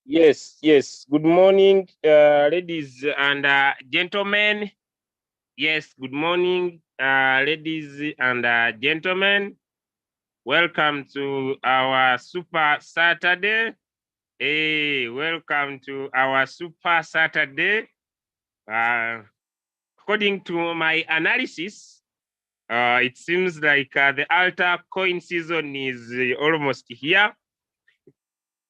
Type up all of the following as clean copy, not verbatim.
Yes, yes. Good morning, ladies and gentlemen. Yes, good morning, ladies and gentlemen. Welcome to our Super Saturday. Hey, welcome to our Super Saturday. According to my analysis, it seems like the altar coin season is almost here.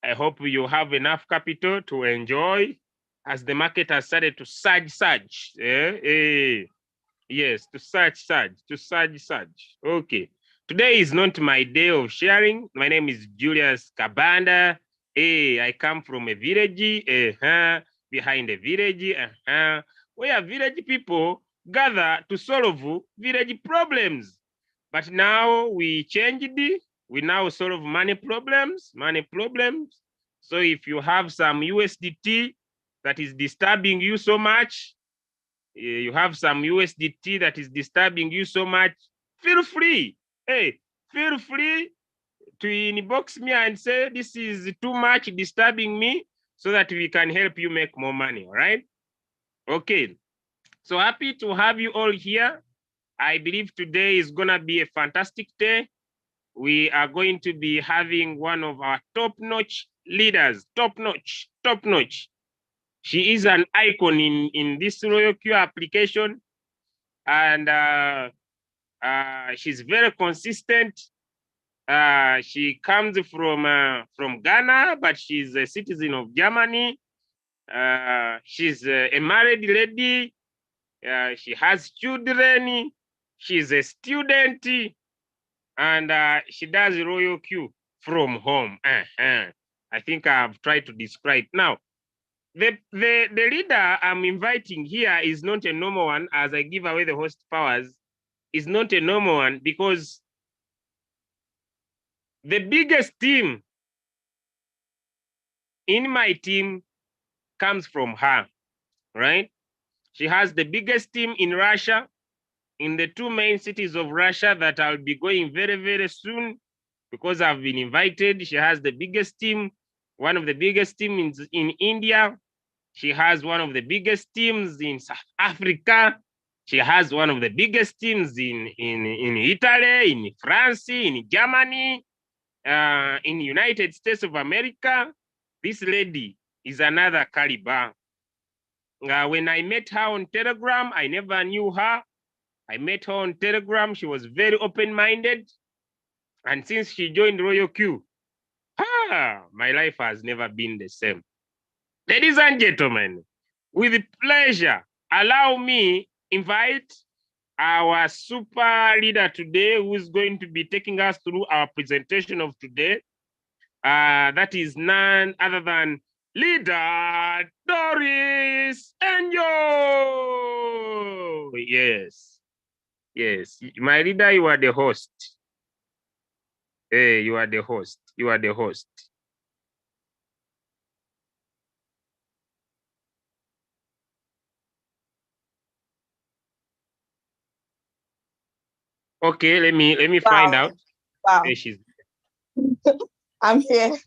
I hope you have enough capital to enjoy as the market has started to surge. Yes, to surge. Okay. Today is not my day of sharing. My name is Julius Kabanda. Hey, I come from a village, behind a village, where village people gather to solve village problems. But now we changed. We now solve money problems. So if you have some USDT that is disturbing you so much, you have some USDT that is disturbing you so much, feel free. Hey, feel free to inbox me and say this is too much disturbing me so that we can help you make more money. All right. Okay. So happy to have you all here. I believe today is going to be a fantastic day. We are going to be having one of our top-notch leaders, top-notch. She is an icon in this Royalq application, and she's very consistent. She comes from Ghana, but she's a citizen of Germany. She's a married lady. She has children. She's a student, and she does Royalq from home. I think I've tried to describe. Now, the leader I'm inviting here is not a normal one, as I give away the host powers, is not a normal one because the biggest team in my team comes from her, right? She has the biggest team in Russia, in the two main cities of Russia that I'll be going very, very soon because I've been invited. She has the biggest team, one of the biggest teams in India. She has one of the biggest teams in South Africa. She has one of the biggest teams in Italy, in France, in Germany, in United States of America. This lady is another caliber. When I met her on Telegram, I never knew her. I met her on Telegram. She was very open-minded. And since she joined Royalq, my life has never been the same. Ladies and gentlemen, with pleasure, allow me invite our super leader today who is going to be taking us through our presentation of today. That is none other than Leader Doris Enjo. Yes, yes. My leader, you are the host. Hey, you are the host. You are the host. Okay, let me find Wow. out. Wow. Hey, she's I'm here. all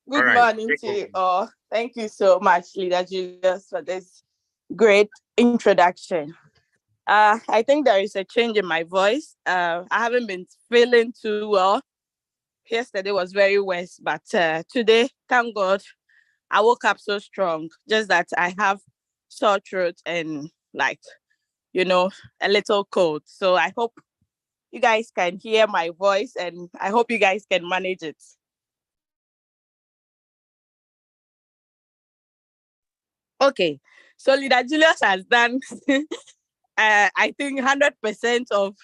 Good right. morning to you all. Thank you so much, Leader Julius, for this great introduction. I think there is a change in my voice. I haven't been feeling too well. Yesterday was very worse, but today, thank God, I woke up so strong. Just that I have sore throat and you know, a little cold. So I hope you guys can hear my voice and I hope you guys can manage it. Okay, so Leader Julius has done, I think, 100% of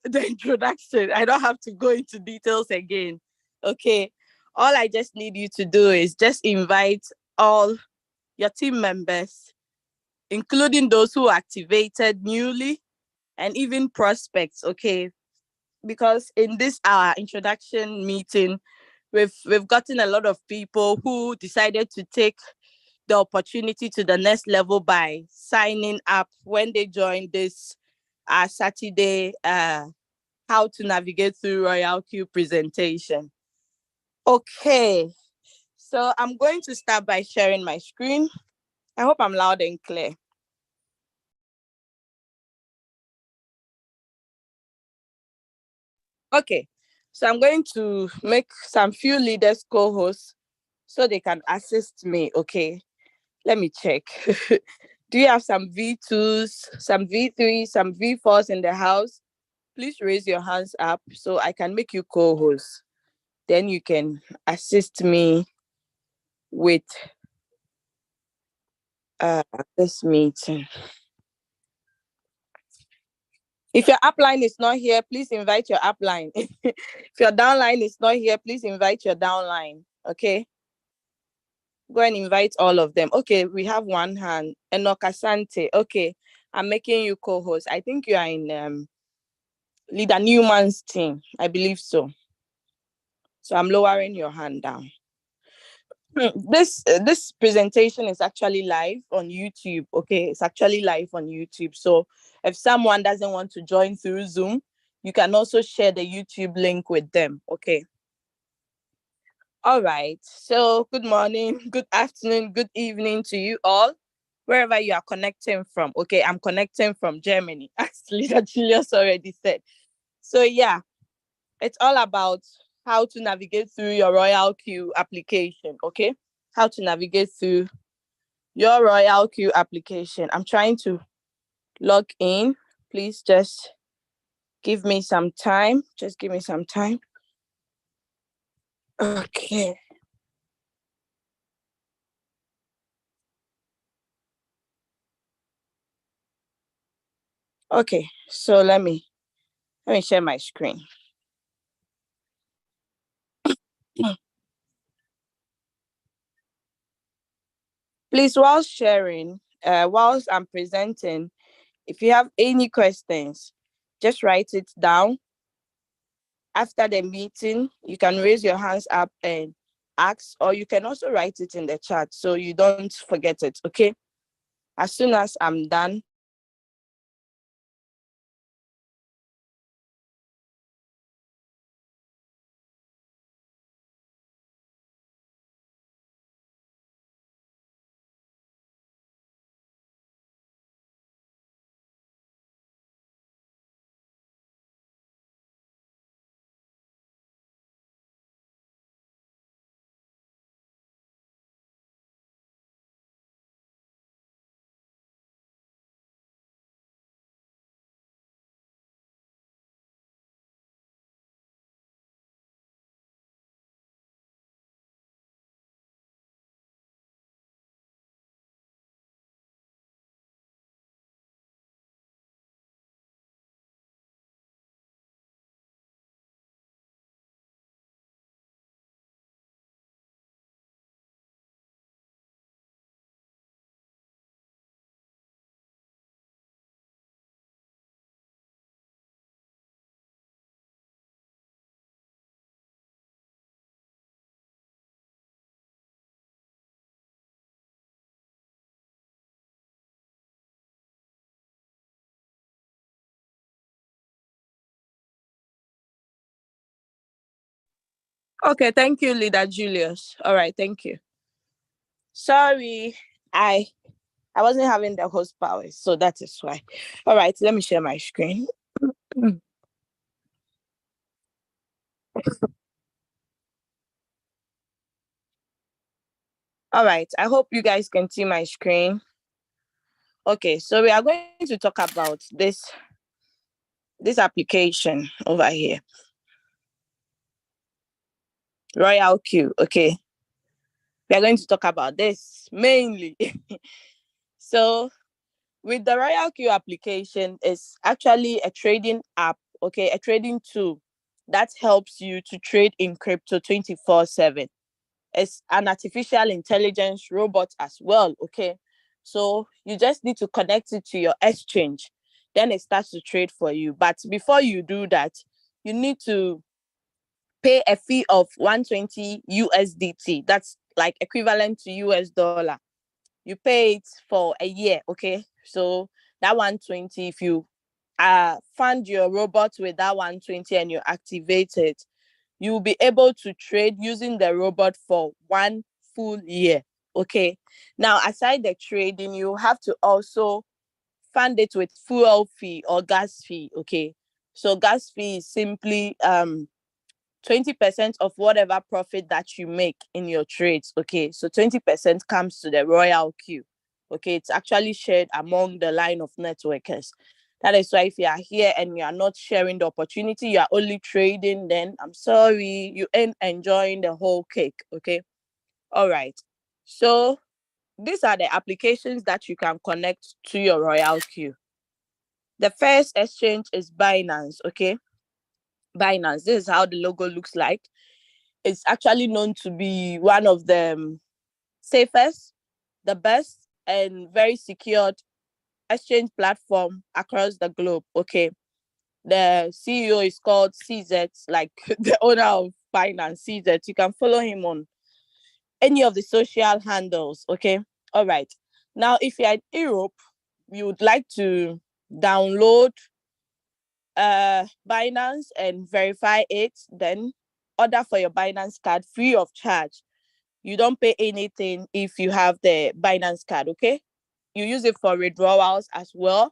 the introduction. I don't have to go into details again. Okay, all I just need you to do is just invite all your team members, including those who activated newly and even prospects. Okay, because in this our introduction meeting, we've gotten a lot of people who decided to take the opportunity to the next level by signing up when they joined this Saturday how to navigate through Royalq presentation. Okay, So I'm going to start by sharing my screen. I hope I'm loud and clear. Okay, so I'm going to make some few leaders co-hosts so they can assist me. Okay, let me check. Do you have some V2s, some V3s, some V4s in the house? Please raise your hands up so I can make you co-host. Then you can assist me with uh, this meeting. If your upline is not here, please invite your upline. If your downline is not here, please invite your downline. Okay. Go and invite all of them. Okay, we have one hand. Enoka Sante. Okay, I'm making you co-host. I think you are in Leader Newman's team. I believe so. So I'm lowering your hand down. This presentation is actually live on YouTube. Okay, it's actually live on YouTube. So if someone doesn't want to join through Zoom, you can also share the YouTube link with them. Okay. All right. So good morning, good afternoon, good evening to you all, wherever you are connecting from. Okay, I'm connecting from Germany, as Leader Julius already said. So yeah, it's all about how to navigate through your Royalq application. Okay, how to navigate through your Royalq application. I'm trying to log in. Please just give me some time. Just give me some time. Okay. Okay, so let me share my screen. Please, while sharing, whilst I'm presenting, if you have any questions, just write it down. After the meeting, you can raise your hands up and ask, or you can also write it in the chat so you don't forget it. Okay. As soon as I'm done, okay, thank you, Leader Julius. All right, thank you. Sorry, I I wasn't having the host powers, so that is why. All right, let me share my screen. All right, I hope you guys can see my screen. Okay, so we are going to talk about this application over here, Royalq. Okay, we are going to talk about this mainly. So with the Royalq application, it's actually a trading app, okay, a trading tool that helps you to trade in crypto 24/7. It's an artificial intelligence robot as well, okay? So you just need to connect it to your exchange. Then it starts to trade for you. But before you do that, you need to pay a fee of 120 USDT. That's like equivalent to US dollar. You pay it for a year, okay? So that 120, if you fund your robot with that 120 and you activate it, you will be able to trade using the robot for full year. Okay. Now, aside the trading, you have to also fund it with fuel fee or gas fee. Okay. So gas fee is simply 20% of whatever profit that you make in your trades. Okay. So 20% comes to the Royalq. Okay. It's actually shared among the line of networkers. That is why if you are here and you are not sharing the opportunity, you are only trading, then I'm sorry, you ain't enjoying the whole cake. Okay. All right. So these are the applications that you can connect to your Royalq. The first exchange is Binance. Okay. Binance. This is how the logo looks like. It's actually known to be one of the safest, the best, and very secured exchange platform across the globe. Okay. The CEO is called CZ, like the owner of Binance, CZ. You can follow him on any of the social handles. Okay. All right. Now, if you're in Europe, you would like to download Binance and verify it, then order for your Binance card free of charge. You don't pay anything if you have the Binance card. Okay. You use it for withdrawals as well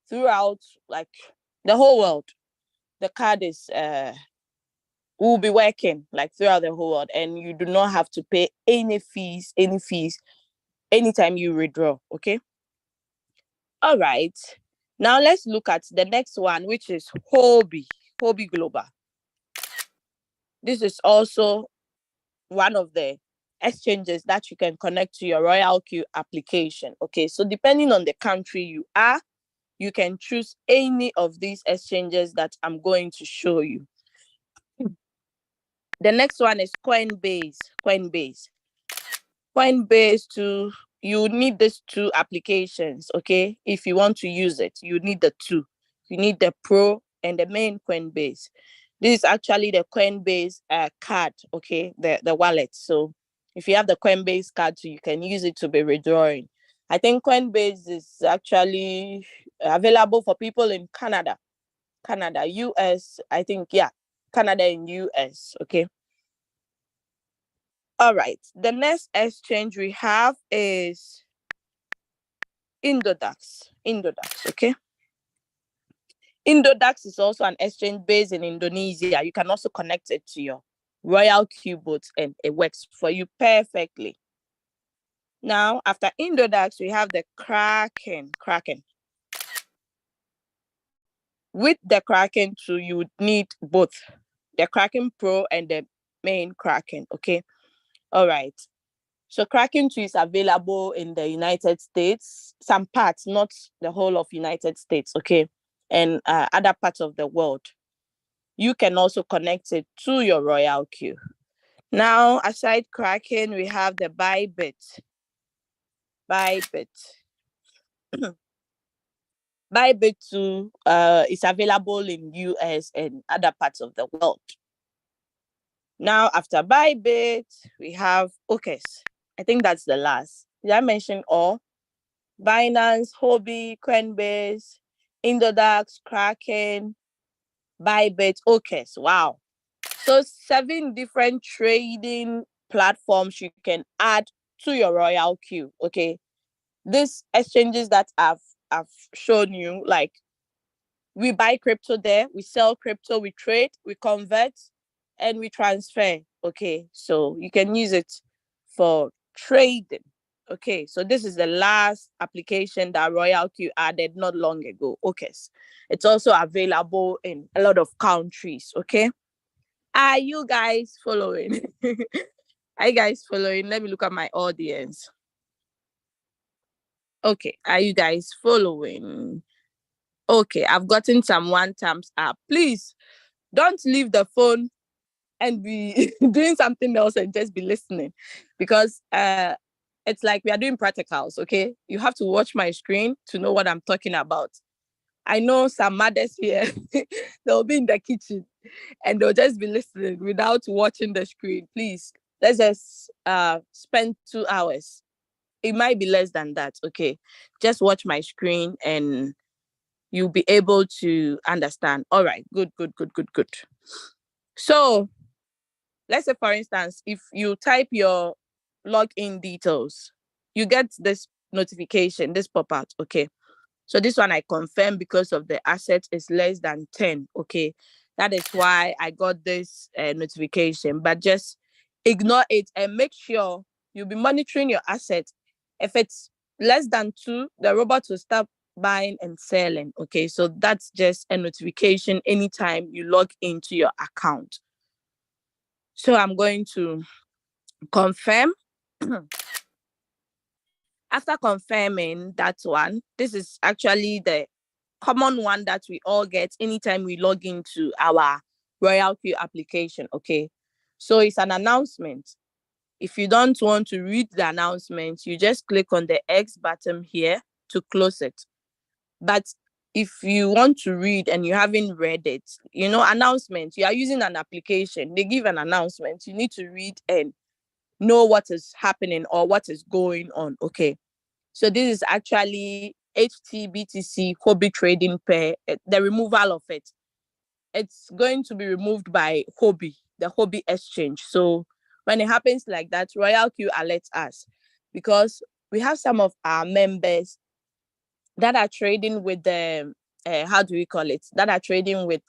throughout like the whole world. The card is will be working like throughout the whole world, and you do not have to pay any fees anytime you withdraw. Okay. All right. Now let's look at the next one, which is Hobby Global. This is also one of the exchanges that you can connect to your Royalq application. Okay. So depending on the country you are, you can choose any of these exchanges that I'm going to show you. The next one is Coinbase. Coinbase to you need these two applications. Okay. If you want to use it, you need the two. You need the Pro and the main Coinbase. This is actually the Coinbase card. Okay. The wallet. So if you have the Coinbase card, so you can use it to be withdrawing. I think Coinbase is actually available for people in Canada, US. I think, yeah, Canada and US. Okay. All right. The next exchange we have is Indodax. Okay. Indodax is also an exchange based in Indonesia. You can also connect it to your Royalq bots and it works for you perfectly. Now, after Indodax, we have the Kraken. With the Kraken too, you would need both the Kraken Pro and the main Kraken. Okay. All right. So Kraken 2 is available in the United States, some parts, not the whole of United States, okay, and other parts of the world. You can also connect it to your Royalq. Now, aside Kraken, we have the Bybit. Bybit 2 is available in US and other parts of the world. Now, after Bybit, we have OKES. I think that's the last. Did I mention all? Binance, Hobby, Coinbase, Indodax, Kraken, Bybit, OKES. Wow. So 7 different trading platforms you can add to your Royalq. Okay. These exchanges that I've shown you, like we buy crypto there, we sell crypto, we trade, we convert, and we transfer. Okay. So you can use it for trading. Okay, so this is the last application that Royalq added not long ago. Okay, it's also available in a lot of countries. Okay, are you guys following? Are you guys following? Let me look at my audience. Okay, are you guys following? Okay, I've gotten some 1 thumbs up. Please don't leave the phone and be doing something else and just be listening, because it's like we are doing practicals. Okay, you have to watch my screen to know what I'm talking about. I know some mothers here, they'll be in the kitchen and they'll just be listening without watching the screen. Please, let's just spend 2 hours. It might be less than that. Okay, just watch my screen and you'll be able to understand. All right, good. So let's say, for instance, if you type your login details, you get this notification, this pop out. Okay. So this one I confirm because of the asset is less than 10. Okay. That is why I got this notification. But just ignore it and make sure you'll be monitoring your assets. If it's less than 2, the robot will start buying and selling. Okay. So that's just a notification anytime you log into your account. So I'm going to confirm. After confirming that one, this is actually the common one that we all get anytime we log into our Royalq application. Okay. So it's an announcement. If you don't want to read the announcement, you just click on the X button here to close it. But if you want to read and you haven't read it, announcement, you are using an application, they give an announcement, you need to read and know what is happening or what is going on. Okay. So this is actually HTBTC hobby trading pair, the removal of it. It's going to be removed by Hobby, the Hobby exchange. So when it happens like that, Royalq alerts us because we have some of our members that are trading with the, how do we call it? That are trading with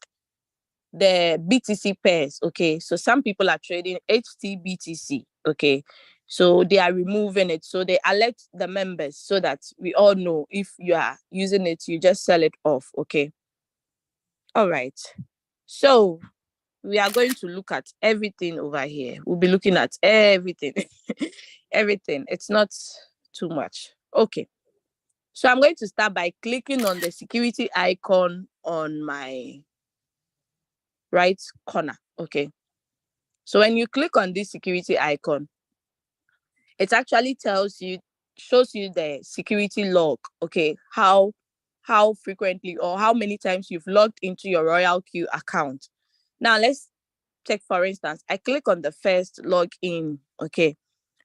the BTC pairs. Okay. So some people are trading HTBTC. Okay. So they are removing it. So they alert the members so that we all know if you are using it, you just sell it off. Okay. All right. So we are going to look at everything over here. We'll be looking at everything. Everything. It's not too much. Okay. So I'm going to start by clicking on the security icon on my right corner. Okay. So when you click on this security icon, it actually shows you the security log. Okay. How frequently or how many times you've logged into your Royalq account. Now let's take, for instance, I click on the first login. Okay.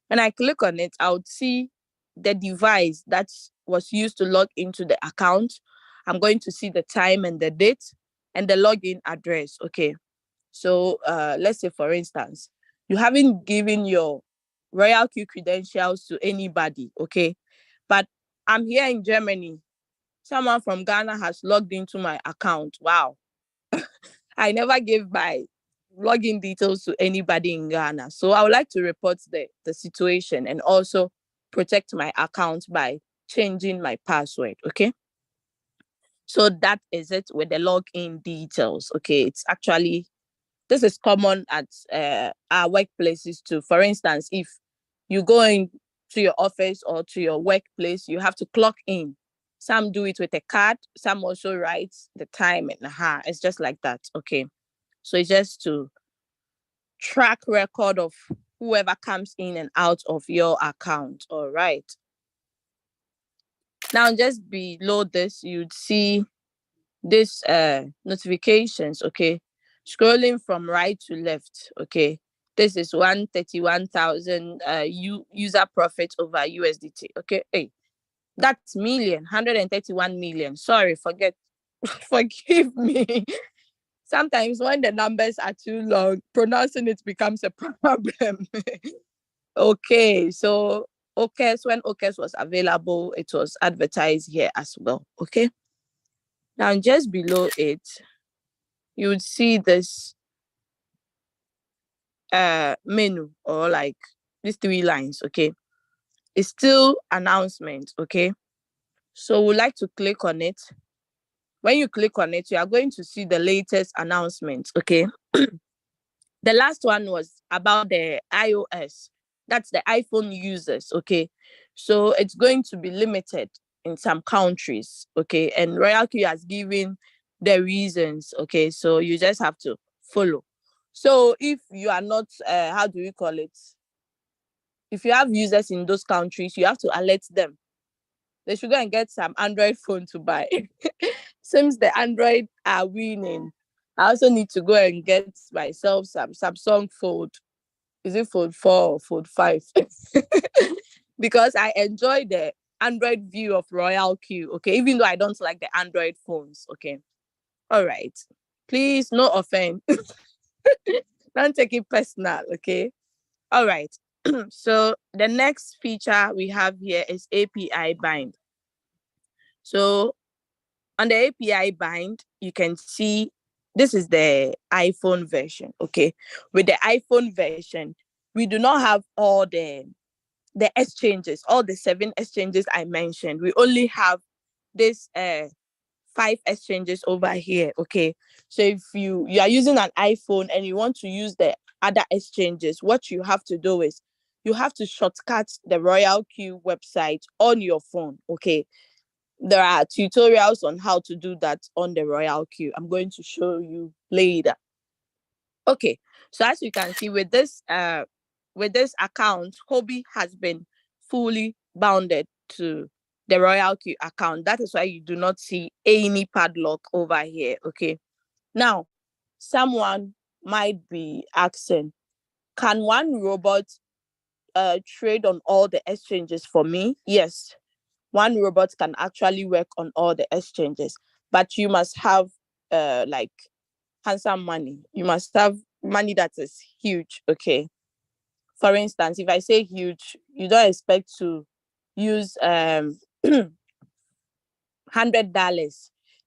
When I click on it, I would see the device that was used to log into the account. I'm going to see the time and the date and the login address. Okay. So let's say, for instance, you haven't given your Royalq credentials to anybody. Okay. But I'm here in Germany. Someone from Ghana has logged into my account. Wow. I never gave my login details to anybody in Ghana. So I would like to report the situation and also protect my account by changing my password. Okay. So that is it with the login details. Okay. This is common at our workplaces too. For instance, if you go in to your office or to your workplace, you have to clock in. Some do it with a card. Some also write the time and it's just like that. Okay. So it's just to track record of whoever comes in and out of your account. All right. Now, just below this, you'd see this notifications. Okay. Scrolling from right to left. Okay. This is 131,000 user profit over USDT. Okay. Hey, that's 131 million. Sorry, forgive me. Sometimes when the numbers are too long, pronouncing it becomes a problem. Okay, so OKES, when OKES was available, it was advertised here as well. Okay. Now, just below it, you would see this menu or like these 3 lines. Okay. It's still announcement. Okay. So we'd like to click on it. When you click on it, you are going to see the latest announcement. Okay. The last one was about the iOS. That's the iPhone users. Okay. So it's going to be limited in some countries. Okay. And Royalq has given the reasons. Okay. So you just have to follow. So if you are not, how do we call it? If you have users in those countries, you have to alert them. They should go and get some Android phone to buy. Since the Android are winning, I also need to go and get myself some Samsung Fold. Is it Fold 4 or Fold 5? Because I enjoy the Android view of Royalq. Okay, even though I don't like the Android phones. Okay. All right. Please, no offense. Don't take it personal. Okay. All right. So the next feature we have here is API bind. So on the API bind, you can see this is the iPhone version. Okay. With the iPhone version, we do not have all the exchanges, all the 7 exchanges I mentioned. We only have this 5 exchanges over here. Okay. So if you are using an iPhone and you want to use the other exchanges, what you have to do is you have to shortcut the Royalq website on your phone. Okay. There are tutorials on how to do that on the Royalq. I'm going to show you later. Okay, so as you can see with this account, Hobby has been fully bounded to the Royalq account. That is why you do not see any padlock over here. Okay, now someone might be asking, can one robot trade on all the exchanges for me? Yes, one robot can actually work on all the exchanges, but you must have like handsome money. You must have money that is huge. Okay. For instance, if I say huge, you don't expect to use $100.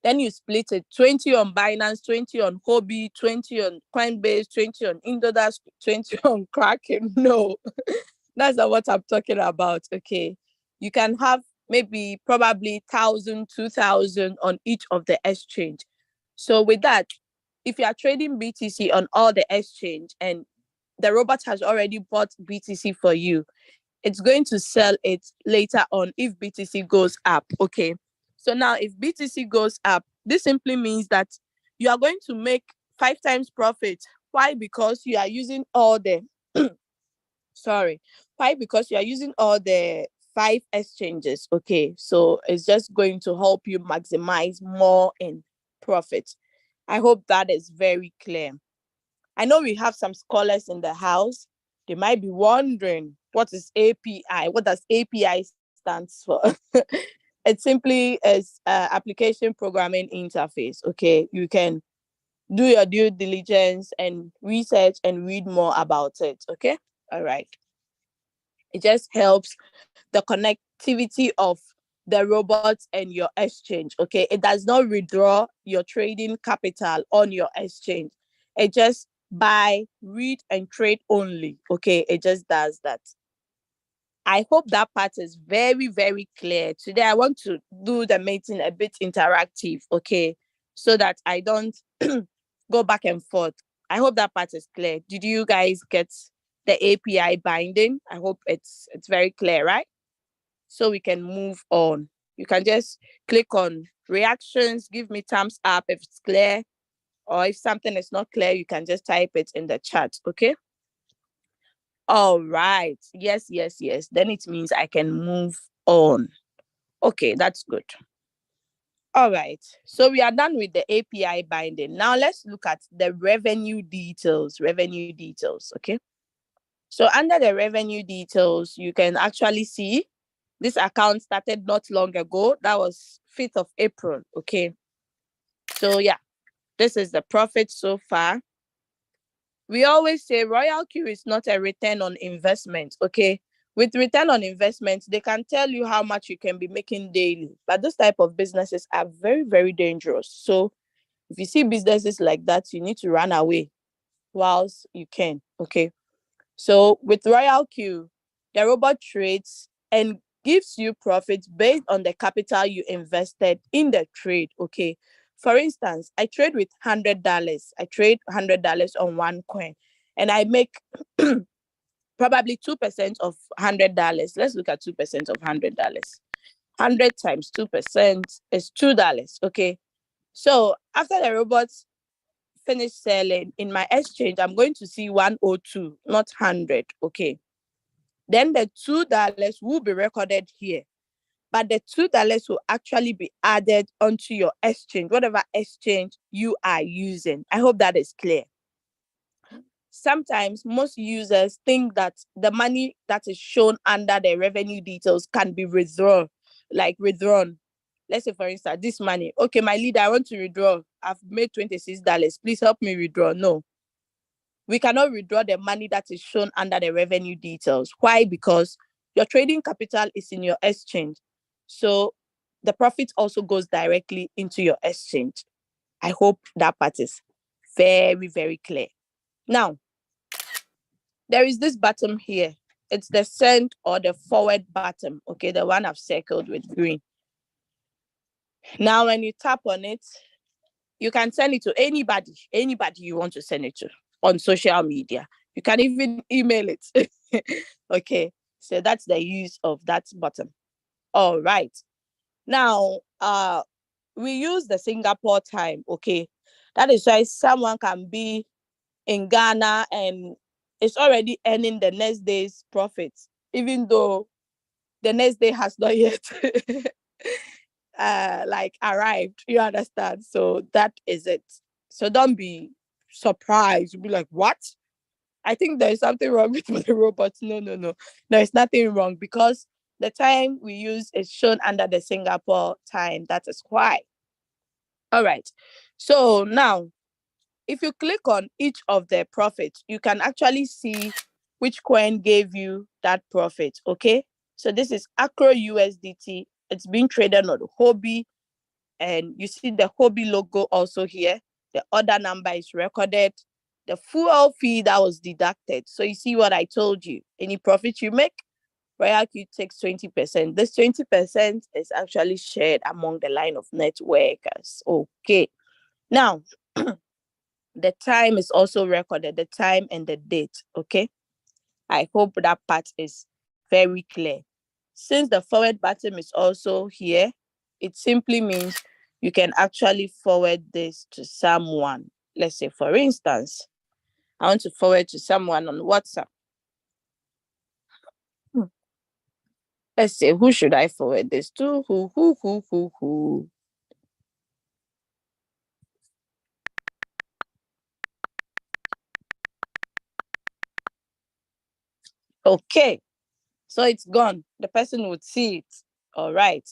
Then you split it 20 on Binance, 20 on Hobby, 20 on Coinbase, 20 on Indodash, 20 on Kraken. No, that's not what I'm talking about. Okay. You can have maybe probably 1,000, 2,000 on each of the exchange. So with that, if you are trading BTC on all the exchange and the robot has already bought BTC for you, it's going to sell it later on if BTC goes up. Okay. So now if BTC goes up, this simply means that you are going to make 5 times profit. Why? Because you are using all the sorry. Why? Because you are using all the 5 exchanges. Okay. So it's just going to help you maximize more in profit. I hope that is very clear. I know we have some scholars in the house. They might be wondering, what is API? What does API stands for? It simply is application programming interface. Okay, you can do your due diligence and research and read more about it. Okay, all right. It just helps the connectivity of the robots and your exchange. Okay, it does not withdraw your trading capital on your exchange. It just buy, read, and trade only. Okay, it just does that. I hope that part is very, very clear. Today, I want to do the meeting a bit interactive, okay, so that I don't go back and forth. I hope that part is clear. Did you guys get the API binding? I hope it's very clear, right? So we can move on. You can just click on reactions, give me thumbs up if it's clear, or if something is not clear, you can just type it in the chat, okay? All right. Yes, yes, yes. Then it means I can move on. Okay, that's good. All right. So we are done with the API binding. Now let's look at the revenue details. Revenue details, okay? So under the revenue details, you can actually see this account started not long ago. That was 5th of April, okay? So yeah, this is the profit so far. We always say Royalq is not a return on investment, okay? With return on investment, they can tell you how much you can be making daily. But those type of businesses are very, very dangerous. So if you see businesses like that, you need to run away whilst you can, okay? So with Royalq, the robot trades and gives you profits based on the capital you invested in the trade, okay? For instance, I trade with $100. I trade $100 on one coin and I make probably 2% of $100. Let's look at 2% of $100. 100 times 2% is $2, okay? So after the robots finish selling in my exchange, I'm going to see 102, not 100, okay? Then the $2 will be recorded here, but the $2 will actually be added onto your exchange, whatever exchange you are using. I hope that is clear. Sometimes most users think that the money that is shown under the revenue details can be withdrawn, like withdrawn. Let's say, for instance, this money. Okay, my leader, I want to withdraw. I've made $26. Please help me withdraw. No. we cannot withdraw the money that is shown under the revenue details. Why? Because your trading capital is in your exchange. So the profit also goes directly into your exchange. I hope that part is very, very clear. Now, there is this button here. It's the send or the forward button. Okay, the one I've circled with green. Now, when you tap on it, you can send it to anybody you want to send it to on social media. You can even email it. Okay, so that's the use of that button. All right. Now, we use the Singapore time. Okay, that is why someone can be in Ghana and it's already earning the next day's profits, even though the next day has not yet like arrived. You understand? So that is it. So don't be surprised. You'll be like, what? I think there is something wrong with my robot. No, no, no. There is nothing wrong because the time we use is shown under the Singapore time. That is why. All right. So now, if you click on each of the profits, you can actually see which coin gave you that profit. Okay. So this is Acro USDT. It's being traded on the Hobby. And you see the Hobby logo also here. The order number is recorded. The fuel fee that was deducted. So you see what I told you. Any profit you make, Royalq takes 20%. This 20% is actually shared among the line of networkers. Okay. Now, the time is also recorded, the time and the date. Okay. I hope that part is very clear. Since the forward button is also here, it simply means you can actually forward this to someone. Let's say, for instance, I want to forward to someone on WhatsApp. Let's say, who should I forward this to? Who? Okay. So it's gone. The person would see it. All right.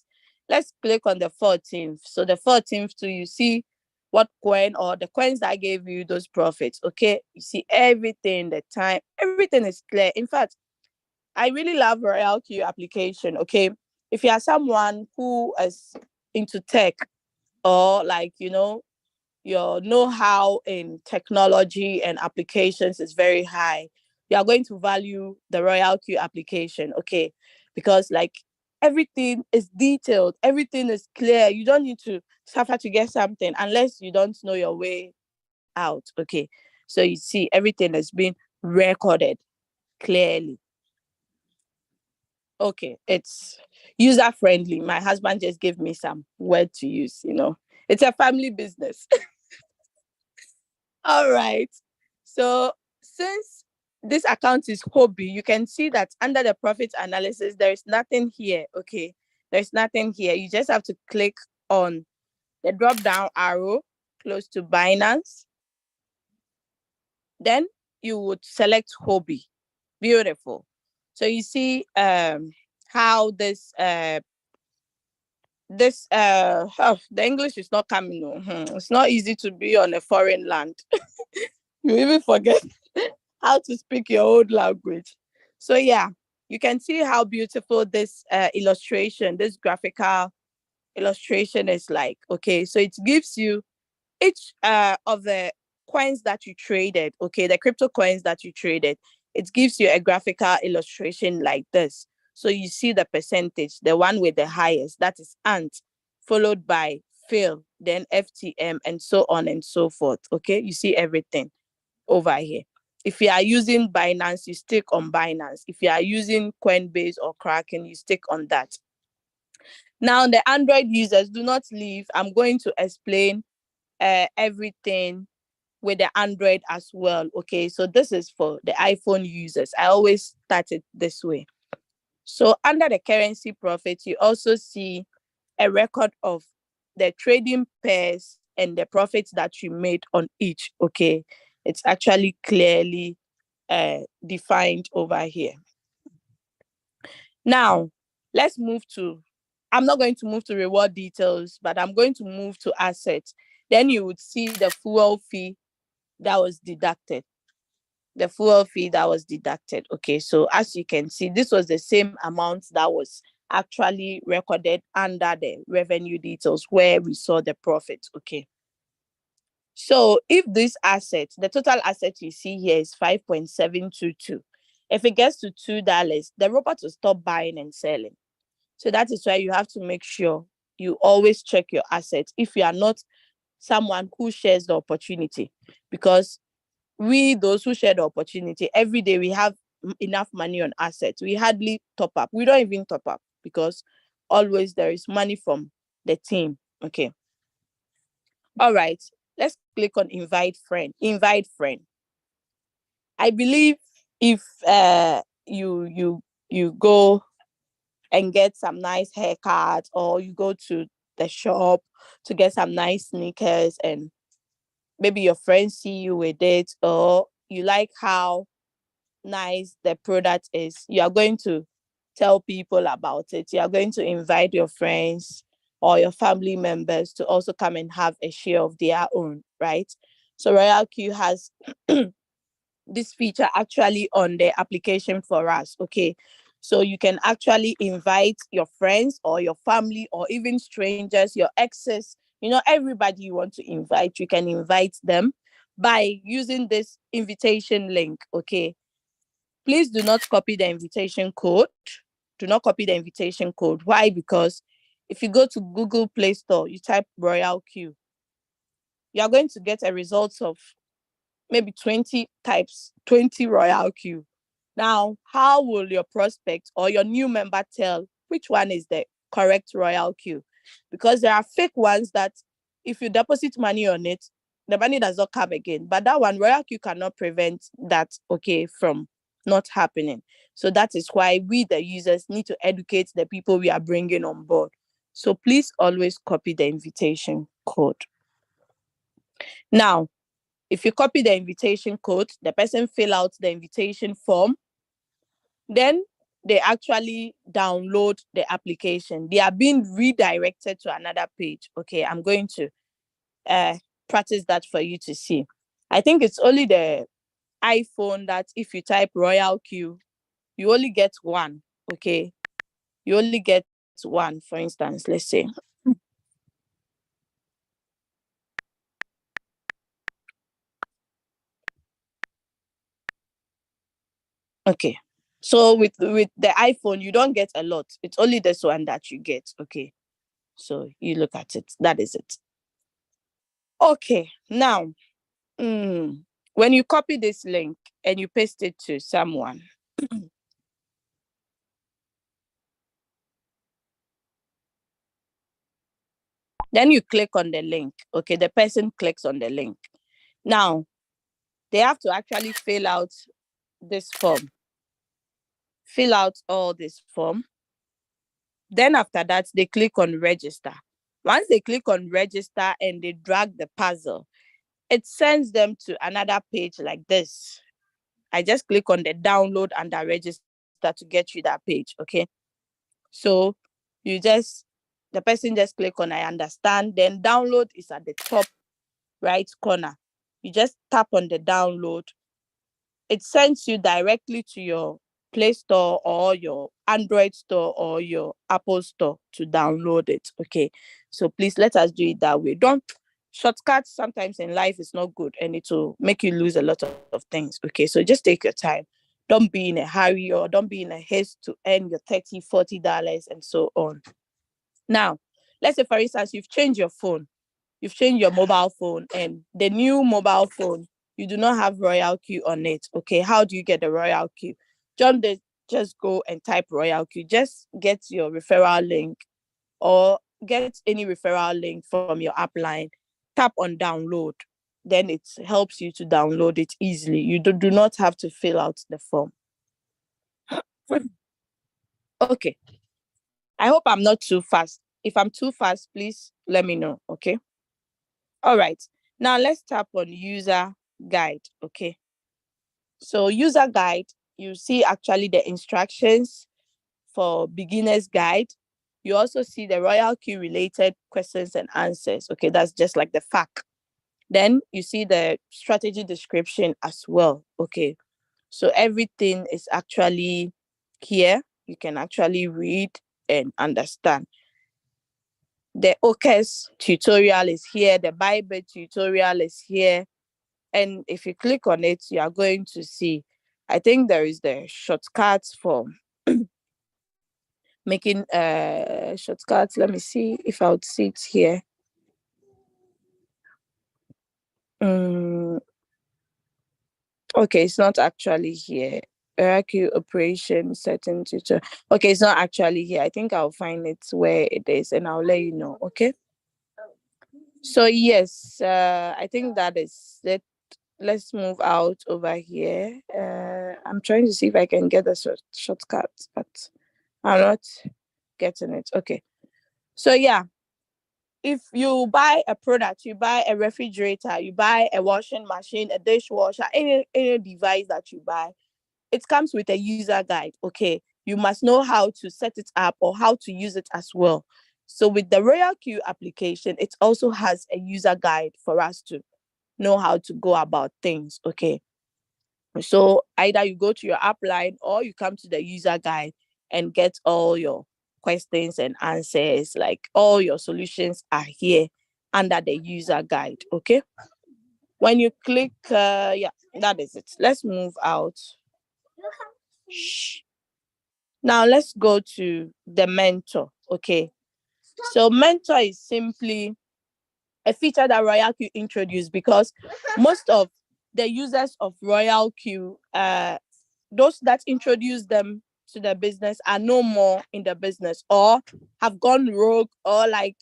Let's click on the 14th. So the 14th too, you see what coin or the coins that gave you those profits. Okay. You see everything, the time, everything is clear. In fact, I really love Royalq application. Okay. If you are someone who is into tech or like, your know-how in technology and applications is very high, you are going to value the Royalq application, okay? Because like everything is detailed, everything is clear. You don't need to suffer to get something unless you don't know your way out, okay? So you see everything has been recorded clearly. Okay, it's user friendly. My husband just gave me some word to use, It's a family business. All right. So since this account is Hobby, you can see that under the profit analysis, there is nothing here. Okay. There's nothing here. You just have to click on the drop down arrow close to Binance. Then you would select Hobby. Beautiful. So you see how the English is not coming. It's not easy to be on a foreign land. You even forget how to speak your own language. So yeah, you can see how beautiful this illustration, this graphical illustration is like. Okay, so it gives you each of the coins that you traded, okay, the crypto coins that you traded, it gives you a graphical illustration like this. So you see the percentage, the one with the highest, that is Ant, followed by Phil, then FTM, and so on and so forth. Okay, you see everything over here. If you are using Binance, you stick on Binance. If you are using Coinbase or Kraken, you stick on that. Now, the Android users, do not leave. I'm going to explain everything with the Android as well. Okay, so this is for the iPhone users. I always start it this way. So under the currency profit, you also see a record of the trading pairs and the profits that you made on each. Okay, it's actually clearly defined over here. Now, let's move to, I'm not going to move to reward details, but I'm going to move to assets. Then you would see the fuel fee that was deducted. the fuel fee that was deducted. Okay, so as you can see, this was the same amount that was actually recorded under the revenue details where we saw the profit. Okay, so if this asset, the total asset you see here is 5.722, if it gets to $2, the robot will stop buying and selling. So that is why you have to make sure you always check your assets if you are not someone who shares the opportunity, because we, those who share the opportunity, every day we have enough money on assets. We hardly top up. We don't even top up because always there is money from the team. Okay. All right. Let's click on invite friend. Invite friend. I believe if you go and get some nice haircuts, or you go to the shop to get some nice sneakers, and maybe your friends see you with it, or you like how nice the product is, you are going to tell people about it. You are going to invite your friends or your family members to also come and have a share of their own, right? So Royalq has this feature actually on the application for us. Okay, so you can actually invite your friends or your family or even strangers, your exes, everybody you want to invite, you can invite them by using this invitation link. Okay, please do not copy the invitation code. Do not copy the invitation code. Why? Because if you go to Google Play Store, you type Royalq, you are going to get a result of maybe 20 types, 20 Royalq. Now, how will your prospect or your new member tell which one is the correct Royalq? Because there are fake ones that if you deposit money on it, the money does not come again. But that one, Royalq cannot prevent that, okay, from not happening. So that is why we, the users, need to educate the people we are bringing on board. So please always copy the invitation code. Now, if you copy the invitation code, the person fill out the invitation form, then they actually download the application. They are being redirected to another page. Okay, I'm going to practice that for you to see. I think it's only the iPhone that if you type Royalq, you only get one. Okay, you only get one. For instance, let's say. Okay, so with the iPhone, you don't get a lot. It's only this one that you get. Okay, so you look at it. That is it. Okay, now, when you copy this link and you paste it to someone, then you click on the link. Okay, the person clicks on the link. Now, they have to actually fill out this form. Fill out all this form. Then after that, they click on register. Once they click on register and they drag the puzzle, it sends them to another page like this. I just click on the download and the register to get you that page. Okay. So the person just click on I understand. Then download is at the top right corner. You just tap on the download. It sends you directly to your Play Store or your Android store or your Apple store to download it. Okay. So please let us do it that way. Don't shortcuts sometimes in life is not good and it will make you lose a lot of things. Okay. So just take your time. Don't be in a hurry or don't be in a haste to earn your $30, $40 and so on. Now, let's say for instance, you've changed your mobile phone, and the new mobile phone, you do not have Royalq on it. Okay, how do you get the Royalq? Just go and type Royalq. Just get your referral link or get any referral link from your app line. Tap on download. Then it helps you to download it easily. You do not have to fill out the form. Okay, I hope I'm not too fast. If I'm too fast, please let me know. Okay. All right. Now let's tap on user guide. Okay. So user guide, you see actually the instructions for beginners guide. You also see the Royalq related questions and answers. Okay, that's just like the fact. Then you see the strategy description as well. Okay. So everything is actually here. You can actually read and understand. The OCS tutorial is here. The Bible tutorial is here. And if you click on it, you are going to see, I think there is the shortcuts for making shortcuts. Let me see if I would see it here. Mm, okay, it's not actually here. Royalq operation setting tutorial. Okay, it's not actually here. I think I'll find it where it is and I'll let you know. Okay. So yes, I think that is it. Let's move out over here. I'm trying to see if I can get the shortcut, but I'm not getting it. Okay. So yeah, if you buy a product, you buy a refrigerator, you buy a washing machine, a dishwasher, any device that you buy, it comes with a user guide. Okay. You must know how to set it up or how to use it as well. So with the Royalq application, it also has a user guide for us to know how to go about things. Okay. So either you go to your app line or you come to the user guide and get all your questions and answers. Like all your solutions are here under the user guide. Okay. When you click, yeah, that is it. Let's move out. Shh. Now let's go to the mentor. Okay. So mentor is simply a feature that Royalq introduced because most of the users of Royalq, those that introduce them to the business are no more in the business or have gone rogue, or like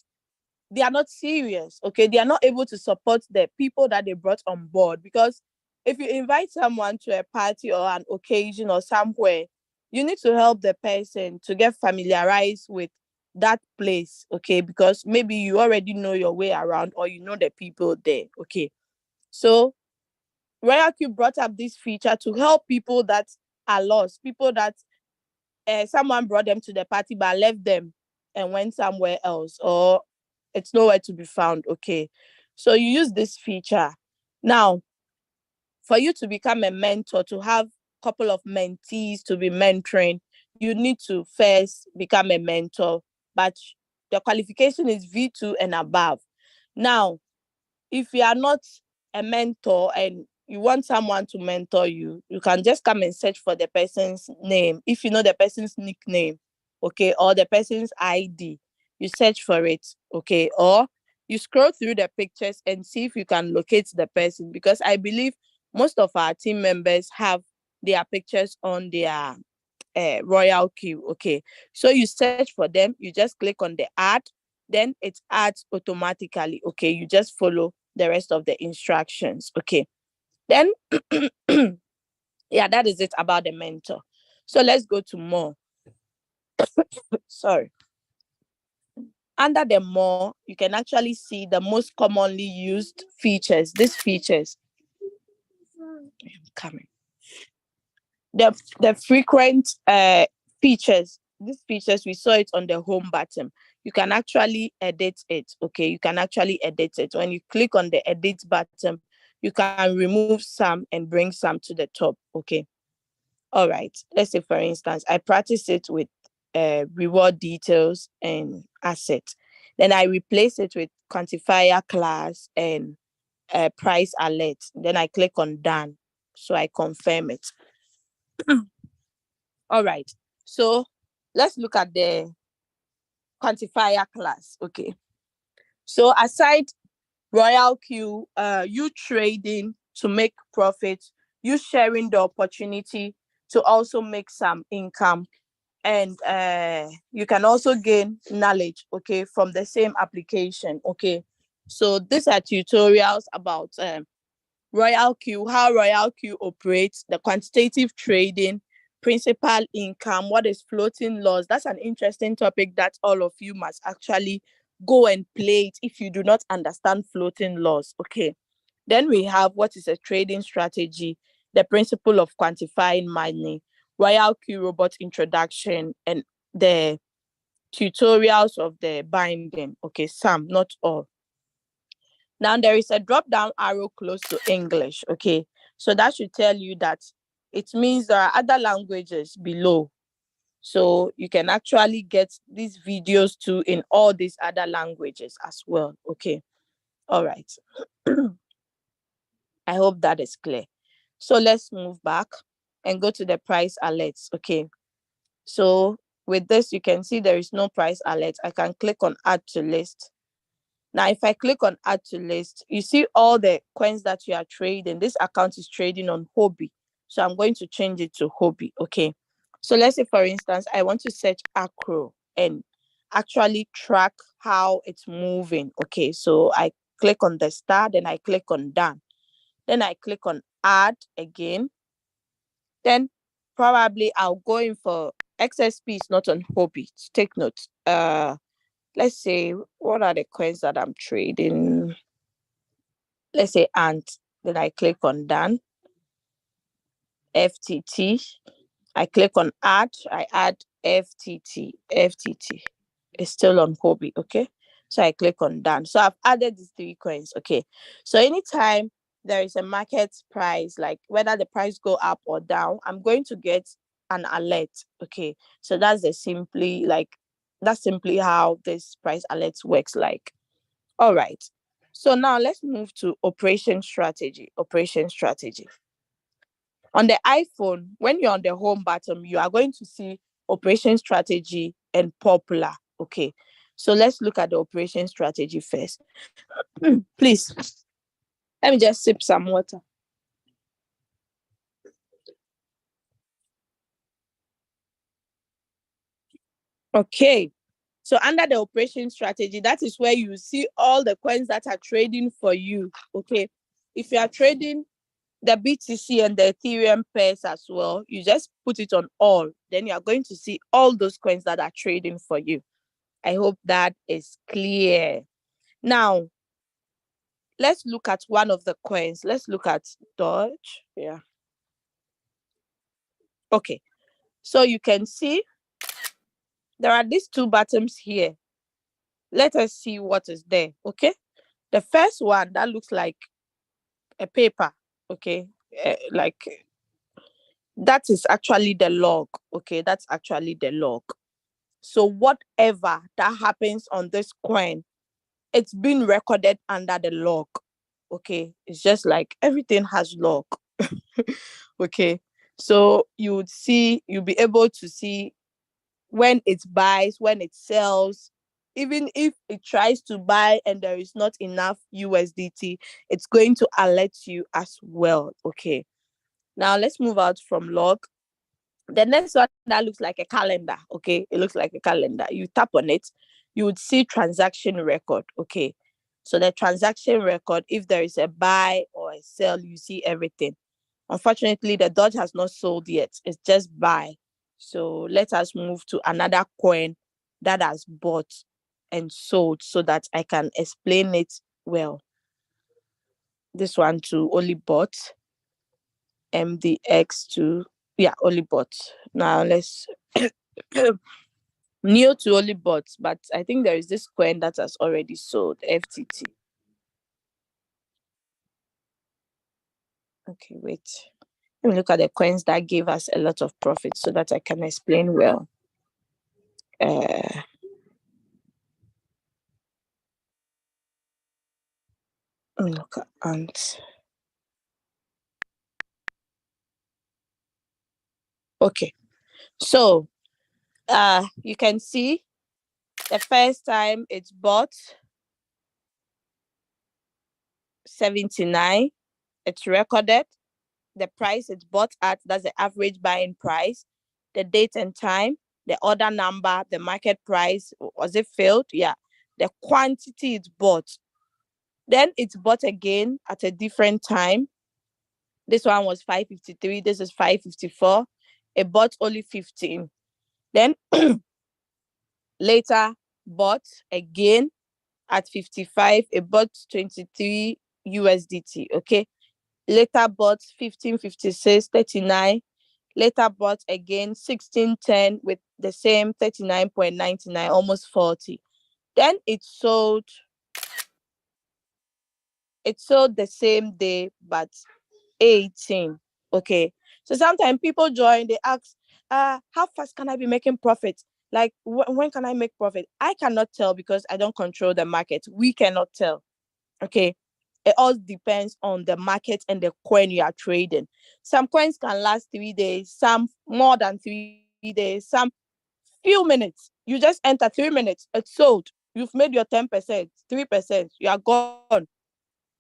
they are not serious. Okay, they are not able to support the people that they brought on board, because if you invite someone to a party or an occasion or somewhere, you need to help the person to get familiarized with that place. Okay, because maybe you already know your way around or you know the people there. Okay, so Royalq brought up this feature to help people that are lost, people that someone brought them to the party but left them and went somewhere else, or it's nowhere to be found. Okay, so you use this feature. Now, for you to become a mentor, to have a couple of mentees to be mentoring, you need to first become a mentor, but the qualification is V2 and above. Now, if you are not a mentor and you want someone to mentor you, you can just come and search for the person's name. If you know the person's nickname, okay, or the person's ID, you search for it, okay, or you scroll through the pictures and see if you can locate the person, because I believe most of our team members have their pictures on their Royalq. Okay, so you search for them, you just click on the ad, then it adds automatically. Okay, you just follow the rest of the instructions. Okay, then yeah, that is it about the mentor. So let's go to more. Sorry. Under the more, you can actually see the most commonly used features. These features, I'm coming. The frequent features. These features, we saw it on the home button. You can actually edit it. Okay, you can actually edit it. When you click on the edit button, you can remove some and bring some to the top. Okay, all right. Let's say, for instance, I practice it with reward details and asset. Then I replace it with quantifier class and price alert. Then I click on done. So I confirm it. All right. So let's look at the quantifier class. Okay. So aside Royalq, you trading to make profit, you sharing the opportunity to also make some income, and you can also gain knowledge, okay, from the same application. Okay, so these are tutorials about Royalq, how Royalq operates, the quantitative trading, principal income, what is floating loss. That's an interesting topic that all of you must actually go and play it if you do not understand floating loss. Okay. Then we have what is a trading strategy, the principle of quantifying money, Royalq robot introduction, and the tutorials of the binding. Okay, some, not all. Now there is a drop down arrow close to English. Okay, so that should tell you that it means there are other languages below. So you can actually get these videos too in all these other languages as well. Okay. All right. I hope that is clear. So let's move back and go to the price alerts. Okay. So with this, you can see there is no price alert. I can click on add to list. Now, if I click on add to list, you see all the coins that you are trading. This account is trading on Hobby. So I'm going to change it to Hobby. Okay. So let's say, for instance, I want to search Acro and actually track how it's moving. Okay. So I click on the star, then I click on done. Then I click on add again. Then probably I'll go in for XSP is not on Hobby. Take note. Let's say, what are the coins that I'm trading? Let's say Ant. Then I click on done. FTT. I click on add. I add FTT. FTT. It's still on Hobby. Okay. So I click on done. So I've added these 3 coins. Okay. So anytime there is a market price, like whether the price go up or down, I'm going to get an alert. Okay. So that's simply how this price alert works like. All right. So now let's move to operation strategy. Operation strategy. On the iPhone, when you're on the home button, you are going to see operation strategy and popular. Okay. So let's look at the operation strategy first. Please, let me just sip some water. Okay. So under the operation strategy, that is where you see all the coins that are trading for you. Okay. If you are trading the BTC and the Ethereum pairs as well, you just put it on all. Then you are going to see all those coins that are trading for you. I hope that is clear. Now, let's look at one of the coins. Let's look at Doge. Yeah. Okay. So you can see there are these 2 buttons here. Let us see what is there. Okay. The first one that looks like a paper. Okay. Like that is actually the log. Okay. That's actually the log. So whatever that happens on this coin, it's been recorded under the log. Okay. It's just like everything has log. Okay. So you'll be able to see when it buys, when it sells. Even if it tries to buy and there is not enough USDT, it's going to alert you as well. Okay. Now let's move out from log. The next one that looks like a calendar. Okay. It looks like a calendar. You tap on it, you would see transaction record. Okay. So the transaction record, if there is a buy or a sell, you see everything. Unfortunately, the Doge has not sold yet. It's just buy. So let us move to another coin that has bought and sold so that I can explain it well. This one too, only bought. MDX2. Yeah, only bought. Now let's new to only bought, but I think there is this coin that has already sold, FTT. Okay, wait. Let me look at the coins that gave us a lot of profit so that I can explain well. Look at ants. Okay, so you can see the first time it's bought 79, it's recorded the price it's bought at, that's the average buying price, the date and time, the order number, the market price, was it filled? Yeah, the quantity it's bought. Then it's bought again at a different time. This one was 553, this is 554. It bought only 15. Then later bought again at 55. It bought 23 USDT. Okay. Later bought 1556, 39. Later bought again 1610 with the same 39.99, almost 40. Then it sold the same day, but 18. Okay. So sometimes people join, they ask, how fast can I be making profit? Like, when can I make profit? I cannot tell because I don't control the market. We cannot tell. Okay. It all depends on the market and the coin you are trading. Some coins can last 3 days, some more than 3 days, some few minutes. You just enter 3 minutes, it's sold. You've made your 10%, 3%, you are gone.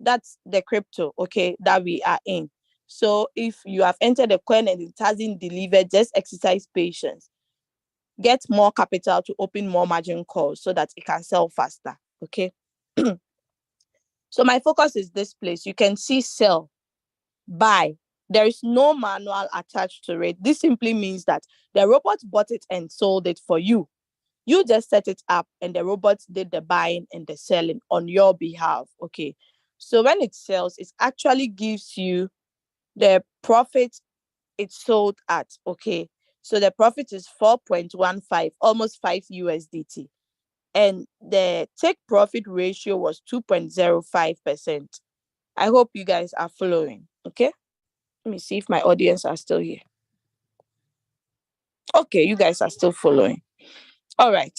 That's the crypto, okay, that we are in. So if you have entered a coin and it hasn't delivered, just exercise patience. Get more capital to open more margin calls so that it can sell faster. Okay. So my focus is this place. You can see sell, buy. There is no manual attached to it. This simply means that the robot bought it and sold it for you. You just set it up and the robot did the buying and the selling on your behalf. Okay. So when it sells, it actually gives you the profit it sold at. Okay. So the profit is 4.15, almost 5 USDT. And the take profit ratio was 2.05%. I hope you guys are following. Okay. Let me see if my audience are still here. Okay, you guys are still following. All right.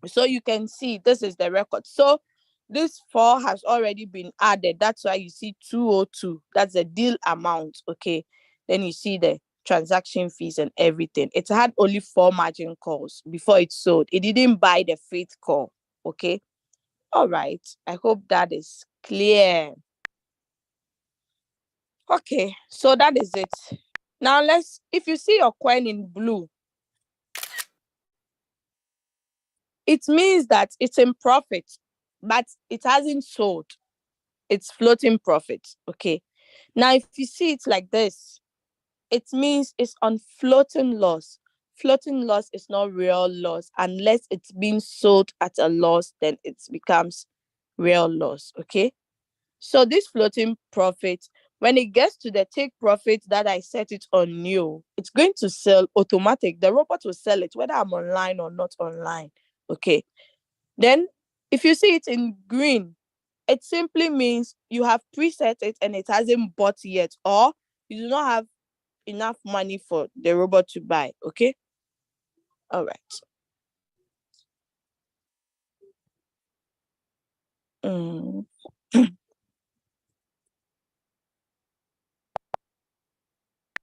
So you can see this is the record. So this 4 has already been added. That's why you see 202. That's the deal amount. Okay. Then you see the transaction fees and everything. It had only 4 margin calls before it sold. It didn't buy the faith call. Okay. All right. I hope that is clear. Okay. So that is it. Now if you see your coin in blue, it means that it's in profit, but it hasn't sold. It's floating profit. Okay. Now, if you see it like this, it means it's on floating loss. Floating loss is not real loss unless it's being sold at a loss, then it becomes real loss. Okay. So this floating profit, when it gets to the take profit that I set it on new, it's going to sell automatic. The robot will sell it whether I'm online or not online. Okay. Then if you see it in green, it simply means you have preset it and it hasn't bought yet, or you do not have enough money for the robot to buy. Okay. All right. Mm.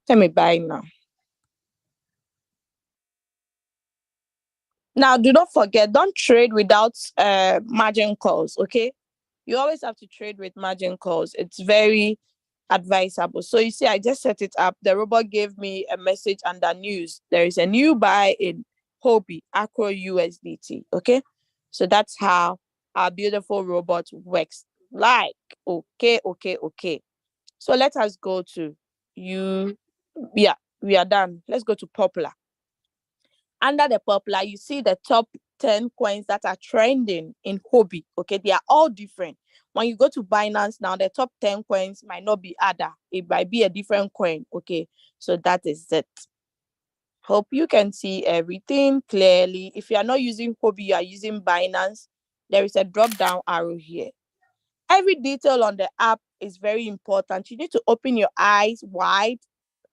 Let me buy now. Now, do not forget, don't trade without margin calls. Okay. You always have to trade with margin calls. It's very advisable. So you see, I just set it up. The robot gave me a message under news. There is a new buy in Hobby Acro USDT. Okay. So that's how our beautiful robot works. Like, okay, okay, okay. So let us go to you. Yeah, we are done. Let's go to popular. Under the popular, you see the top 10 coins that are trending in Hobby. Okay, they are all different. When you go to Binance now, the top 10 coins might not be other. It might be a different coin. Okay, so that is it. Hope you can see everything clearly. If you are not using Hobby, you are using Binance, there is a drop down arrow here. Every detail on the app is very important. You need to open your eyes wide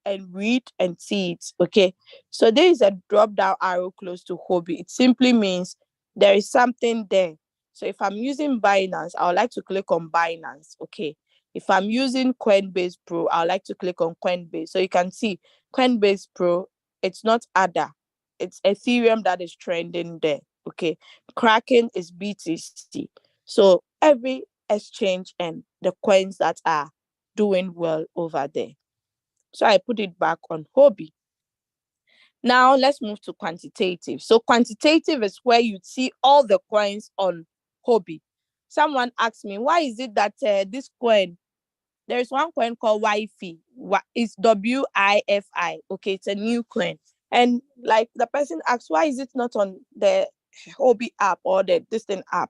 and read and see it. Okay. So there is a drop down arrow close to Hobby. It simply means there is something there. So if I'm using Binance, I would like to click on Binance. Okay. If I'm using Coinbase Pro, I would like to click on Coinbase. So you can see Coinbase Pro, it's not ADA. It's Ethereum that is trending there. Okay. Kraken is BTC. So every exchange and the coins that are doing well over there. So I put it back on Hobby. Now let's move to quantitative. So quantitative is where you see all the coins on Hobby. Someone asked me, why is it that this coin, there is one coin called Wi-Fi. It's WIFI. Okay, it's a new coin. And like the person asked, why is it not on the Hobby app or the distant app?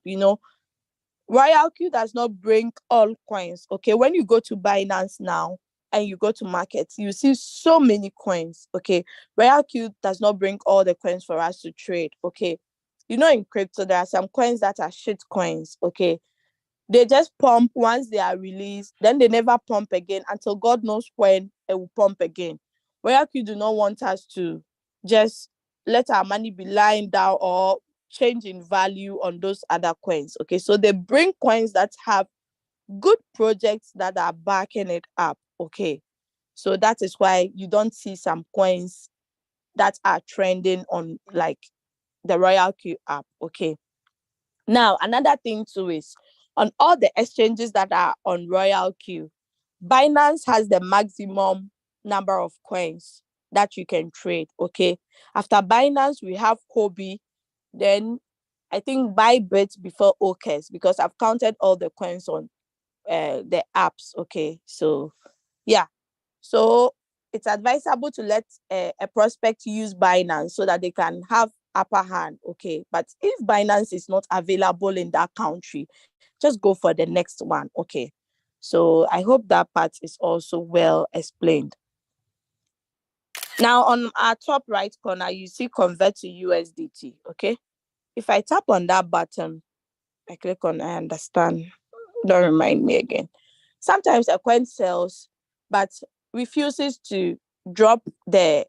Royalq does not bring all coins. Okay, when you go to Binance now and you go to markets, you see so many coins. Okay, Royalq does not bring all the coins for us to trade. Okay, in crypto there are some coins that are shit coins. Okay, they just pump once they are released, then they never pump again until God knows when it will pump again. Royalq do not want us to just let our money be lying down or change in value on those other coins. Okay, so they bring coins that have good projects that are backing it up. Okay, so that is why you don't see some coins that are trending on like the Royalq app. Okay, now another thing too is on all the exchanges that are on Royalq, Binance has the maximum number of coins that you can trade. Okay, after Binance we have Kobe, then I think Bybit before OKES, because I've counted all the coins on the apps. Okay, so yeah, so it's advisable to let a prospect use Binance so that they can have upper hand. Okay, but if Binance is not available in that country, just go for the next one. Okay, so I hope that part is also well explained. Now on our top right corner, you see convert to USDT. Okay, if I tap on that button, I click on I understand. Don't remind me again. Sometimes a coin sells but refuses to drop the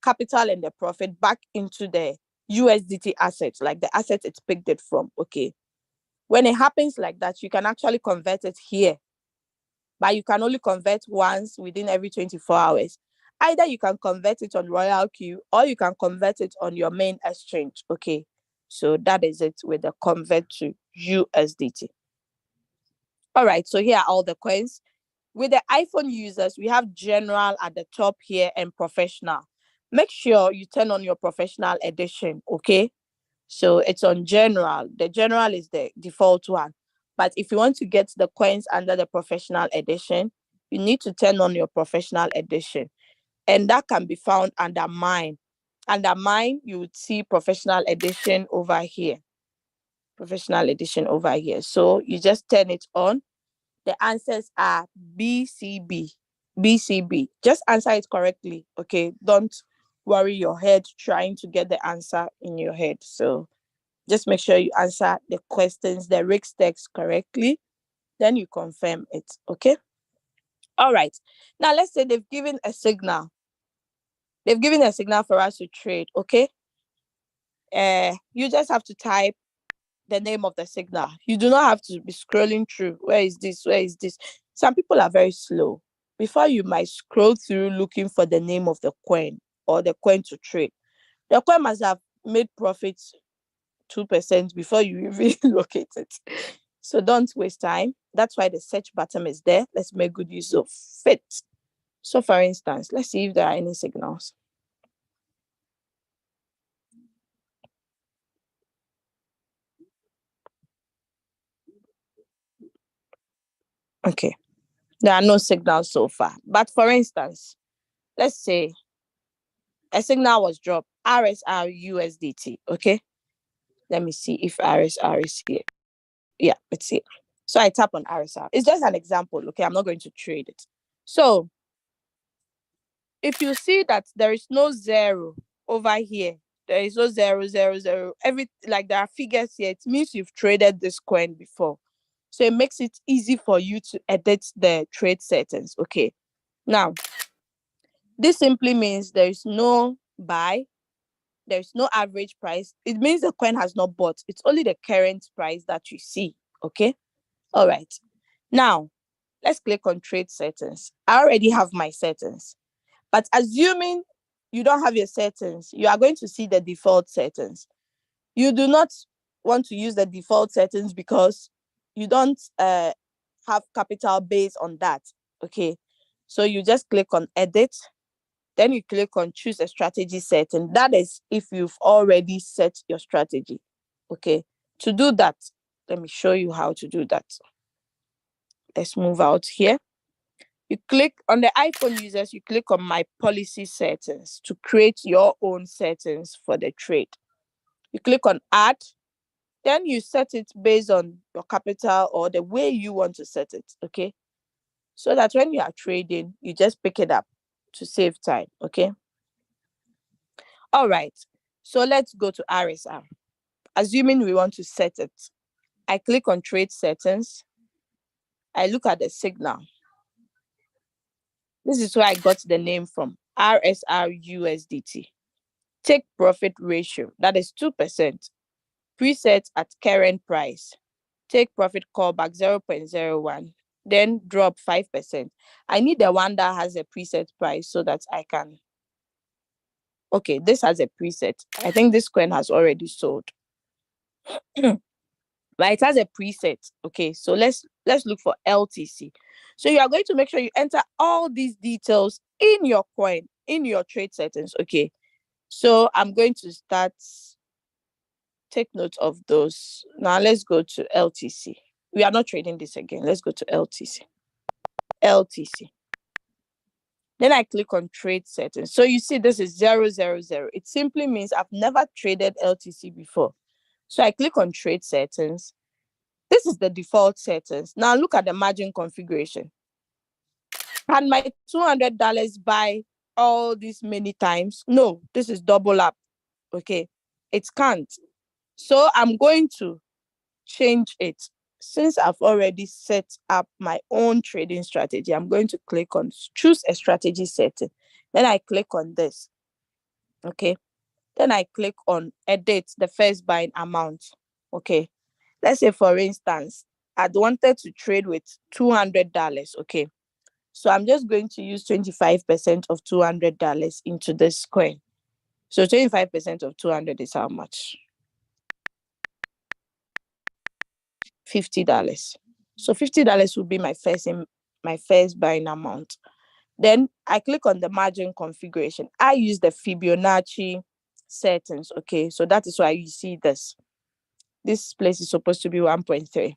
capital and the profit back into the USDT assets, like the asset it's picked it from. Okay. When it happens like that, you can actually convert it here, but you can only convert once within every 24 hours. Either you can convert it on Royalq or you can convert it on your main exchange. Okay. So that is it with the convert to USDT. All right, so here are all the coins. With the iPhone users, we have general at the top here and professional. Make sure you turn on your professional edition, okay? So it's on general. The general is the default one. But if you want to get the coins under the professional edition, you need to turn on your professional edition. And that can be found under mine. Under mine, you would see professional edition over here. Professional edition over here. So you just turn it on. The answers are BCB. BCB. Just answer it correctly. Okay. Don't worry your head trying to get the answer in your head. So just make sure you answer the questions, the risk text correctly. Then you confirm it. Okay. All right. Now let's say they've given a signal. They've given a signal for us to trade. Okay. You just have to type the name of the signal. You do not have to be scrolling through. Where is this? Where is this? Some people are very slow. Before you might scroll through looking for the name of the coin or the coin to trade, the coin must have made profits 2% before you even locate it. So don't waste time. That's why the search button is there. Let's make good use of it. So for instance, let's see if there are any signals. Okay. There are no signals so far. But for instance, let's say a signal was dropped, RSR USDT. Okay. Let me see if RSR is here. Yeah, let's see. So I tap on RSR. It's just an example. Okay. I'm not going to trade it. So if you see that there is no zero over here, there is no 000, every like there are figures here, it means you've traded this coin before. So it makes it easy for you to edit the trade settings. Okay. Now, this simply means there is no buy, there's no average price. It means the coin has not bought. It's only the current price that you see. Okay. All right. Now, let's click on trade settings. I already have my settings. But assuming you don't have your settings, you are going to see the default settings. You do not want to use the default settings because you don't have capital based on that. Okay. So you just click on edit. Then you click on choose a strategy setting. That is if you've already set your strategy. Okay. To do that, let me show you how to do that. Let's move out here. You click on the iPhone users, you click on my policy settings to create your own settings for the trade. You click on add, then you set it based on your capital or the way you want to set it. Okay. So that when you are trading, you just pick it up to save time. Okay. All right. So let's go to RSR. Assuming we want to set it, I click on trade settings. I look at the signal. This is where I got the name from. RSRUSDT. Take profit ratio, that is 2%. Preset at current price. Take profit callback 0.01. Then drop 5%. I need the one that has a preset price so that I can. Okay, this has a preset. I think this coin has already sold. But it has a preset. Okay, so let's look for LTC. So you are going to make sure you enter all these details in your coin, in your trade settings. Okay, so I'm going to start. Take note of those. Now let's go to LTC. We are not trading this again. Let's go to LTC. LTC. Then I click on trade settings. So you see this is 000. It simply means I've never traded LTC before. So I click on trade settings. This is the default settings. Now look at the margin configuration. Can my $200 buy all these many times? No, this is double up. Okay, it can't. So I'm going to change it. Since I've already set up my own trading strategy, I'm going to click on choose a strategy setting. Then I click on this. Okay. Then I click on edit the first buying amount. Okay. Let's say, for instance, I'd wanted to trade with $200. Okay. So I'm just going to use 25% of $200 into this coin. So 25% of 200 is how much? $50. So $50 will be my first buying amount. Then I click on the margin configuration. I use the Fibonacci settings. Okay, so that is why you see this. This place is supposed to be 1.3.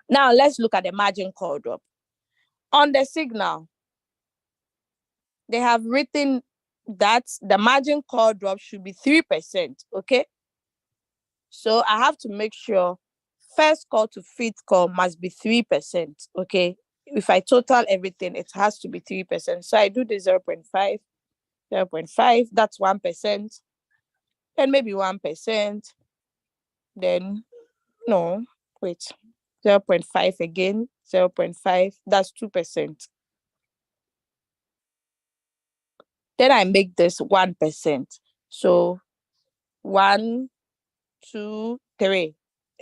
Now let's look at the margin call drop. On the signal, they have written that the margin call drop should be 3%. Okay, so I have to make sure first call to fifth call must be 3%. Okay, if I total everything, it has to be 3%. So I do the 0.5, 0.5, that's 1%, then maybe 1%, then no, wait, 0.5 again, 0.5, that's 2%. Then I make this 1%. So 1, 2, 3.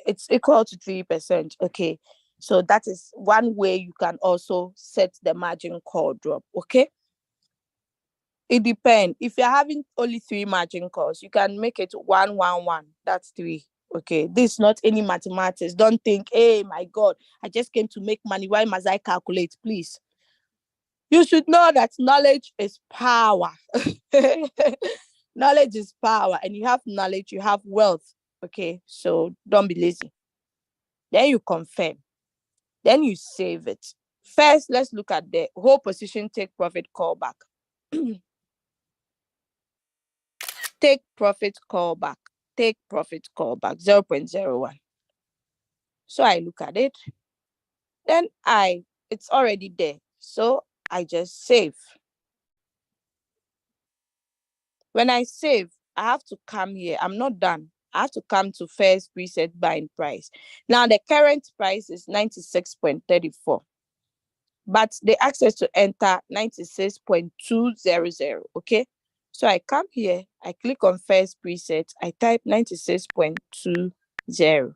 It's equal to 3%. Okay. So that is one way you can also set the margin call drop. Okay. It depends. If you're having only 3 margin calls, you can make it 1, 1, 1. That's 3. Okay. This is not any mathematics. Don't think, hey, my God, I just came to make money. Why must I calculate? Please. You should know that knowledge is power. Knowledge is power. And you have knowledge, you have wealth. Okay. So don't be lazy. Then you confirm. Then you save it. First, let's look at the whole position take profit callback. Take profit callback. Take profit callback 0.01. So I look at it. Then it's already there. So I just save. When I save, I have to come here. I'm not done. I have to come to first preset buying price. Now the current price is 96.34. But they ask us to enter 96.200. Okay. So I come here, I click on first preset, I type 96.200.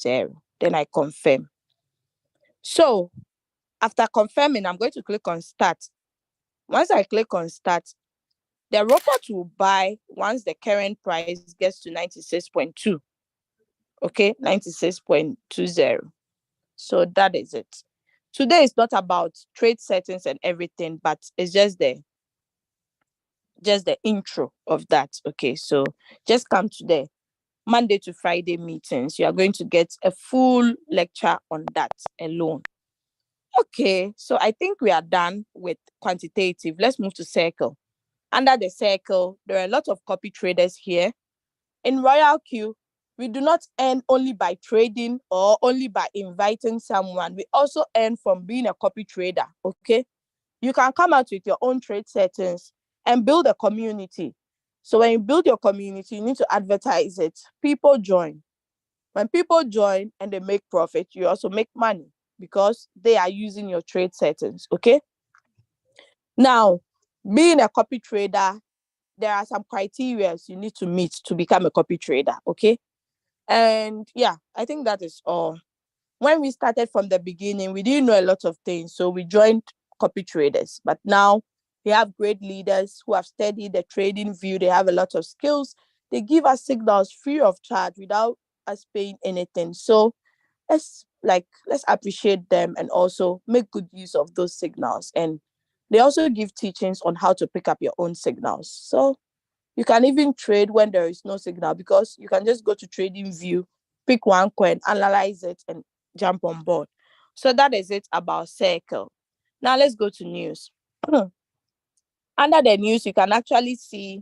Then I confirm. So after confirming, I'm going to click on start. Once I click on start, the robot will buy once the current price gets to 96.2. Okay, 96.20. So that is it. Today is not about trade settings and everything, but it's just the intro of that. Okay, so just come to the Monday to Friday meetings. You are going to get a full lecture on that alone. Okay, so I think we are done with quantitative. Let's move to circle. Under the circle, there are a lot of copy traders here. In Royalq, we do not earn only by trading or only by inviting someone. We also earn from being a copy trader. Okay, you can come out with your own trade settings and build a community. So when you build your community, you need to advertise it. People join. When people join and they make profit, you also make money because they are using your trade settings. Okay. Now, being a copy trader, there are some criteria you need to meet to become a copy trader. Okay. And yeah, I think that is all. When we started from the beginning, we didn't know a lot of things. So we joined copy traders. But now we have great leaders who have studied the trading view. They have a lot of skills. They give us signals free of charge without us paying anything. So let's appreciate them and also make good use of those signals. And they also give teachings on how to pick up your own signals. So you can even trade when there is no signal, because you can just go to trading view, pick one coin, analyze it, and jump on board. So that is it about Circle. Now let's go to news. Under the news, you can actually see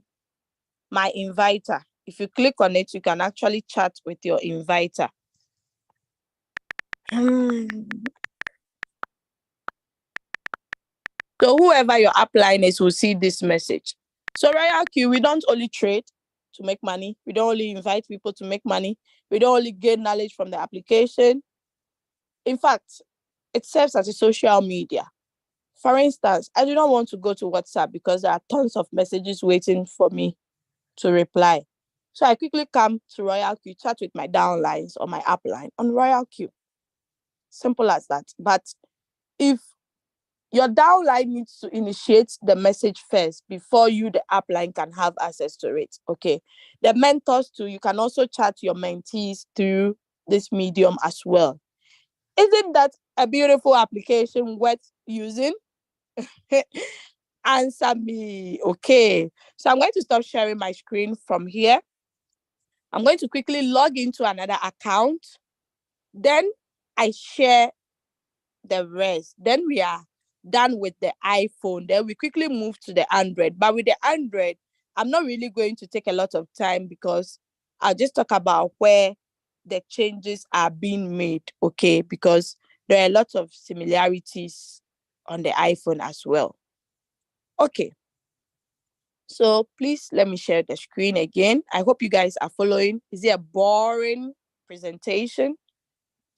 my inviter. If you click on it, you can actually chat with your inviter. So whoever your upline is will see this message. So Royalq, we don't only trade to make money. We don't only invite people to make money. We don't only gain knowledge from the application. In fact, it serves as a social media. For instance, I do not want to go to WhatsApp because there are tons of messages waiting for me to reply. So I quickly come to Royalq, chat with my downlines or my upline on Royalq. Simple as that. But if your downline needs to initiate the message first before you, the upline, can have access to it. Okay. The mentors too, you can also chat your mentees through this medium as well. Isn't that a beautiful application worth using? Answer me. Okay. So I'm going to stop sharing my screen from here. I'm going to quickly log into another account. Then I share the rest. Then we are done with the iPhone. Then we quickly move to the Android. But with the Android, I'm not really going to take a lot of time because I'll just talk about where the changes are being made. Okay. Because there are lots of similarities on the iPhone as well. Okay. So please let me share the screen again. I hope you guys are following. Is it a boring presentation?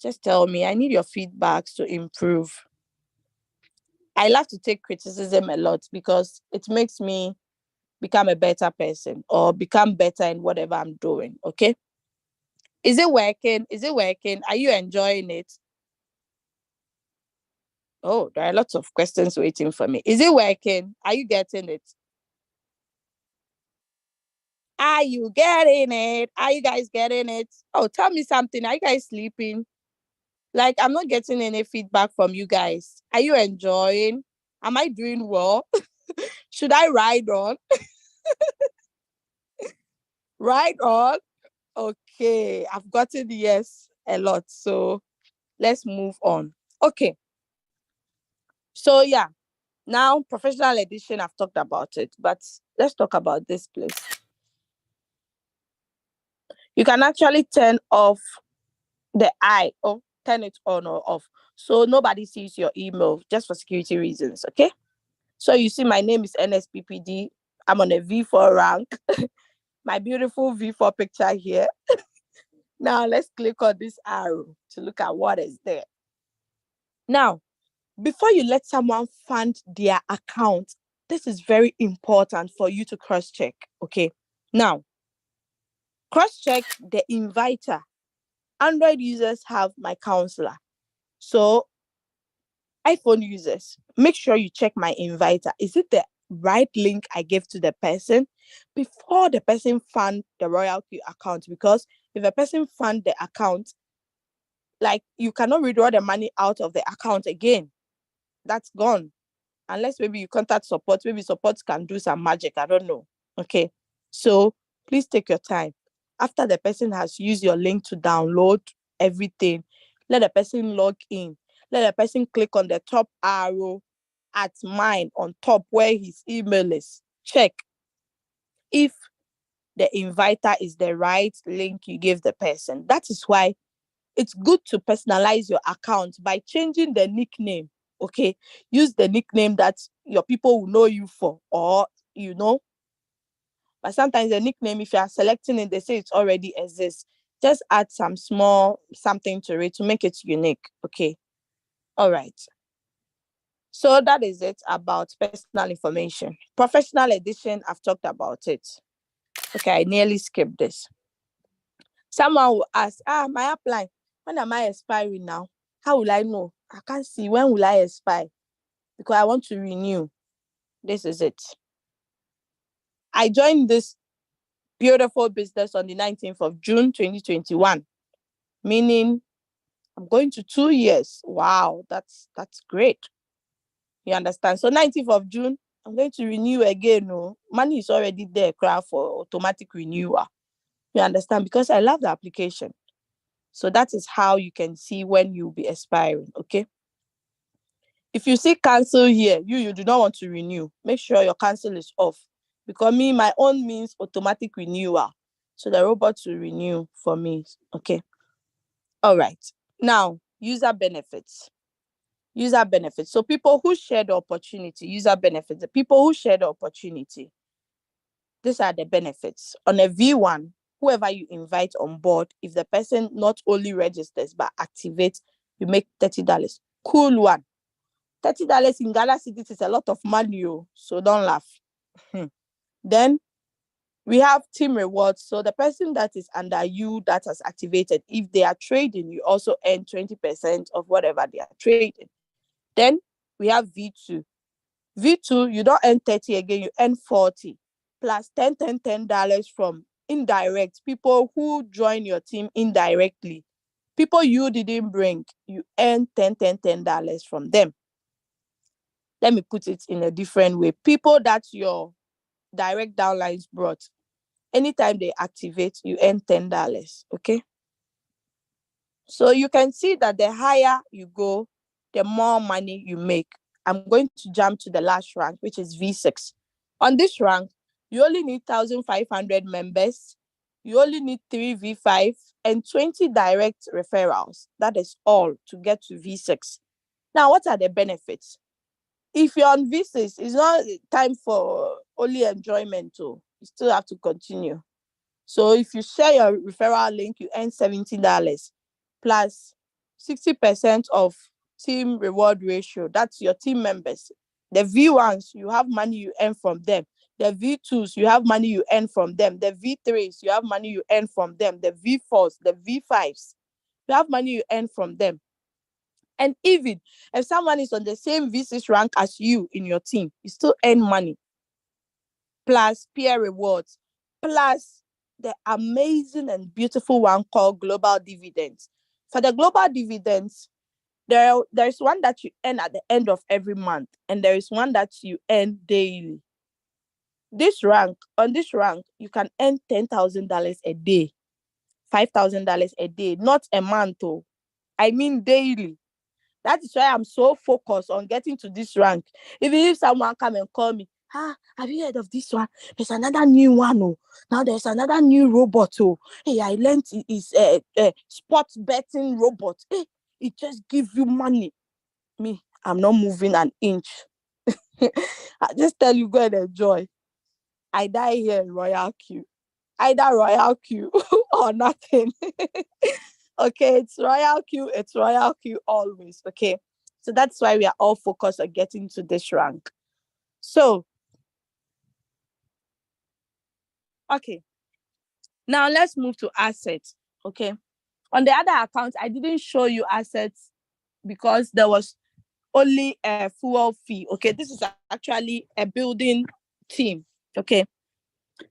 Just tell me. I need your feedbacks to improve. I love to take criticism a lot because it makes me become a better person or become better in whatever I'm doing. Okay. Is it working? Is it working? Are you enjoying it? Oh, there are lots of questions waiting for me. Is it working? Are you getting it? Are you getting it? Are you guys getting it? Oh, tell me something. Are you guys sleeping? Like, I'm not getting any feedback from you guys. Are you enjoying? Am I doing well? Should I ride on? Ride on? Okay, I've gotten yes a lot. So let's move on. Okay. So yeah, now professional edition, I've talked about it, but let's talk about this place. You can actually turn off the eye or turn it on or off. So nobody sees your email just for security reasons. Okay. So you see, my name is NSPPD. I'm on a V4 rank. My beautiful V4 picture here. Now let's click on this arrow to look at what is there. Now, before you let someone fund their account, this is very important for you to cross-check. Okay. Now, cross-check the inviter. Android users have my counselor. So iPhone users, make sure you check my inviter. Is it the right link I gave to the person before the person fund the Royalq account? Because if a person fund the account, like, you cannot withdraw the money out of the account again. That's gone. Unless maybe you contact support. Maybe support can do some magic. I don't know. Okay. So please take your time. After the person has used your link to download everything, let the person log in. Let the person click on the top arrow at mine on top where his email is. Check if the inviter is the right link you give the person. That is why it's good to personalize your account by changing the nickname. Okay. Use the nickname that your people will know you for, or you know. But sometimes the nickname, if you are selecting it, they say it already exists. Just add some small something to it to make it unique. Okay. All right. So that is it about personal information. Professional edition, I've talked about it. Okay, I nearly skipped this. Someone will ask, my apply, when am I expiring now? How will I know? I can't see. When will I expire? Because I want to renew. This is it. I joined this beautiful business on the 19th of June 2021, meaning I'm going to 2 years. Wow, that's great. You understand? So 19th of June, I'm going to renew again. No, money is already there, crowd for automatic renewal. You understand? Because I love the application. So that is how you can see when you'll be expiring. Okay. If you see cancel here, you do not want to renew. Make sure your cancel is off. Because me, my own means automatic renewal. So the robot will renew for me. Okay. All right. Now, user benefits. User benefits. So people who share the opportunity, user benefits. The people who share the opportunity. These are the benefits. On a V1, whoever you invite on board, if the person not only registers but activates, you make $30. Cool one. $30 in Ghana cities is a lot of money, so don't laugh. Then we have team rewards. So the person that is under you that has activated, if they are trading, you also earn 20% of whatever they are trading. Then we have V2. V2, you don't earn 30 again, you earn 40 plus $10 from indirect people who join your team indirectly. People you didn't bring, you earn $10 from them. Let me put it in a different way. People that your direct downlines brought, anytime they activate, you earn $10. Okay. So you can see that the higher you go, the more money you make. I'm going to jump to the last rank, which is V6. On this rank, you only need 1,500 members. You only need 3 V5 and 20 direct referrals. That is all to get to V6. Now, what are the benefits? If you're on V6, it's not time for only enjoyment. You still have to continue. So if you share your referral link, you earn $70 plus 60% of team reward ratio. That's your team members. The V1s, you have money you earn from them. The V2s, you have money you earn from them. The V3s, you have money you earn from them. The V4s, the V5s, you have money you earn from them. And even if someone is on the same V6 rank as you in your team, you still earn money. Plus peer rewards, plus the amazing and beautiful one called global dividends. For the global dividends, there's one that you earn at the end of every month, and there is one that you earn daily. On this rank, you can earn $10,000 a day, $5,000 a day, not a month. Oh, I mean daily. That is why I'm so focused on getting to this rank. Even if someone come and call me, have you heard of this one? There's another new one. Oh, now there's another new robot. Oh, hey, I learned it's a sports betting robot. Hey, it just gives you money. Me, I'm not moving an inch. I just tell you, go and enjoy. I die here in Royalq. Either Royalq or nothing. Okay, it's Royalq. It's Royalq always. Okay, so that's why we are all focused on getting to this rank. So, okay, now let's move to assets. Okay, on the other account, I didn't show you assets because there was only a fuel fee. Okay, this is actually a building team. Okay,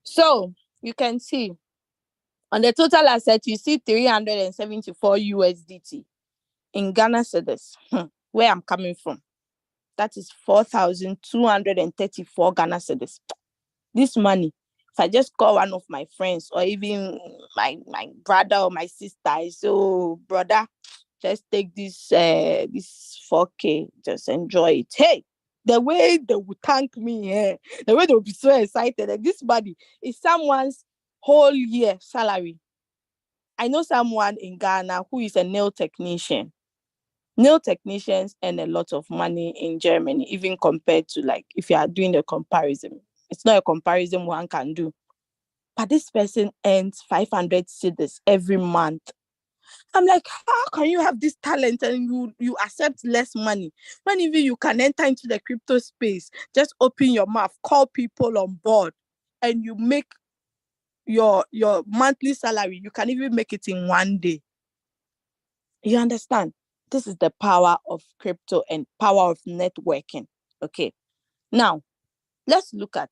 so you can see on the total asset, you see 374 USDT in Ghana cedis, where I'm coming from. That is 4,234 Ghana cedis. This money, if I just call one of my friends or even my brother or my sister, I say, oh, brother, just take this 4K, just enjoy it. Hey, the way they will thank me, the way they will be so excited. Like this money is someone's whole year salary. I know someone in Ghana who is a nail technician. Nail technicians earn a lot of money in Germany, even compared to, like, if you are doing a comparison. It's not a comparison one can do. But this person earns 500 cedis every month. I'm like, how can you have this talent and you accept less money? When even you can enter into the crypto space, just open your mouth, call people on board, and you make your monthly salary. You can even make it in one day. You understand? This is the power of crypto and power of networking. Okay. Now, let's look at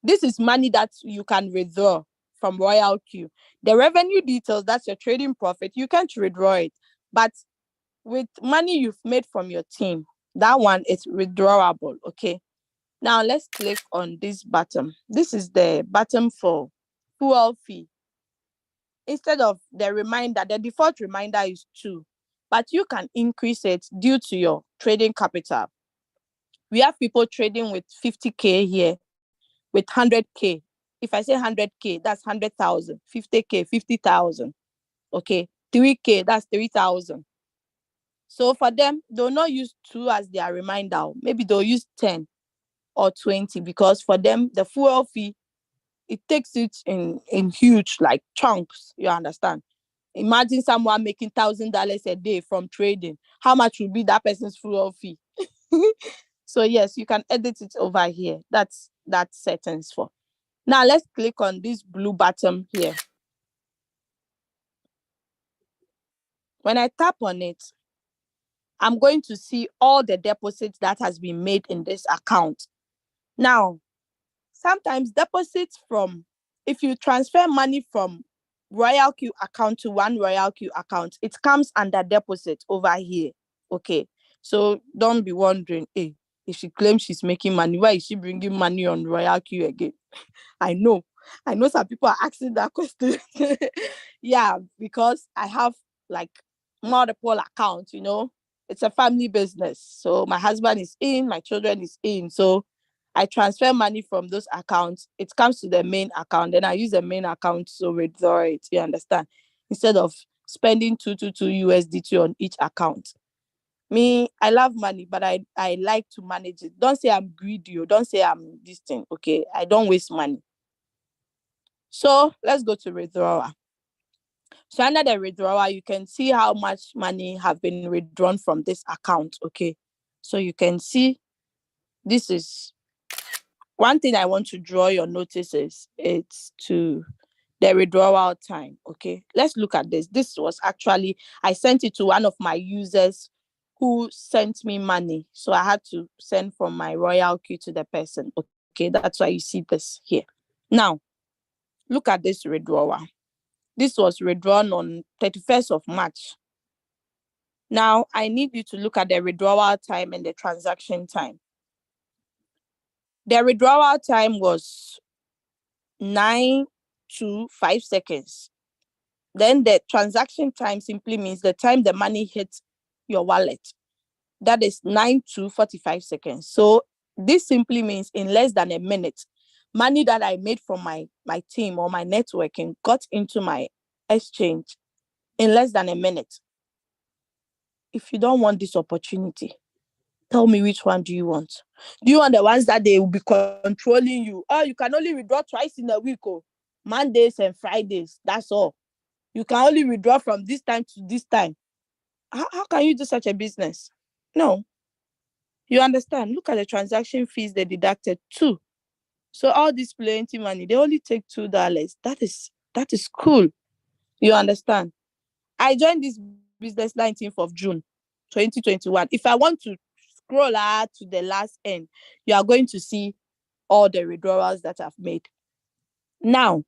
this is money that you can withdraw from Royalq. The revenue details, that's your trading profit. You can't withdraw it. But with money you've made from your team, that one is withdrawable. Okay. Now let's click on this button. This is the button for fuel fee. Instead of the reminder, the default reminder is 2, but you can increase it due to your trading capital. We have people trading with 50K here, with 100K. If I say 100K, that's 100,000. 50K, 50,000. Okay. 3K, that's 3,000. So for them, they'll not use 2 as their reminder. Maybe they'll use 10 or 20, because for them, the fuel fee, it takes it in huge like chunks. You understand? Imagine someone making $1,000 a day from trading. How much would be that person's fuel fee? So yes, you can edit it over here. That's settings for. Now let's click on this blue button here. When I tap on it, I'm going to see all the deposits that has been made in this account. Now, sometimes deposits from, if you transfer money from Royalq account to one Royalq account, it comes under deposit over here. Okay. So don't be wondering, hey, if she claims she's making money, why is she bringing money on Royalq again? I know some people are asking that question. Yeah, because I have like multiple accounts, it's a family business. So my husband is in, my children is in. So I transfer money from those accounts. It comes to the main account. Then I use the main account to withdraw it. You understand? Instead of spending 222 USDT on each account. Me, I love money, but I like to manage it. Don't say I'm greedy, or don't say I'm this thing. Okay. I don't waste money. So let's go to withdrawal. So under the withdrawal, you can see how much money have been withdrawn from this account. Okay. So you can see this is one thing I want to draw your notice is it's to the withdrawal time. Okay. Let's look at this. This was actually, I sent it to one of my users who sent me money. So I had to send from my Royalq to the person. Okay. That's why you see this here. Now, look at this withdrawal. This was withdrawn on 31st of March. Now, I need you to look at the withdrawal time and the transaction time. The withdrawal time was 9 to 5 seconds. Then the transaction time simply means the time the money hits your wallet. That is 9 to 45 seconds. So this simply means in less than a minute, money that I made from my team or my networking got into my exchange in less than a minute. If you don't want this opportunity, tell me, which one do you want? Do you want the ones that they will be controlling you? Oh, you can only withdraw twice in a week, oh, Mondays and Fridays. That's all. You can only withdraw from this time to this time. How can you do such a business? No. You understand? Look at the transaction fees they deducted too. So all this plenty money, they only take $2. That is cool. You understand? I joined this business 19th of June, 2021. If I want to scroll out to the last end, you are going to see all the withdrawals that I've made. Now,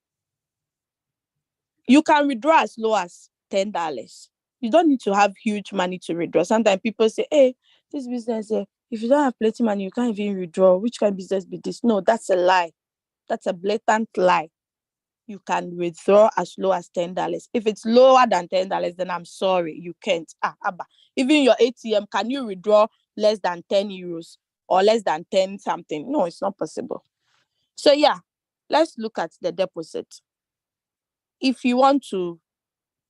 you can withdraw as low as $10. You don't need to have huge money to withdraw. Sometimes people say, hey, this business, if you don't have plenty money, you can't even withdraw. Which kind of business be this? No, that's a lie. That's a blatant lie. You can withdraw as low as $10. If it's lower than $10, then I'm sorry, you can't. Abba. Even your ATM, can you withdraw less than 10 euros or less than 10 something? No, it's not possible. So yeah, let's look at the deposit. If you want to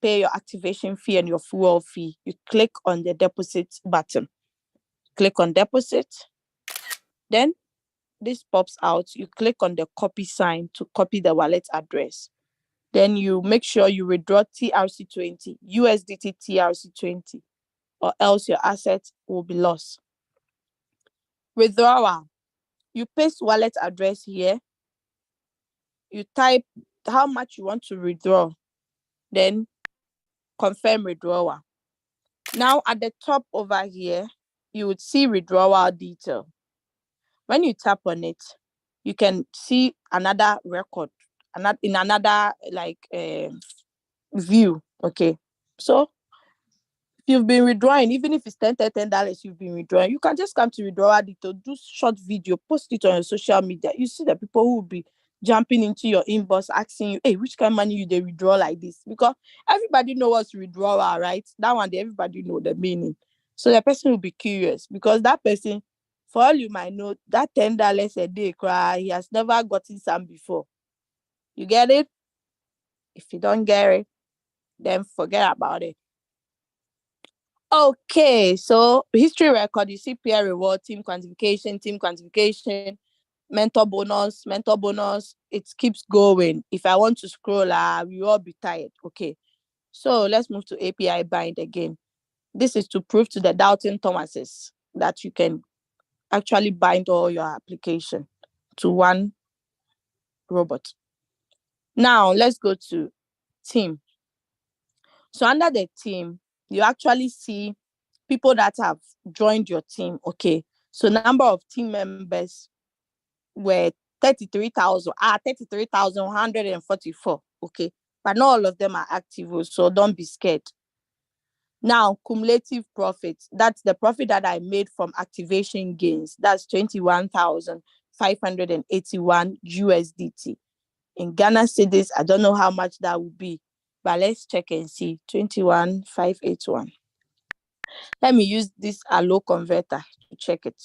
pay your activation fee and your fuel fee, you click on the deposit button. Click on deposit. Then this pops out. You click on the copy sign to copy the wallet address. Then you make sure you withdraw TRC20, USDT TRC20, or else your assets will be lost. Withdrawal. You paste wallet address here. You type how much you want to withdraw. Then confirm withdrawal. Now at the top over here, you would see withdrawal detail. When you tap on it, you can see another record, in another view. Okay, so if you've been withdrawing, even if it's $10, you've been withdrawing, you can just come to withdrawal detail, do short video, post it on your social media. You see the people who will be jumping into your inbox asking you, hey, which kind of money you they withdraw like this? Because everybody know what's withdrawal, right? That one, everybody know the meaning. So the person will be curious, because that person, for all you might know, that $10 a day cry, he has never gotten some before. You get it? If you don't get it, then forget about it. Okay, so history record, you see peer reward, team quantification, mentor bonus. It keeps going. If I want to scroll, we will all be tired. Okay, so let's move to API bind again. This is to prove to the doubting Thomases that you can actually bind all your application to one robot. Now let's go to team. So under the team, you actually see people that have joined your team. Okay, so number of team members were 33,144. Okay, but not all of them are active, so don't be scared. Now cumulative profit, that's the profit that I made from activation gains. That's 21,581 USDT. In Ghana cedis, I don't know how much that would be, but let's check and see. 21,581. Let me use this allo converter to check it.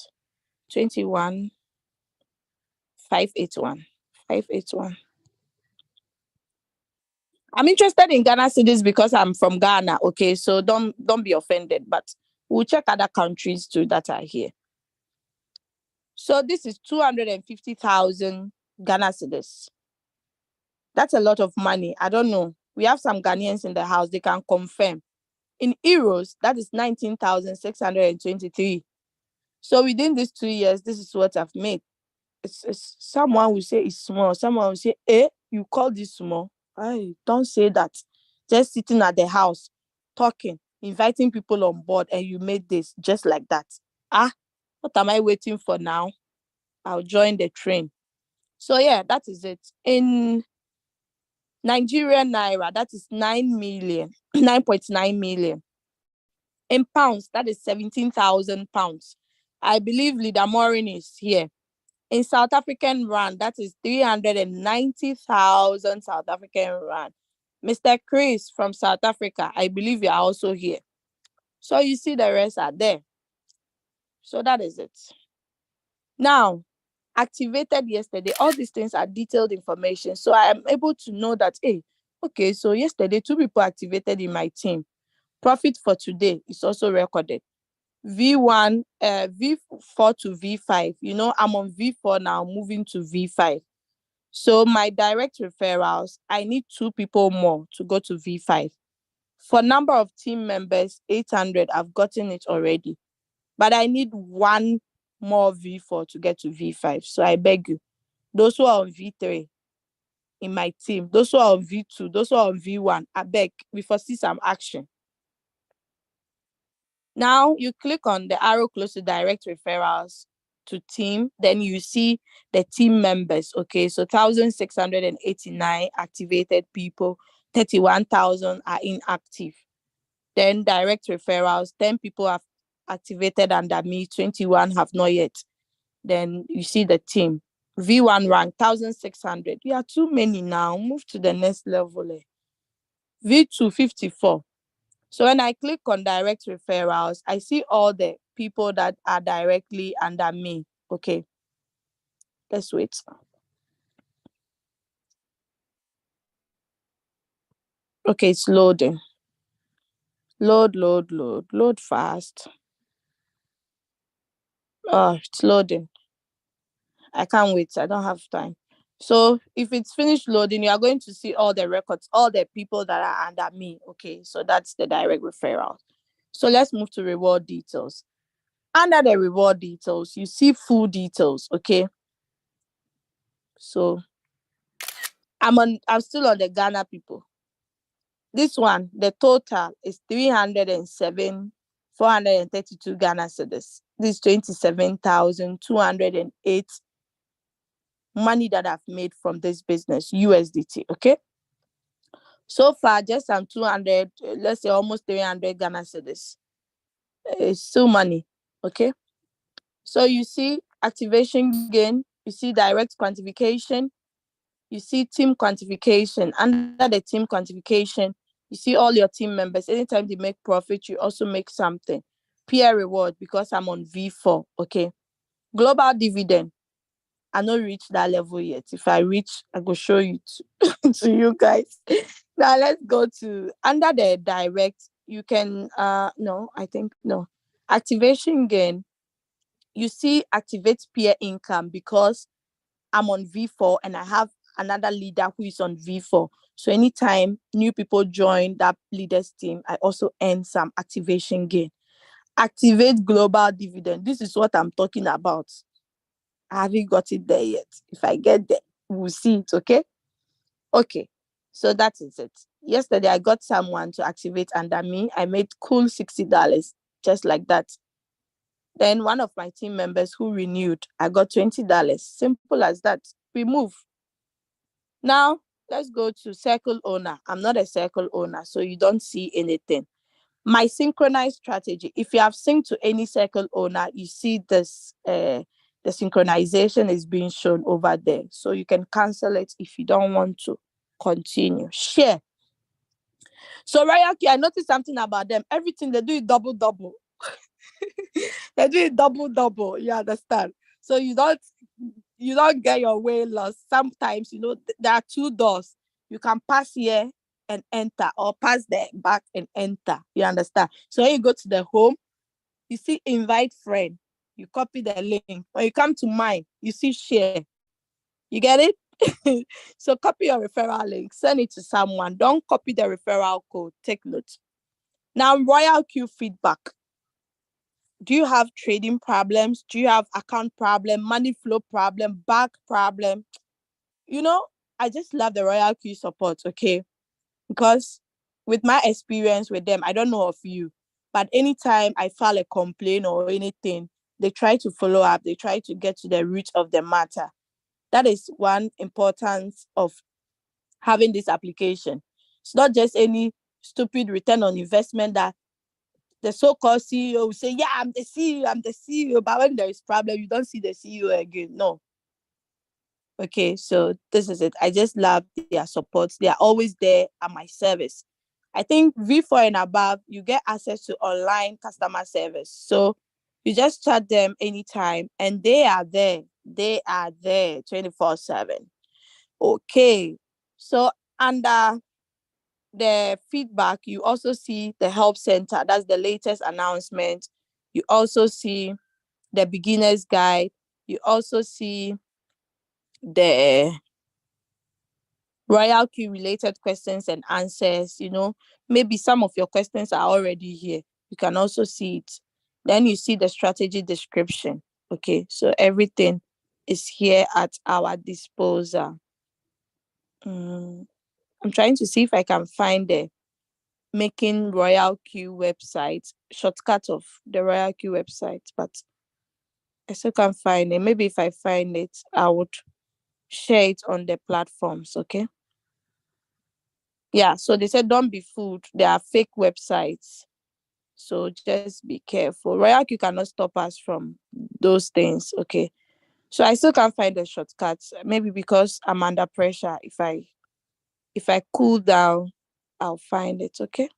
21,581. 581. I'm interested in Ghana cedis because I'm from Ghana. Okay, so don't be offended, but we'll check other countries too that are here. So this is 250,000 Ghana cedis. That's a lot of money. I don't know. We have some Ghanaians in the house. They can confirm. In euros, that is 19,623. So within these 2 years, this is what I've made. It's someone will say it's small. Someone will say, you call this small? I don't say that. Just sitting at the house, talking, inviting people on board, and you made this just like that. What am I waiting for now? I'll join the train. So yeah, that is it. In Nigerian naira, that is 9 million, 9.9 million. In pounds, that is 17,000 pounds. I believe Leader Morin is here. In South African rand, that is 390,000 South African rand. Mr. Chris from South Africa, I believe you are also here. So you see the rest are there. So that is it. Now, activated yesterday, all these things are detailed information. So I am able to know that, okay, so yesterday 2 people activated in my team. Profit for today is also recorded. V1, V4 to V5. You know, I'm on V4 now, moving to V5. So my direct referrals, I need 2 people more to go to V5. For number of team members, 800, I've gotten it already. But I need 1 more V4 to get to V5. So I beg you, those who are on V3 in my team, those who are on V2, those who are on V1, I beg, we foresee some action. Now you click on the arrow close to direct referrals to team, then you see the team members. Okay, so 1,689 activated people, 31,000 are inactive. Then direct referrals, 10 people have activated under me, 21 have not yet. Then you see the team. V1 rank 1,600. You are too many now. Move to the next level. V2 54. So when I click on direct referrals, I see all the people that are directly under me. Okay. Let's wait. Okay, it's loading. Load fast. Oh, it's loading. I can't wait. I don't have time. So if it's finished loading, you are going to see all the records, all the people that are under me. Okay, so that's the direct referral. So let's move to reward details. Under the reward details, you see full details. Okay, so I'm still on the Ghana people. This one, the total is 307 432 Ghana cedis. This is 27,208 money that I've made from this business, USDT. Okay. So far, just some 200, let's say almost 300 Ghana cedis. It's still money. Okay. So you see activation gain, you see direct quantification, you see team quantification. Under the team quantification, you see all your team members. Anytime they make profit, you also make something. Peer reward, because I'm on V4. Okay. Global dividend, I not reach that level yet. If I reach, I go show you to you guys. Now let's go to under the direct. You can no, I think no. Activation gain. You see activate peer income, because I'm on V4 and I have another leader who is on V4. So anytime new people join that leaders team, I also earn some activation gain. Activate global dividend. This is what I'm talking about. I haven't got it there yet. If I get there, we'll see it. Okay. Okay. So that is it. Yesterday, I got someone to activate under me. I made cool $60, just like that. Then one of my team members who renewed, I got $20. Simple as that. We move. Now, let's go to circle owner. I'm not a circle owner, so you don't see anything. My synchronized strategy. If you have synced to any circle owner, you see this the synchronization is being shown over there. So you can cancel it if you don't want to continue. Share. So Royalq, I noticed something about them. Everything they do is double double. They do it double double. You understand? So you don't get your way lost. Sometimes there are two doors. You can pass here and enter, or pass there back and enter. You understand? So when you go to the home, you see invite friend. You copy the link. When you come to mine, you see share. You get it? So copy your referral link, send it to someone. Don't copy the referral code. Take note. Now, Royalq feedback. Do you have trading problems? Do you have account problem, money flow problem, back problem? You know, I just love the Royalq support, okay? Because with my experience with them, I don't know of you, but anytime I file a complaint or anything, they try to follow up, they try to get to the root of the matter. That is one importance of having this application. It's not just any stupid return on investment that the so-called CEO will say, yeah, I'm the CEO. But when there is problem, you don't see the CEO again. No. Okay, so this is it. I just love their support. They are always there at my service. I think V4 and above, you get access to online customer service. So you just chat them anytime and they are there. They are there 24/7. Okay. So under the feedback, you also see the help center. That's the latest announcement. You also see the beginner's guide. You also see the Royalq related questions and answers. Maybe some of your questions are already here. You can also see it. Then you see the strategy description. Okay, so everything is here at our disposal. I'm trying to see if I can find the making Royalq website, shortcut of the Royalq website, but I still can't find it. Maybe if I find it, I would share it on the platforms. Okay. Yeah, so they said don't be fooled. There are fake websites. So just be careful. Royalq cannot stop us from those things. Okay. So I still can't find the shortcuts. Maybe because I'm under pressure. If I cool down, I'll find it. Okay.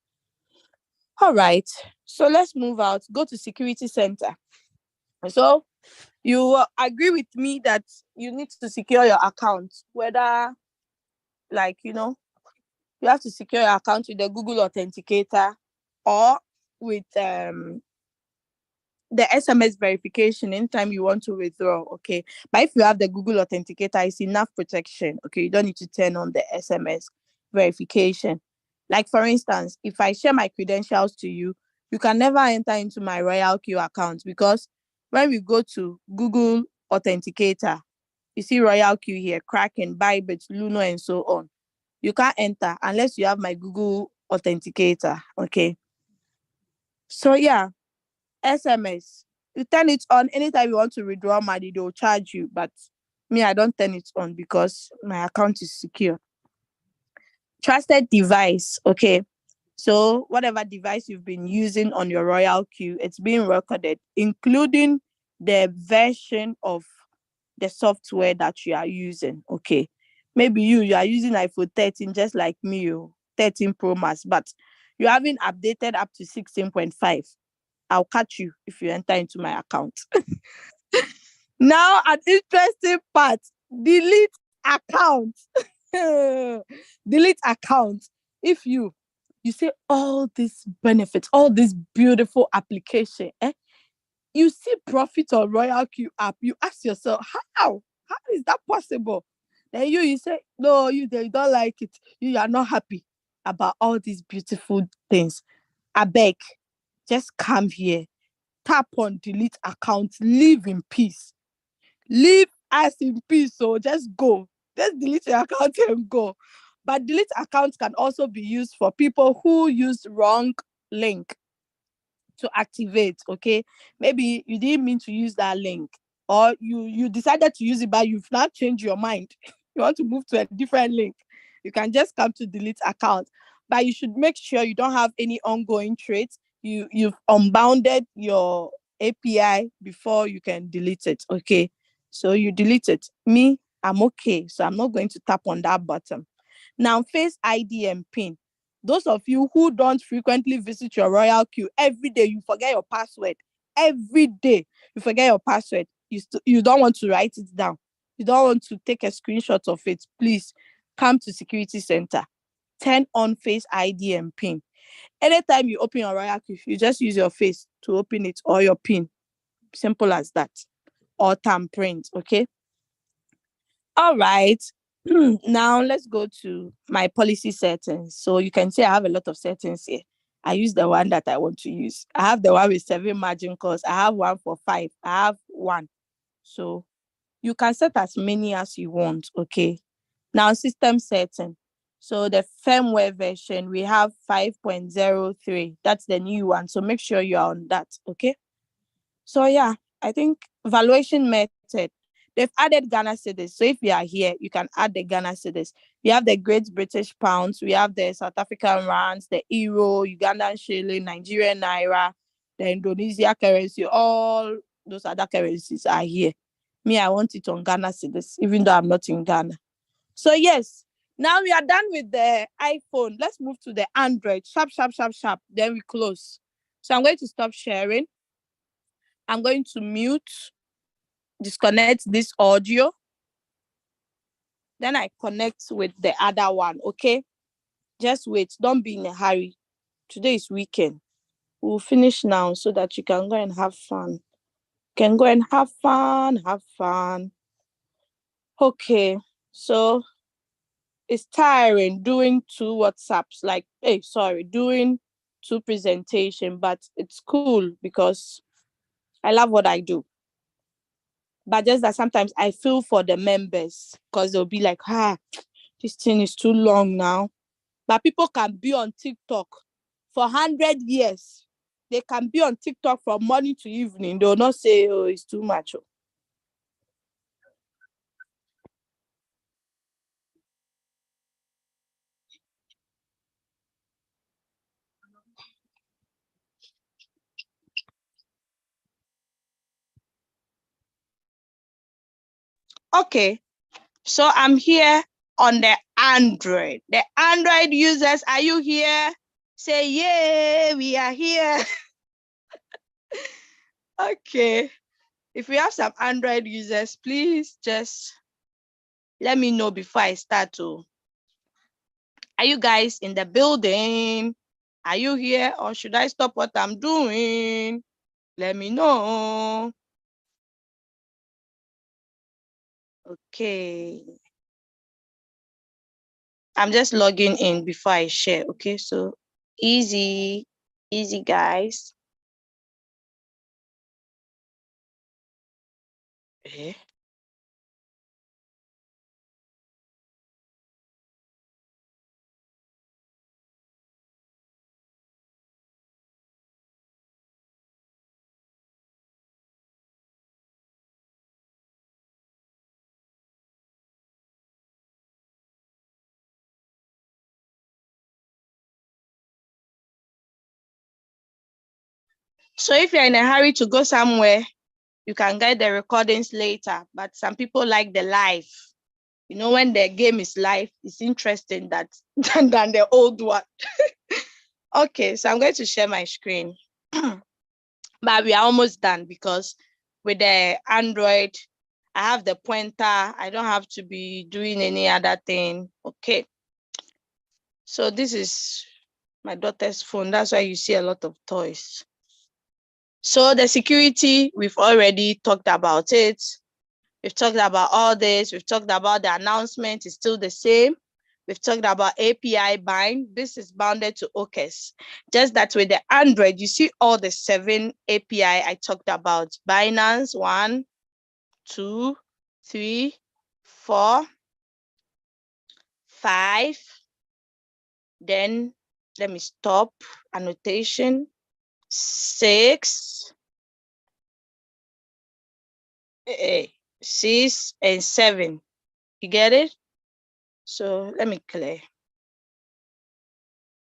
All right. So let's move out. Go to security center. So you agree with me that you need to secure your account, whether like you have to secure your account with the Google Authenticator or with the SMS verification anytime you want to withdraw, okay? But if you have the Google Authenticator, it's enough protection, okay? You don't need to turn on the SMS verification. Like, for instance, if I share my credentials to you, you can never enter into my Royalq account, because when we go to Google Authenticator, you see Royalq here, Kraken, Bybit, Luno, and so on. You can't enter unless you have my Google Authenticator, okay? So yeah, SMS. You turn it on anytime you want to withdraw money, they'll charge you. But me, I don't turn it on because my account is secure. Trusted device. Okay. So whatever device you've been using on your Royalq, it's being recorded, including the version of the software that you are using. Okay. Maybe you are using iPhone 13 just like me, 13 Pro Max, but you haven't updated up to 16.5. I'll catch you if you enter into my account. Now, an interesting part, delete account. Delete account. If you say all these benefits, all this beautiful application, you see profit on Royalq app, you ask yourself, how is that possible? Then you say, no, they don't like it. You are not happy about all these beautiful things. I beg, just come here, tap on delete account, live in peace. Leave us in peace. So just go. Just delete your account and go. But delete accounts can also be used for people who used wrong link to activate. Okay. Maybe you didn't mean to use that link, or you decided to use it, but you've now changed your mind. You want to move to a different link. You can just come to delete account. But you should make sure you don't have any ongoing traits. You've unbounded your API before you can delete it. Okay. So you delete it. Me, I'm okay. So I'm not going to tap on that button. Now, Face ID and PIN. Those of you who don't frequently visit your Royalq, every day you forget your password. Every day you forget your password. You don't want to write it down. You don't want to take a screenshot of it. Please come to Security Center. Turn on Face ID and PIN. Anytime you open your Royalq, you just use your face to open it, or your PIN. Simple as that. Or thumbprint. Okay. All right. Now let's go to my policy settings. So you can see I have a lot of settings here. I use the one that I want to use. I have the one with 7 margin calls. I have one for 5. I have one. So you can set as many as you want. Okay. Now, system setting. So the firmware version, we have 5.03. That's the new one. So make sure you are on that. Okay. So yeah, I think valuation method. They've added Ghana cedis. So if you are here, you can add the Ghana cedis. We have the Great British Pounds. We have the South African rands, the Euro, Ugandan shilling, Nigerian naira, the Indonesia currency. All those other currencies are here. Me, I want it on Ghana cedis, even though I'm not in Ghana. So yes, now we are done with the iPhone. Let's move to the Android. Sharp, sharp, sharp, sharp. Then we close. So I'm going to stop sharing. I'm going to mute, disconnect this audio. Then I connect with the other one, okay? Just wait. Don't be in a hurry. Today is weekend. We'll finish now so that you can go and have fun. You can go and have fun. Okay. So it's tiring doing 2 WhatsApps, doing 2 presentation, but it's cool because I love what I do. But just that sometimes I feel for the members, because they'll be like, this thing is too long now. But people can be on TikTok for 100 years. They can be on TikTok from morning to evening. They'll not say, oh, it's too much. Okay, so I'm here on the Android. The Android users, are you here? Say, yeah, we are here. Okay. If we have some Android users, please just let me know before I start to. Are you guys in the building? Are you here, or should I stop what I'm doing? Let me know. Okay. I'm just logging in before I share. Okay, so easy, guys. Okay. So if you're in a hurry to go somewhere, you can get the recordings later, but some people like the live. You know, when the game is live, it's interesting that than the old one. Okay, so I'm going to share my screen. But we are almost done because with the Android, I have the pointer. I don't have to be doing any other thing. Okay. So this is my daughter's phone. That's why you see a lot of toys. So the security, we've already talked about it. We've talked about all this. We've talked about the announcement is still the same. We've talked about API bind. This is bounded to OCS. Just that with the Android, you see all the 7 API I talked about. Binance, 1, 2, 3, 4, 5. Then let me stop annotation. 6, 6, and 7. You get it? So let me clear.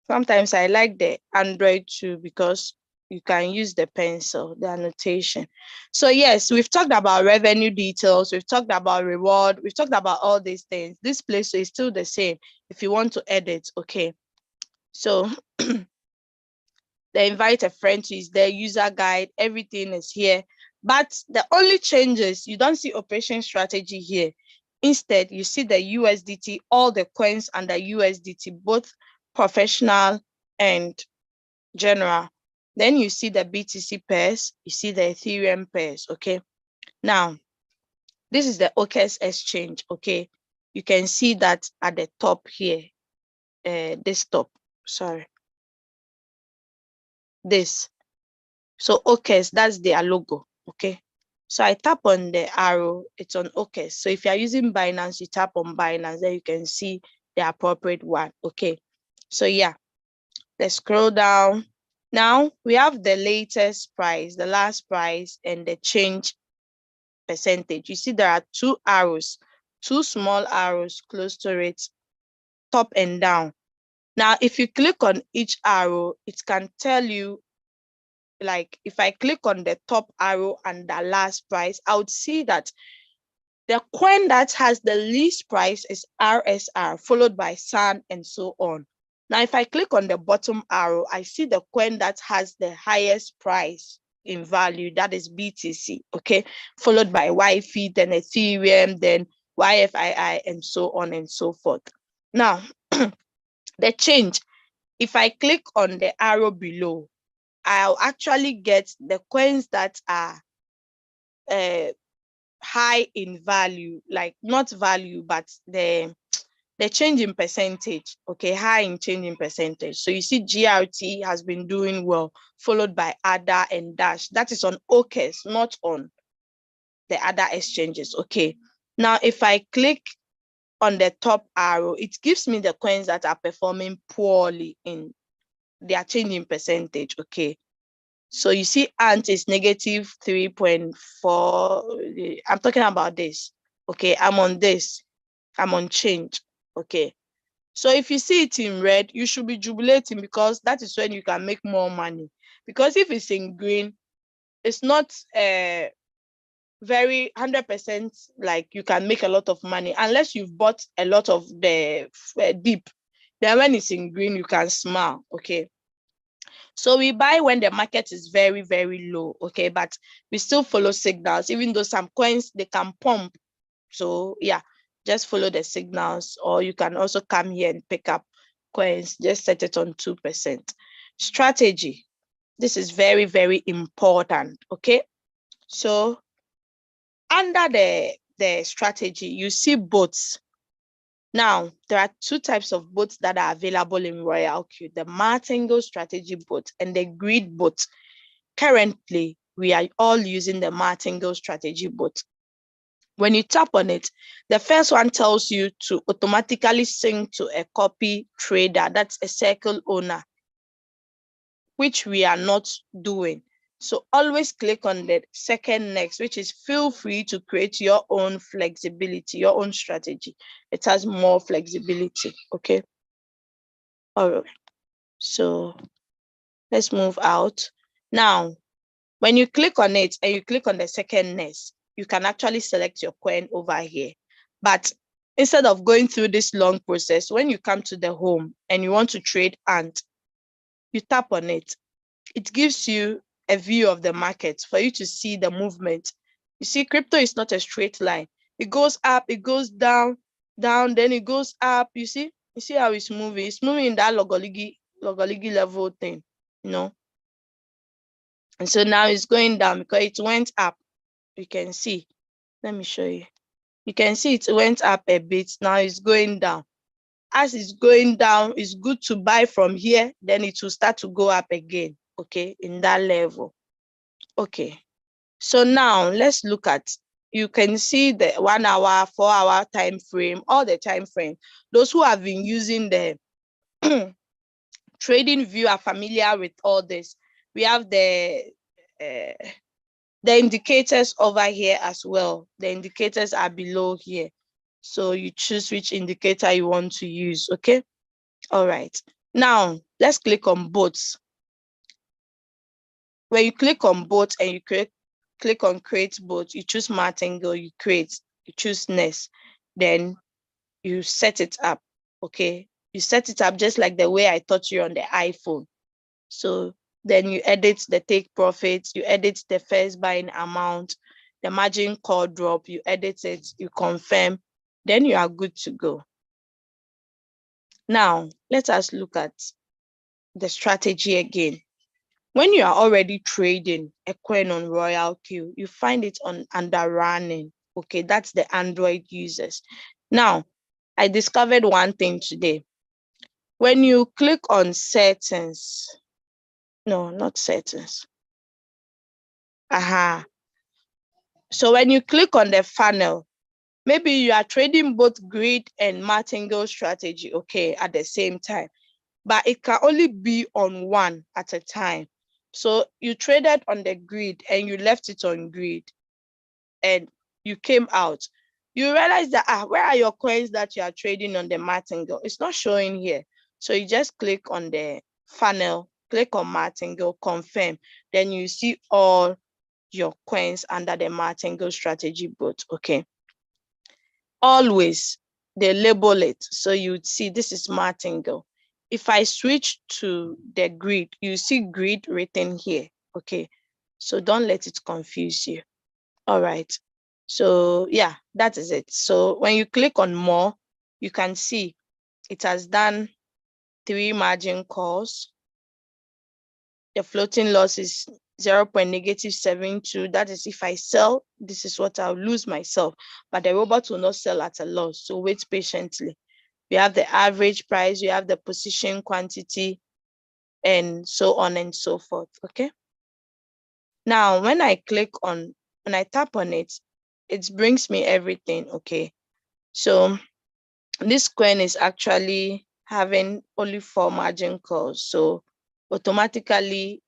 Sometimes I like the Android too because you can use the pencil, the annotation. So yes, we've talked about revenue details. We've talked about reward. We've talked about all these things. This place is still the same if you want to edit. Okay. So they invite a friend to is their user guide. Everything is here. But the only changes, you don't see operation strategy here. Instead, you see the USDT, all the coins under USDT, both professional and general. Then you see the BTC pairs, you see the Ethereum pairs, okay? Now, this is the OKS exchange, okay? You can see that at the top here, this top, sorry. This. So OKS, that's their logo, okay? So I tap on the arrow, it's on OKS. So if you're using Binance, you tap on Binance, then you can see the appropriate one, okay? So yeah, let's scroll down. Now we have the latest price, the last price, and the change percentage. You see there are 2 arrows, 2 small arrows close to it, top and down. Now, if you click on each arrow, it can tell you, like if I click on the top arrow and the last price, I would see that the coin that has the least price is RSR, followed by SAN and so on. Now, if I click on the bottom arrow, I see the coin that has the highest price in value, that is BTC, okay? Followed by YFI, then Ethereum, then YFII, and so on and so forth. Now, the change, if I click on the arrow below, I'll actually get the coins that are high in value, like not value, but the change in percentage, okay, high in change in percentage. So you see GRT has been doing well, followed by ADA and Dash. That is on OKS, not on the other exchanges, okay? Now, if I click on the top arrow, it gives me the coins that are performing poorly in their change in percentage, okay? So you see Ant is negative 3.4. I'm talking about this, okay? I'm on this. I'm on change, okay? So if you see it in red, you should be jubilating because that is when you can make more money. Because if it's in green, it's not very 100% like you can make a lot of money unless you've bought a lot of the dip. Then when it's in green, you can smile, okay? So we buy when the market is very, very low, okay? But we still follow signals, even though some coins, they can pump. So yeah, just follow the signals, or you can also come here and pick up coins, just set it on 2%. Strategy. This is very, very important. Okay. So under the strategy, you see boats. Now, there are two types of boats that are available in Royalq: the martingale strategy boat and the grid boat. Currently, we are all using the martingale strategy boat. When you tap on it, the first one tells you to automatically sync to a copy trader, that's a circle owner, which we are not doing. So always click on the second next, which is feel free to create your own flexibility, your own strategy. It has more flexibility. Okay. All right. So let's move out. Now, when you click on it and you click on the second next, you can actually select your coin over here. But instead of going through this long process, when you come to the home and you want to trade ant, you tap on it. It gives you a view of the market for you to see the movement. You see, crypto is not a straight line. It goes up, it goes down, down, then it goes up. You see how it's moving. It's moving in that logoligi level thing, you know. And so now it's going down because it went up. You can see. Let me show you. You can see it went up a bit. Now it's going down. As it's going down, it's good to buy from here. Then it will start to go up again. Okay, in that level. Okay. So now let's look at, you can see the 1 hour, 4 hour time frame, all the time frame. Those who have been using the trading view are familiar with all this. We have the indicators over here as well. The indicators are below here. So you choose which indicator you want to use. Okay. All right. Now let's click on boats. When you click on boats and you click on create boat, you choose martingale, you create, you choose nest, then you set it up. Okay. You set it up just like the way I taught you on the iPhone. So then you edit the take profits, you edit the first buying amount, the margin call drop, you edit it, you confirm, then you are good to go. Now, let us look at the strategy again. When you are already trading a coin on Royalq, you find it on under running. Okay, that's the Android users. Now, I discovered one thing today. When you click on settings, no, not settings. So when you click on the funnel, maybe you are trading both grid and martingale strategy, okay, at the same time, but it can only be on one at a time. So you traded on the grid and you left it on grid and you came out. You realize that, where are your coins that you are trading on the martingale? It's not showing here. So you just click on the funnel, click on martingale, confirm. Then you see all your coins under the martingale strategy bot. Okay. Always they label it. So you'd see this is martingale. If I switch to the grid, you see grid written here. Okay. So don't let it confuse you. All right. So yeah, that is it. So when you click on more, you can see it has done 3 margin calls. The floating loss is 0.-72. That is if I sell, this is what I'll lose myself. But the robot will not sell at a loss. So wait patiently. We have the average price, we have the position quantity, and so on and so forth. Okay. Now, when I tap on it, it brings me everything. Okay. So this coin is actually having only 4 margin calls. So automatically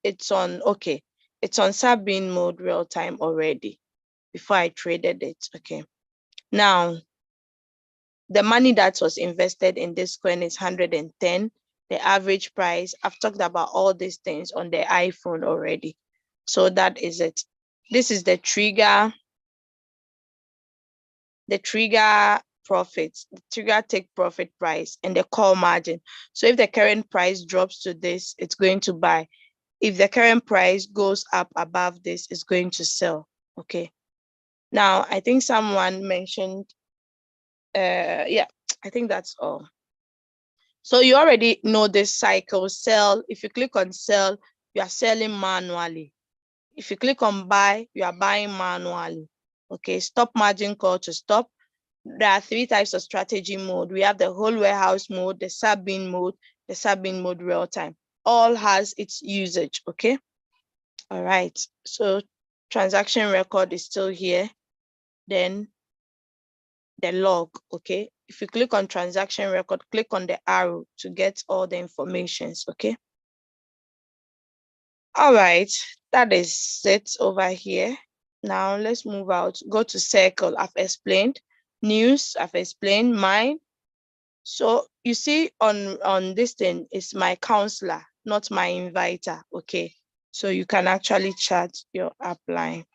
it's on, okay, it's on sub-bin mode real time already before I traded it. Okay. Now, the money that was invested in this coin is 110. The average price, I've talked about all these things on the iPhone already. So that is it. This is the trigger profits, the trigger take profit price, and the call margin. So if the current price drops to this, it's going to buy. If the current price goes up above this, it's going to sell. Okay. Now, I think someone mentioned, yeah, I think that's all. So you already know this cycle. Sell, if you click on sell, you are selling manually. If you click on buy, you are buying manually. Okay, stop margin call to stop. There are 3 types of strategy mode. We have the whole warehouse mode, the sub-bin mode, the sub-bin mode real time. All has its usage, okay? All right, so transaction record is still here. Then the log, okay? If you click on transaction record, click on the arrow to get all the informations, okay? All right, that is it over here. Now let's move out, go to circle, I've explained. News, I've explained. Mine. So you see on this thing is my counselor, not my inviter, okay? So you can actually chat your upline.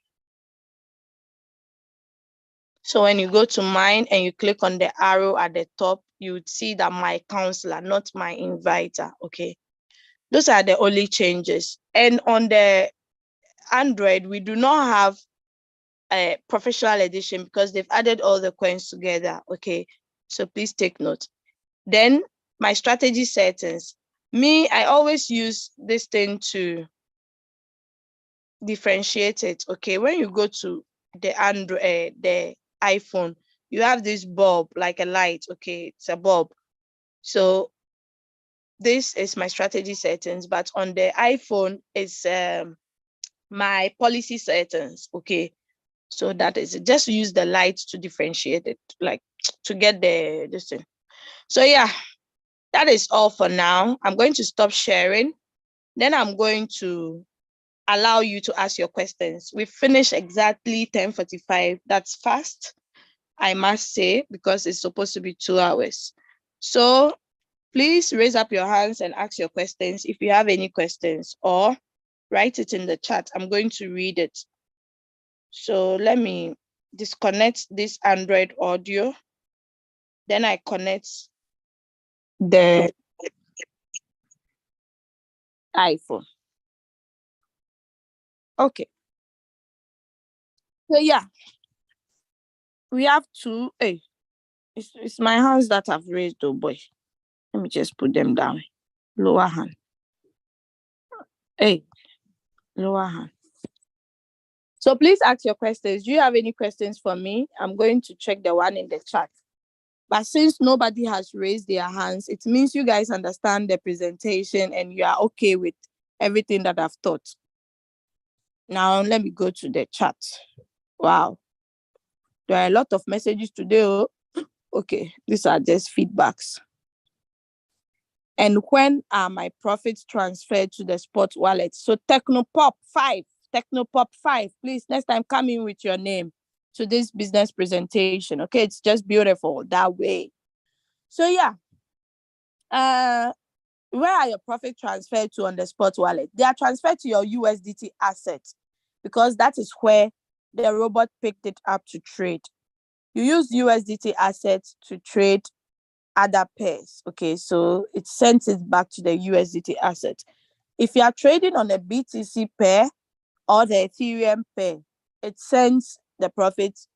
So when you go to mine and you click on the arrow at the top, you would see that my counselor, not my inviter, okay? Those are the only changes. And on the Android, we do not have a professional edition because they've added all the coins together, okay? So please take note. Then my strategy settings. Me, I always use this thing to differentiate it, okay? When you go to the Android, the iPhone, you have this bulb, like a light, okay? It's a bulb. So this is my strategy settings, but on the iPhone, it's my policy settings, okay? So that is it. Just use the light to differentiate it, like to get this thing. So yeah, that is all for now. I'm going to stop sharing. Then I'm going to allow you to ask your questions. We finished exactly 10:45. That's fast, I must say, because it's supposed to be 2 hours. So please raise up your hands and ask your questions if you have any questions, or write it in the chat. I'm going to read it. So let me disconnect this Android audio. Then I connect the iPhone. Okay. So yeah, we have two. Hey, it's my hands that I've raised, oh boy. Let me just put them down. Lower hand. Hey, lower hand. So please ask your questions. Do you have any questions for me? I'm going to check the one in the chat. But since nobody has raised their hands, it means you guys understand the presentation and you are okay with everything that I've taught. Now, let me go to the chat. Wow. There are a lot of messages today. Oh. Okay, these are just feedbacks. And when are my profits transferred to the spot wallet? So Technopop 5, please, next time come in with your name to this business presentation. Okay, it's just beautiful that way. So yeah, where are your profit transferred to on the spot wallet? They are transferred to your USDT assets because that is where the robot picked it up to trade. You use USDT assets to trade other pairs. Okay, so it sends it back to the USDT asset. If you are trading on a BTC pair or the Ethereum pair, it sends the profits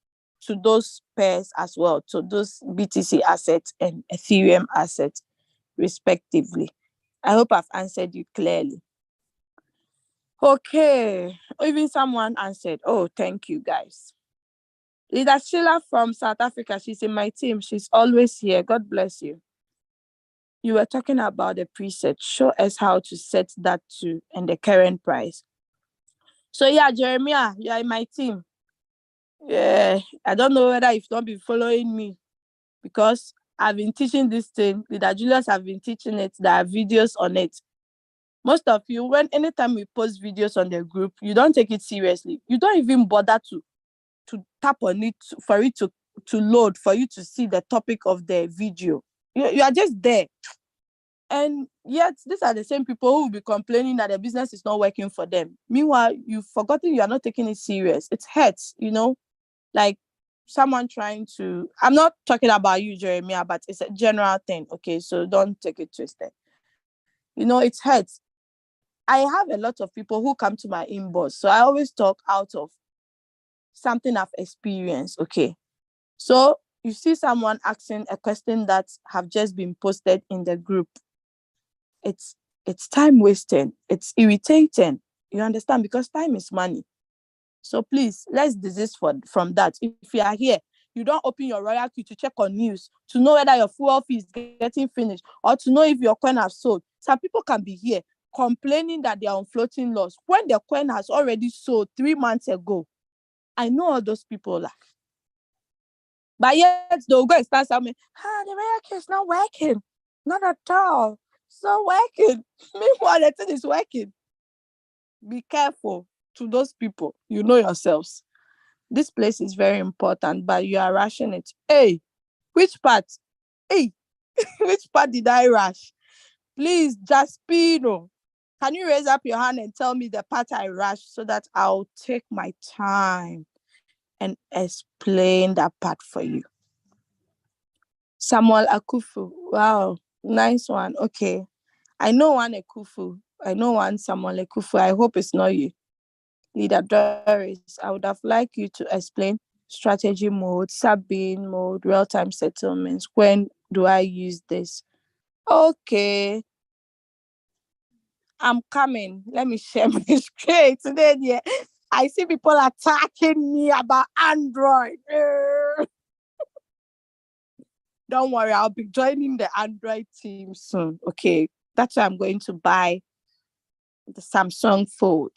to those pairs as well, to those BTC assets and Ethereum assets, respectively. I hope I've answered you clearly. Okay, even someone answered. Oh, thank you, guys. Leader Sheila from South Africa, she's in my team. She's always here. God bless you. You were talking about the preset. Show us how to set that to and the current price. So yeah, Jeremiah, you are in my team. Yeah, I don't know whether you've not been following me because I've been teaching this thing. Leader Julius have been teaching it. There are videos on it. Most of you, anytime we post videos on the group, you don't take it seriously. You don't even bother to tap on it for it to load, for you to see the topic of the video. You are just there. And yet, these are the same people who will be complaining that the business is not working for them. Meanwhile, you've forgotten you are not taking it serious. It hurts, like someone trying to, I'm not talking about you, Jeremiah, but it's a general thing, okay? So don't take it twisted. It hurts. I have a lot of people who come to my inbox. So I always talk out of something I've experienced, okay? So you see someone asking a question that have just been posted in the group. It It's time wasting. It's irritating. You understand? Because time is money. So please, let's desist from that. If you are here, you don't open your Royalq to check on news, to know whether your fuel fee is getting finished, or to know if your coin have sold. Some people can be here complaining that they are on floating loss when the coin has already sold 3 months ago. I know all those people. But yet they'll go and start saying, the Royalq is not working. Not at all. It's not working. Meanwhile, the thing is working. Be careful to those people. You know yourselves. This place is very important, but you are rushing it. Hey, which part? Hey, which part did I rush? Please, Jaspino, can you raise up your hand and tell me the part I rushed so that I'll take my time and explain that part for you? Samuel Akufu. Wow, nice one. Okay. I know one Akufu. I know one Samuel Akufu. I hope it's not you. Leader Doris, I would have liked you to explain strategy mode, sub-bean mode, real-time settlements. When do I use this? Okay. I'm coming. Let me share my screen today. Yeah. I see people attacking me about Android. Don't worry, I'll be joining the Android team soon. Okay. That's why I'm going to buy the Samsung Fold.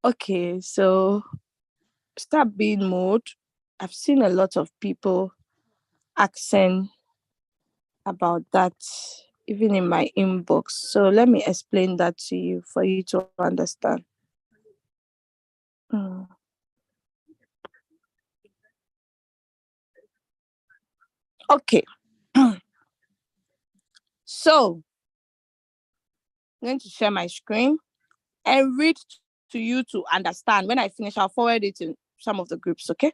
Okay, so start being mode. I've seen a lot of people asking about that, even in my inbox. So let me explain that to you for you to understand. Okay. So I'm going to share my screen and read to you to understand. When I finish, I'll forward it in some of the groups, okay?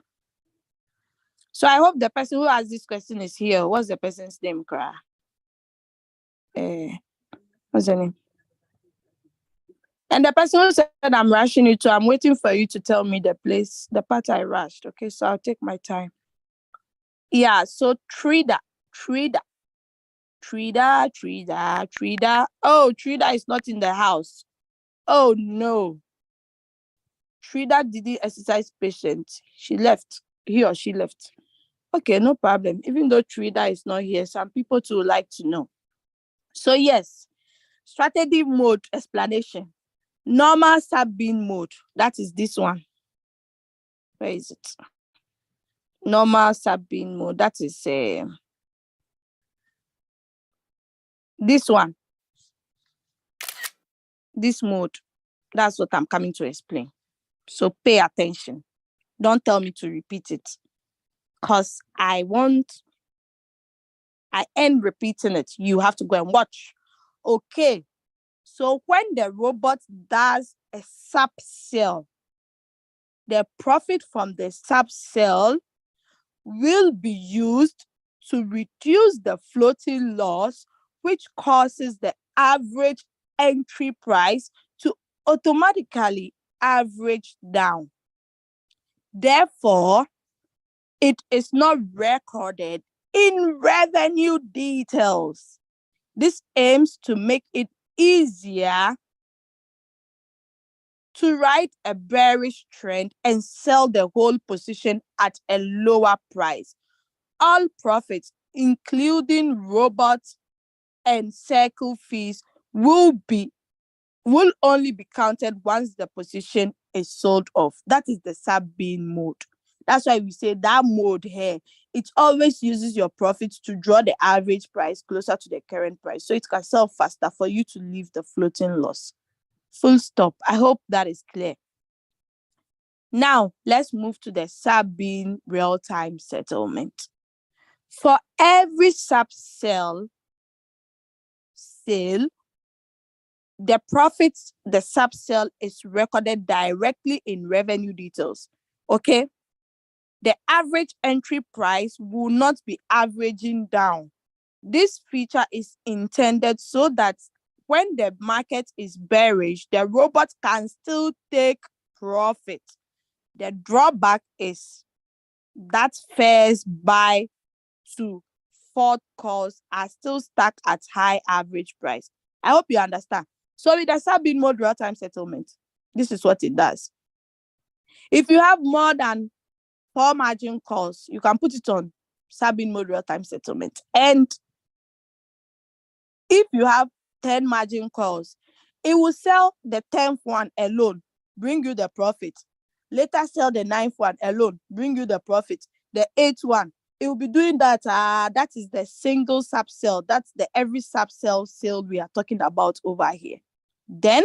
So I hope the person who asked this question is here. What's the person's name, Kra? What's the name? And the person who said I'm rushing it too, I'm waiting for you to tell me the place, the part I rushed. Okay, so I'll take my time. Yeah, so trader. Oh, trader is not in the house. Oh no. Trader didn't exercise patience. She left. He or she left. Okay, no problem. Even though trader is not here, some people too like to know. So yes, strategy mode explanation. Normal sub-bean mode. That is this one. Where is it? Normal sub-bean mode. That is this one. This mode. That's what I'm coming to explain. So pay attention. Don't tell me to repeat it. Because I end repeating it. You have to go and watch. Okay. So when the robot does a sub-sell, the profit from the sub-sell will be used to reduce the floating loss, which causes the average entry price to automatically average down. Therefore, it is not recorded in revenue details. This aims to make it easier to ride a bearish trend and sell the whole position at a lower price. All profits, including robots and circle fees, will only be counted once the position is sold off. That is the sub-bean mode. That's why we say that mode here, it always uses your profits to draw the average price closer to the current price, so it can sell faster for you to leave the floating loss. Full stop. I hope that is clear. Now, let's move to the sub-bean real-time settlement. For every sub-sale, the profits, the sub-sale is recorded directly in revenue details. Okay? The average entry price will not be averaging down. This feature is intended so that when the market is bearish, the robot can still take profit. The drawback is that first buy to fourth calls are still stuck at high average price. I hope you understand. So with the sub-bid mode real-time settlement, this is what it does. If you have more than 4 margin calls, you can put it on sub-bid mode real-time settlement. And if you have 10 margin calls, it will sell the 10th one alone, bring you the profit. Later sell the 9th one alone, bring you the profit. The 8th one, it will be doing that. That is the single sub sell. That's the every sub sell we are talking about over here. Then,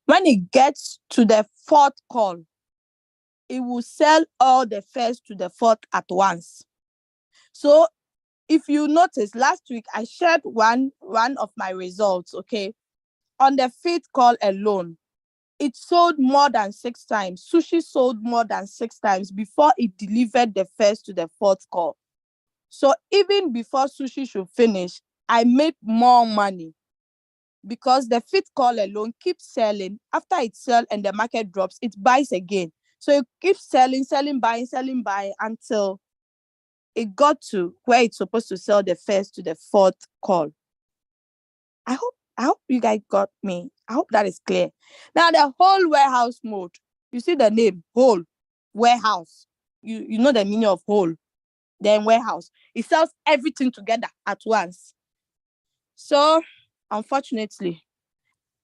when it gets to the 4th call, it will sell all the first to the 4th at once. So if you notice, last week I shared one of my results, okay? On the 5th call alone, it sold more than 6 times. Sushi sold more than 6 times before it delivered the first to the 4th call. So even before sushi should finish, I made more money because the 5th call alone keeps selling. After it sells and the market drops, it buys again. So it keeps selling, buying until it got to where it's supposed to sell the first to the 4th call. I hope you guys got me. I hope that is clear. Now the whole warehouse mode, you see the name, whole warehouse. You know the meaning of whole, then warehouse. It sells everything together at once. So unfortunately,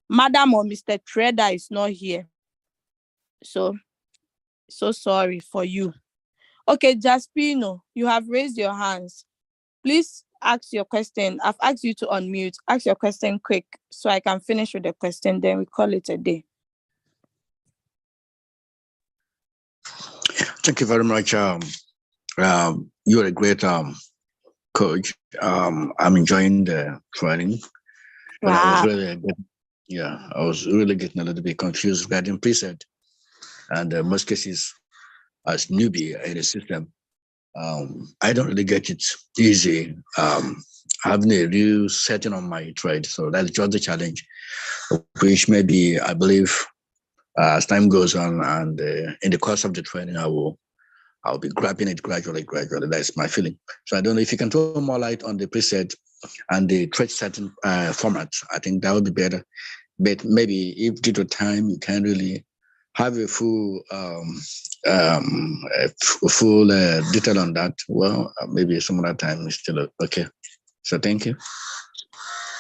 Madam or Mr. Trader is not here. So sorry for you. Okay, Jaspino, you have raised your hands. Please ask your question. I've asked you to unmute. Ask your question quick so I can finish with the question. Then we call it a day. Thank you very much. You're a great coach. I'm enjoying the training, but Wow. I was really getting a little bit confused regarding preset, and most cases as newbie in the system, I don't really get it easy. Having a real setting on my trade, so that's just the challenge, which maybe I believe as time goes on and in the course of the training, I'll be grabbing it gradually. That's my feeling. So I don't know if you can throw more light on the preset and the trade setting formats. I think that would be better. But maybe if due to time, you can't really have a full detail on that. Well, maybe some other time is still okay. So thank you.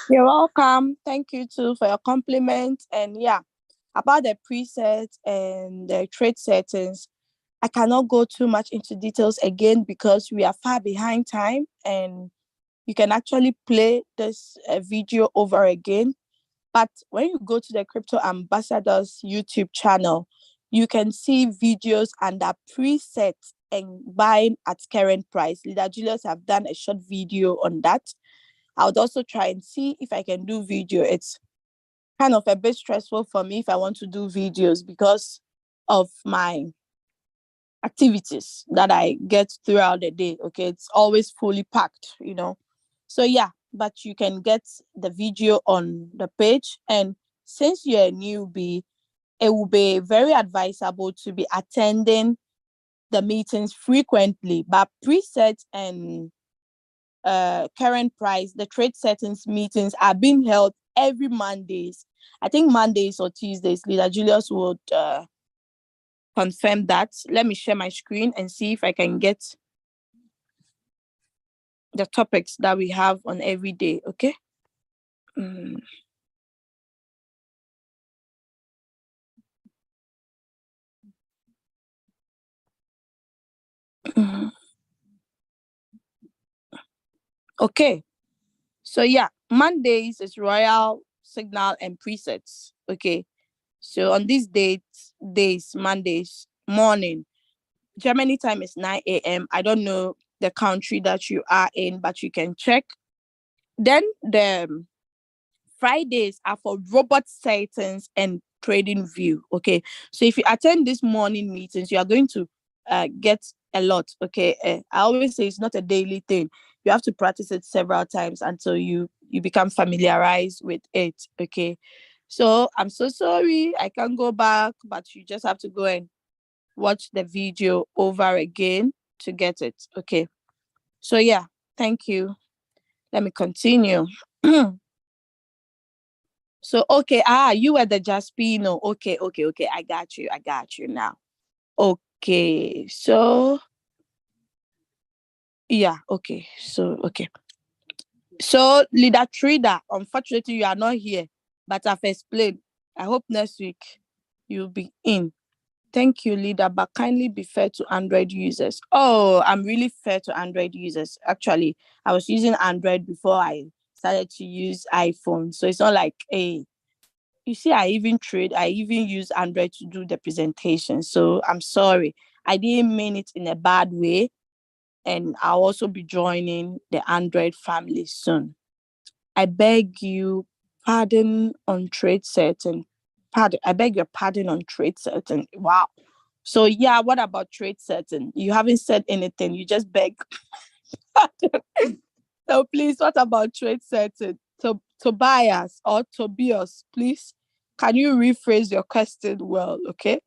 You're welcome. Thank you too for your compliment. And yeah, about the preset and the trade settings, I cannot go too much into details again because we are far behind time, and you can actually play this video over again. But when you go to the Crypto Ambassadors YouTube channel, you can see videos under presets and buying at current price. Leader Julius have done a short video on that. I would also try and see if I can do video. It's kind of a bit stressful for me if I want to do videos because of my activities that I get throughout the day. Okay, it's always fully packed, So yeah, but you can get the video on the page. And since you're a newbie, it will be very advisable to be attending the meetings frequently. But presets and current price, the trade settings meetings are being held every Mondays. I think Mondays or Tuesdays. Leader Julius would confirm that. Let me share my screen and see if I can get the topics that we have on every day. Okay. Okay. So yeah, Mondays is Royalq, Signal, and presets. Okay. So on these days, Mondays morning, Germany time is 9 a.m. I don't know the country that you are in, but you can check. Then the Fridays are for robot settings and trading view. Okay. So if you attend these morning meetings, you are going to get a lot. Okay. I always say it's not a daily thing. You have to practice it several times until you become familiarized with it. Okay. So I'm so sorry. I can't go back, but you just have to go and watch the video over again to get it. Okay. So yeah, thank you. Let me continue. So, okay, you were the Jaspino. Okay, I got you now. Okay, so, yeah, okay, so, okay. So, Leader Trader, unfortunately, you are not here, but I've explained. I hope next week you'll be in. Thank you, Leader, but kindly be fair to Android users. Oh, I'm really fair to Android users. Actually, I was using Android before I started to use iPhone. So it's not like, hey, you see, I even use Android to do the presentation. So I'm sorry. I didn't mean it in a bad way. And I'll also be joining the Android family soon. I beg you pardon on trade certain. Pardon. I beg your pardon on trade certain. Wow. So yeah, what about trade certain? You haven't said anything. You just beg pardon. So please, what about trade certain? Tobias or Tobias, please, can you rephrase your question well, okay?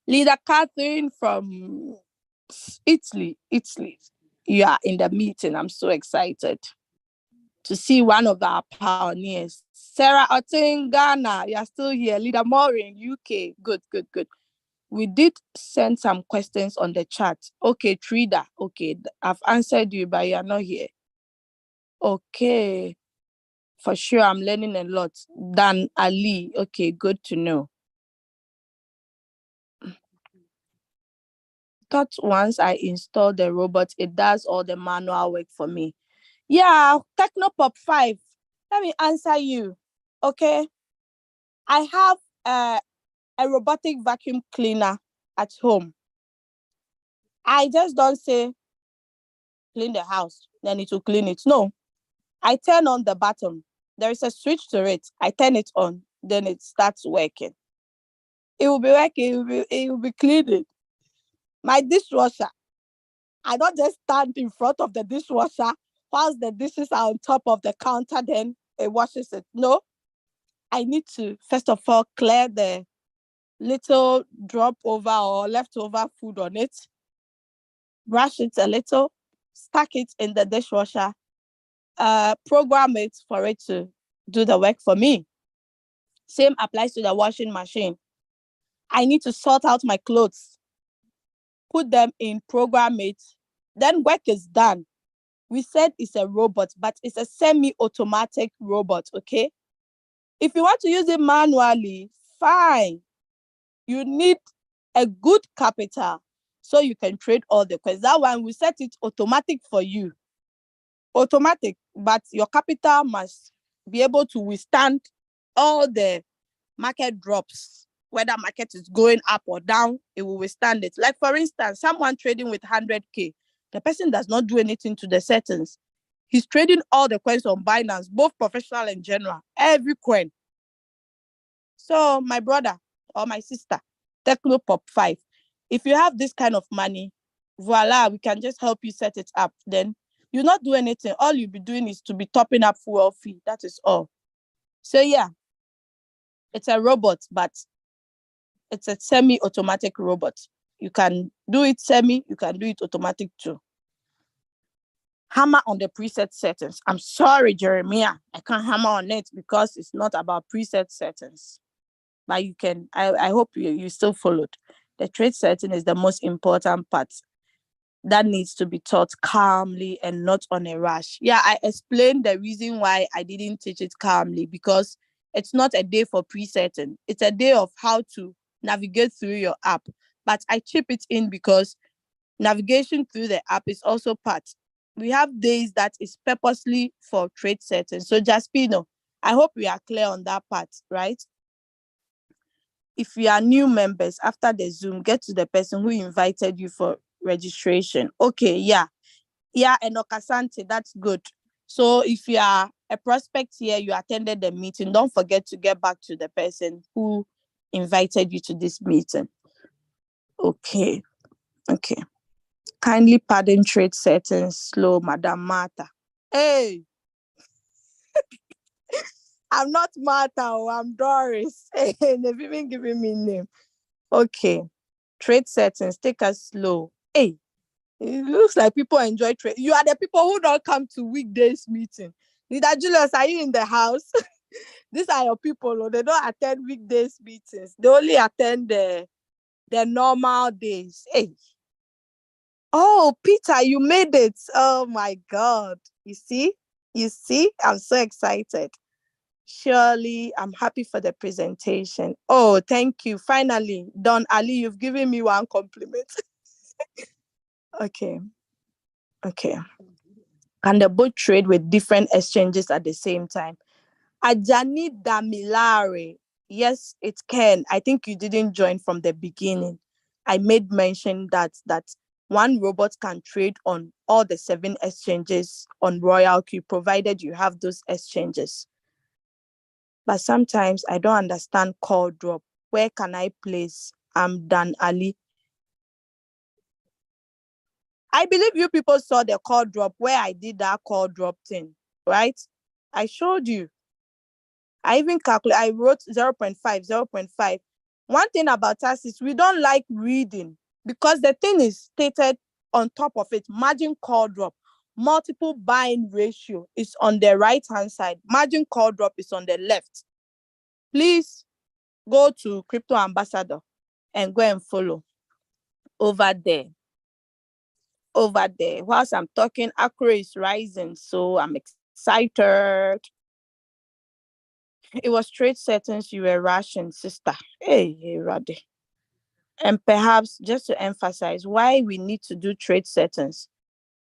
Leader Catherine from Italy. You are in the meeting. I'm so excited to see one of our pioneers. Sarah Otin, Ghana, you're still here. Leader Maureen, UK. Good. We did send some questions on the chat. Okay, Trida. Okay, I've answered you, but you're not here. Okay. For sure, I'm learning a lot. Dan Ali. Okay, good to know. Thought once I install the robot, it does all the manual work for me. Yeah, Technopop 5. Let me answer you. Okay. I have a robotic vacuum cleaner at home. I just don't say clean the house, then it will clean it. No, I turn on the button. There is a switch to it. I turn it on, then it starts working. It will be working. It will be cleaning. My dishwasher, I don't just stand in front of the dishwasher whilst the dishes are on top of the counter, then it washes it. No, I need to first of all clear the little drop over or leftover food on it, brush it a little, stack it in the dishwasher, program it for it to do the work for me. Same applies to the washing machine. I need to sort out my clothes, put them in, program it, then work is done. We said it's a robot, but it's a semi-automatic robot, okay? If you want to use it manually, fine. You need a good capital so you can trade all the questions. That one, we set it automatic for you. Automatic, but your capital must be able to withstand all the market drops. Whether market is going up or down, it will withstand it. Like for instance, someone trading with 100K, the person does not do anything to the settings. He's trading all the coins on Binance, both professional and general, every coin. So my brother or my sister, Technopop 5, if you have this kind of money, voila, we can just help you set it up. Then you not do anything. All you'll be doing is to be topping up fuel fee. That is all. So yeah, it's a robot, but it's a semi-automatic robot. You can do it semi, you can do it automatic too. Hammer on the preset settings. I'm sorry, Jeremiah. I can't hammer on it because it's not about preset settings. But you can, I hope you still followed. The trade setting is the most important part that needs to be taught calmly and not on a rush. Yeah, I explained the reason why I didn't teach it calmly, because it's not a day for presetting. It's a day of how to navigate through your app. But I chip it in because navigation through the app is also part. We have days that is purposely for trade setting. So Jaspino, I hope we are clear on that part, right? If you are new members after the Zoom, get to the person who invited you for registration. Okay, yeah. Yeah, and Okasante, that's good. So if you are a prospect here, you attended the meeting, don't forget to get back to the person who invited you to this meeting. Okay. Kindly pardon trade settings slow, Madam Martha. Hey, I'm not Martha, I'm Doris. Hey, they've even given me name. Okay. Trade settings, take us slow. Hey, it looks like people enjoy trade. You are the people who don't come to weekdays meeting. Leader Julius, are you in the house? These are your people. Oh, they don't attend weekdays meetings. They only attend the normal days. Hey. Oh, Peter, you made it. Oh my God. You see? I'm so excited. Surely, I'm happy for the presentation. Oh, thank you. Finally, Don Ali, you've given me one compliment. Okay. Can the both trade with different exchanges at the same time? Ajani Damilare. Yes, it can. I think you didn't join from the beginning. I made mention that one robot can trade on all the 7 exchanges on Royalq, provided you have those exchanges. But sometimes I don't understand call drop. Where can I place? I'm Dan Ali. I believe you people saw the call drop where I did that call drop thing, right? I showed you. I even calculate. I wrote 0.5, 0.5. One thing about us is we don't like reading because the thing is stated on top of it. Margin call drop, multiple buying ratio is on the right hand side. Margin call drop is on the left. Please go to Crypto Ambassador and go and follow over there. Whilst I'm talking, Accra is rising, so I'm excited. It was trade settings you were rushing, sister. Hey, Rade. And perhaps just to emphasize why we need to do trade settings.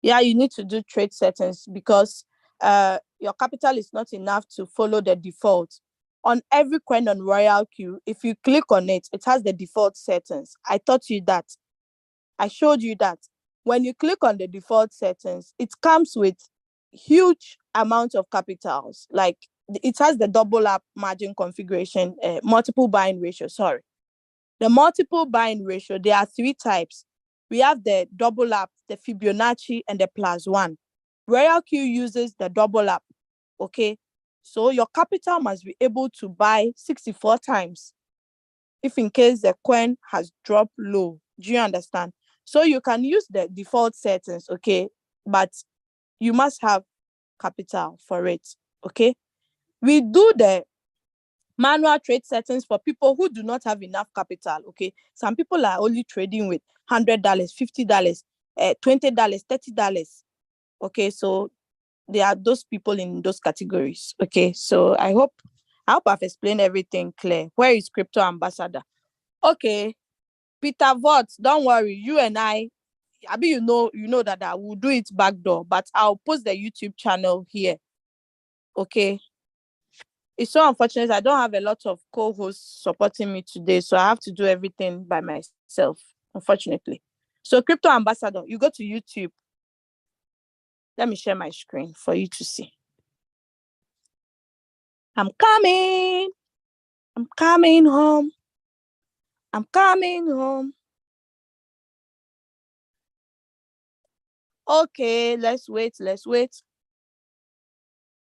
Yeah, you need to do trade settings because your capital is not enough to follow the default. On every coin on Royalq, if you click on it, it has the default settings. I taught you that. I showed you that. When you click on the default settings, it comes with huge amount of capitals. Like it has the double up margin configuration, multiple buying ratio, sorry. The multiple buying ratio, there are 3 types. We have the double up, the Fibonacci, and the +1. Royalq uses the double up, okay? So your capital must be able to buy 64 times if in case the coin has dropped low. Do you understand? So you can use the default settings, okay? But you must have capital for it, okay? We do the manual trade settings for people who do not have enough capital, okay? Some people are only trading with $100, $50, $20, $30, okay? So there are those people in those categories, okay? So I hope I've explained everything clear. Where is Crypto Ambassador? Okay, Peter Vought, don't worry, you and I you know that I will do it backdoor, but I'll post the YouTube channel here, okay? It's so unfortunate I don't have a lot of co-hosts supporting me today, so I have to do everything by myself, unfortunately. So Crypto Ambassador, you go to YouTube. Let me share my screen for you to see. I'm coming home. Okay, let's wait.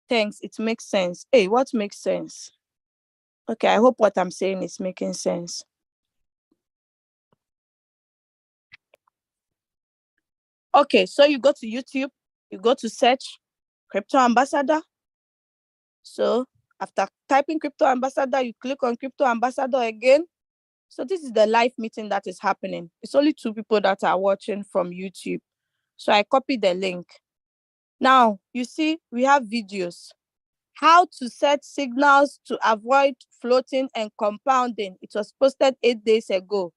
Thanks, it makes sense. Hey, what makes sense? Okay, I hope what I'm saying is making sense. Okay, so you go to YouTube, you go to search Crypto Ambassador. So after typing Crypto Ambassador, you click on Crypto Ambassador again. So this is the live meeting that is happening. It's only 2 people that are watching from YouTube. So I copy the link. Now, you see, we have videos. How to set signals to avoid floating and compounding. It was posted 8 days ago.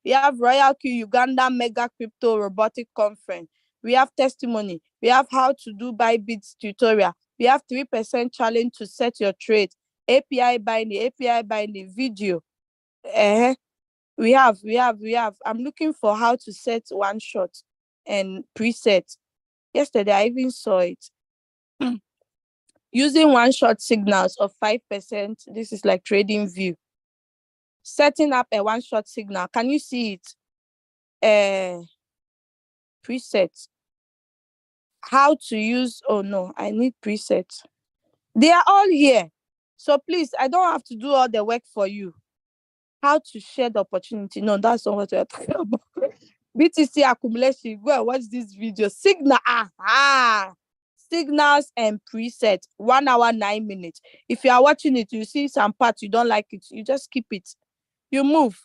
We have Royalq Uganda Mega Crypto Robotic Conference. We have testimony. We have how to do Bybits tutorial. We have 3% challenge to set your trade. API binding video. We have. I'm looking for how to set one shot and preset. Yesterday, I even saw it. Using one shot signals of 5%. This is like trading view. Setting up a one shot signal. Can you see it? Preset. How to use, oh no, I need presets. They are all here. So please, I don't have to do all the work for you. How to share the opportunity. No, that's not what we're talking about. BTC accumulation. Go and watch this video. Signal. signals and presets, 1 hour, 9 minutes. If you are watching it, you see some parts you don't like it, you just skip it. You move.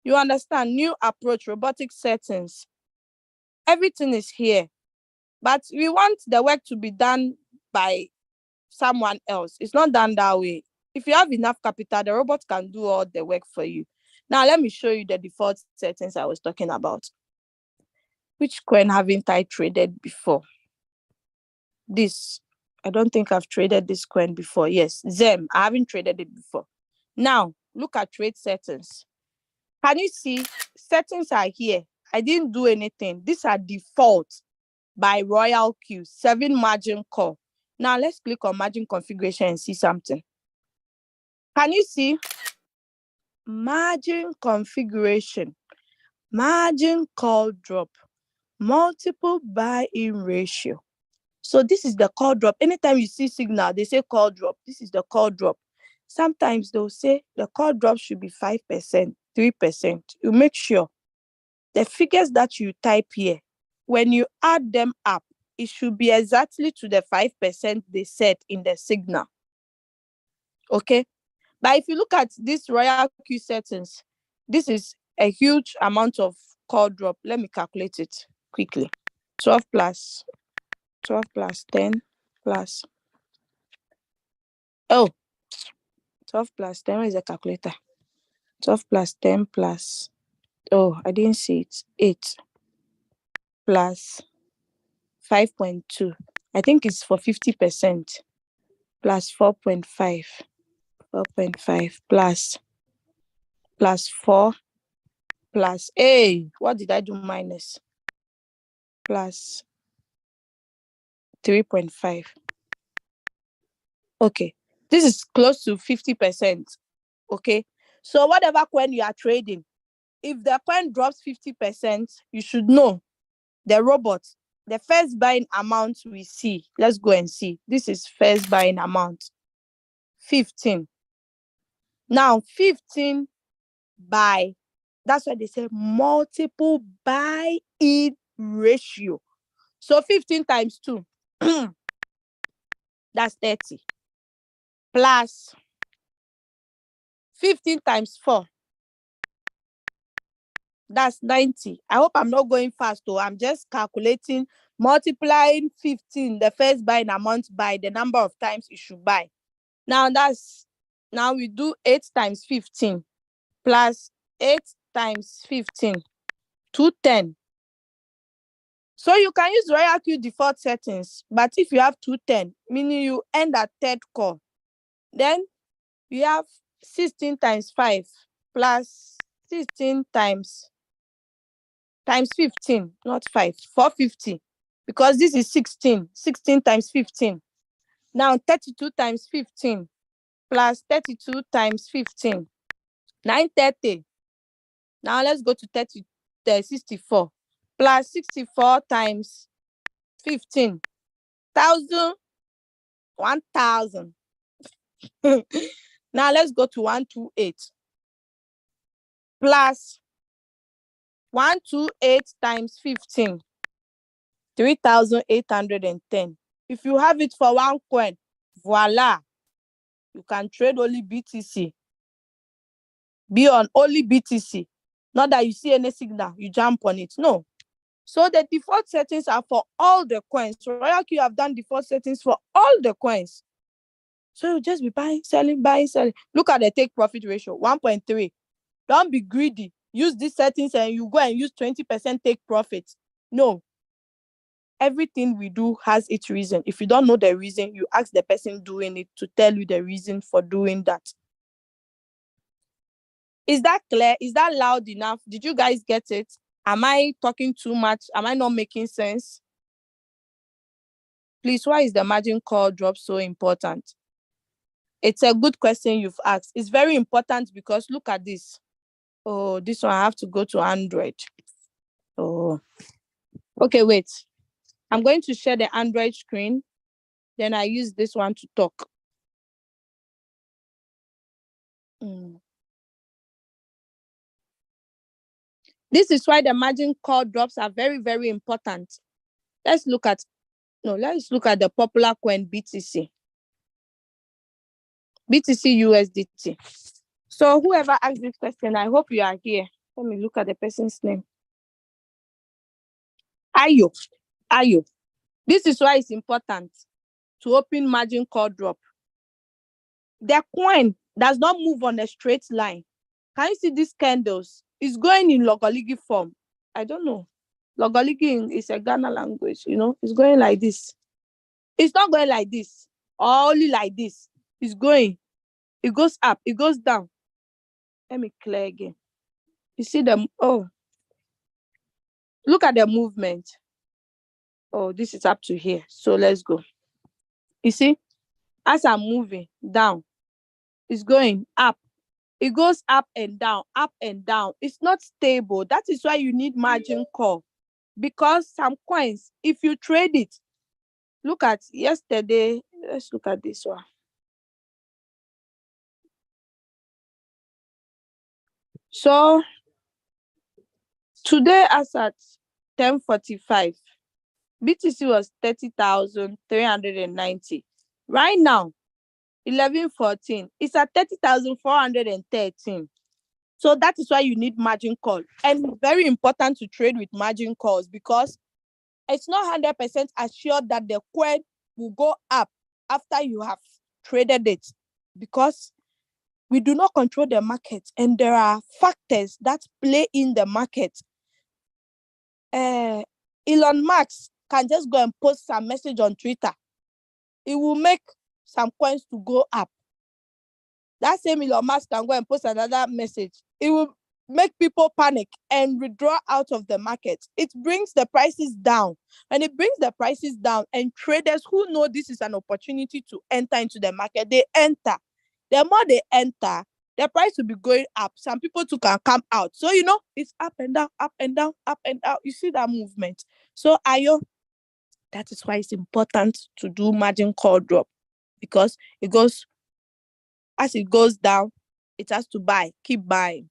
You understand? New approach, robotic settings. Everything is here. But we want the work to be done by someone else. It's not done that way. If you have enough capital, the robot can do all the work for you. Now, let me show you the default settings I was talking about. Which coin haven't I traded before? This. I don't think I've traded this coin before. Yes, ZEM. I haven't traded it before. Now, look at trade settings. Can you see? Settings are here. I didn't do anything. These are default by Royalq, 7 margin call. Now, let's click on margin configuration and see something. Can you see? Margin configuration, margin call drop, multiple buy-in ratio. So this is the call drop. Anytime you see signal, they say call drop. This is the call drop. Sometimes they'll say the call drop should be 5%, 3%. You make sure the figures that you type here, when you add them up, it should be exactly to the 5% they said in the signal. Okay? But if you look at this Royalq settings, this is a huge amount of call drop. Let me calculate it quickly. 12 plus 10 plus. Oh, 12 plus 10. Where is the calculator? 12 plus 10 plus. Oh, I didn't see it. 8 plus 5.2. I think it's for 50%. Plus 4.5. 4.5 plus 4 plus, hey, what did I do minus? Plus 3.5. Okay, this is close to 50%. Okay, so whatever coin you are trading, if the coin drops 50%, you should know the robot, the first buying amount we see. Let's go and see. This is first buying amount 15. Now 15 by, that's why they say multiple buy-in ratio. So 15 times 2, that's 30. Plus 15 times 4, that's 90. I hope I'm not going fast, though. I'm just calculating, multiplying 15, the first buying amount, by the number of times you should buy. Now we do 8 times 15 plus 8 times 15, 210. So you can use Royalq default settings, but if you have 210, meaning you end at third call, then you have 16 times 5 plus 16 times 15, not 5, 450, because this is 16 times 15. Now 32 times 15 plus 32 times 15, 930. Now let's go to 64 plus 64 times 15, 1,000. Now let's go to 128 plus 128 times 15, 3,810. If you have it for one coin, voila, you can trade only BTC. Be on only BTC. Not that you see any signal, you jump on it. No. So the default settings are for all the coins. So Royalq have done default settings for all the coins. So you just be buying, selling, buying, selling. Look at the take profit ratio, 1.3. Don't be greedy. Use these settings and you go and use 20% take profit. No. Everything we do has its reason. If you don't know the reason, you ask the person doing it to tell you the reason for doing that. Is that clear? Is that loud enough? Did you guys get it? Am I talking too much? Am I not making sense? Please, why is the margin call drop so important? It's a good question you've asked. It's very important because look at this. Oh, this one I have to go to Android. Oh, okay, wait. I'm going to share the Android screen. Then I use this one to talk. This is why the margin call drops are very, very important. Let's look at No, let's look at the popular coin BTC. BTC USDT. So whoever asked this question, I hope you are here. Let me look at the person's name. Ayo. Ayo. This is why it's important to open margin call drop. The coin does not move on a straight line. Can you see these candles? It's going in logarithmic form. I don't know. Logarithmic is a Ghana language, It's going like this. It's not going like this. Only like this. It's going. It goes up. It goes down. Let me clear again. You see them? Oh. Look at the movement. Oh, this is up to here. So let's go. You see? As I'm moving down, it's going up. It goes up and down, up and down. It's not stable. That is why you need margin call. Because some coins, if you trade it, look at yesterday. Let's look at this one. So today, as at 10:45, BTC was 30,390. Right now, 11:14, it's at 30,413. So that is why you need margin call. And it's very important to trade with margin calls because it's not 100% assured that the coin will go up after you have traded it, because we do not control the market and there are factors that play in the market. Elon Musk can just go and post some message on Twitter. It will make some coins to go up. That same Elon Musk can go and post another message. It will make people panic and withdraw out of the market. It brings the prices down. And it brings the prices down, and traders who know this is an opportunity to enter into the market, they enter. The more they enter, the price will be going up. Some people too can come out. So, it's up and down, up and down, up and down. You see that movement. So, Ayo, that is why it's important to do margin call drop, because as it goes down, it has to buy, keep buying.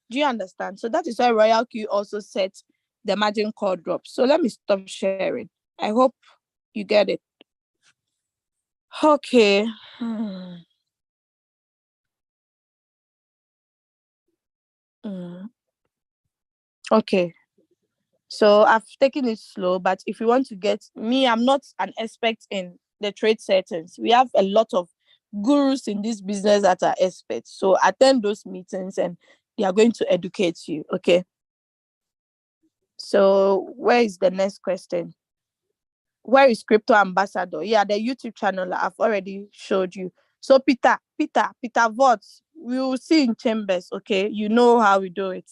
Do you understand? So that is why Royalq also sets the margin call drop. So let me stop sharing. I hope you get it. Okay. Okay. So I've taken it slow, but if you want to get me, I'm not an expert in the trade settings. We have a lot of gurus in this business that are experts. So attend those meetings and they are going to educate you. Okay. So where is the next question? Where is Crypto Ambassador? Yeah, the YouTube channel I've already showed you. So Peter Vots, we will see in chambers. Okay, you know how we do it.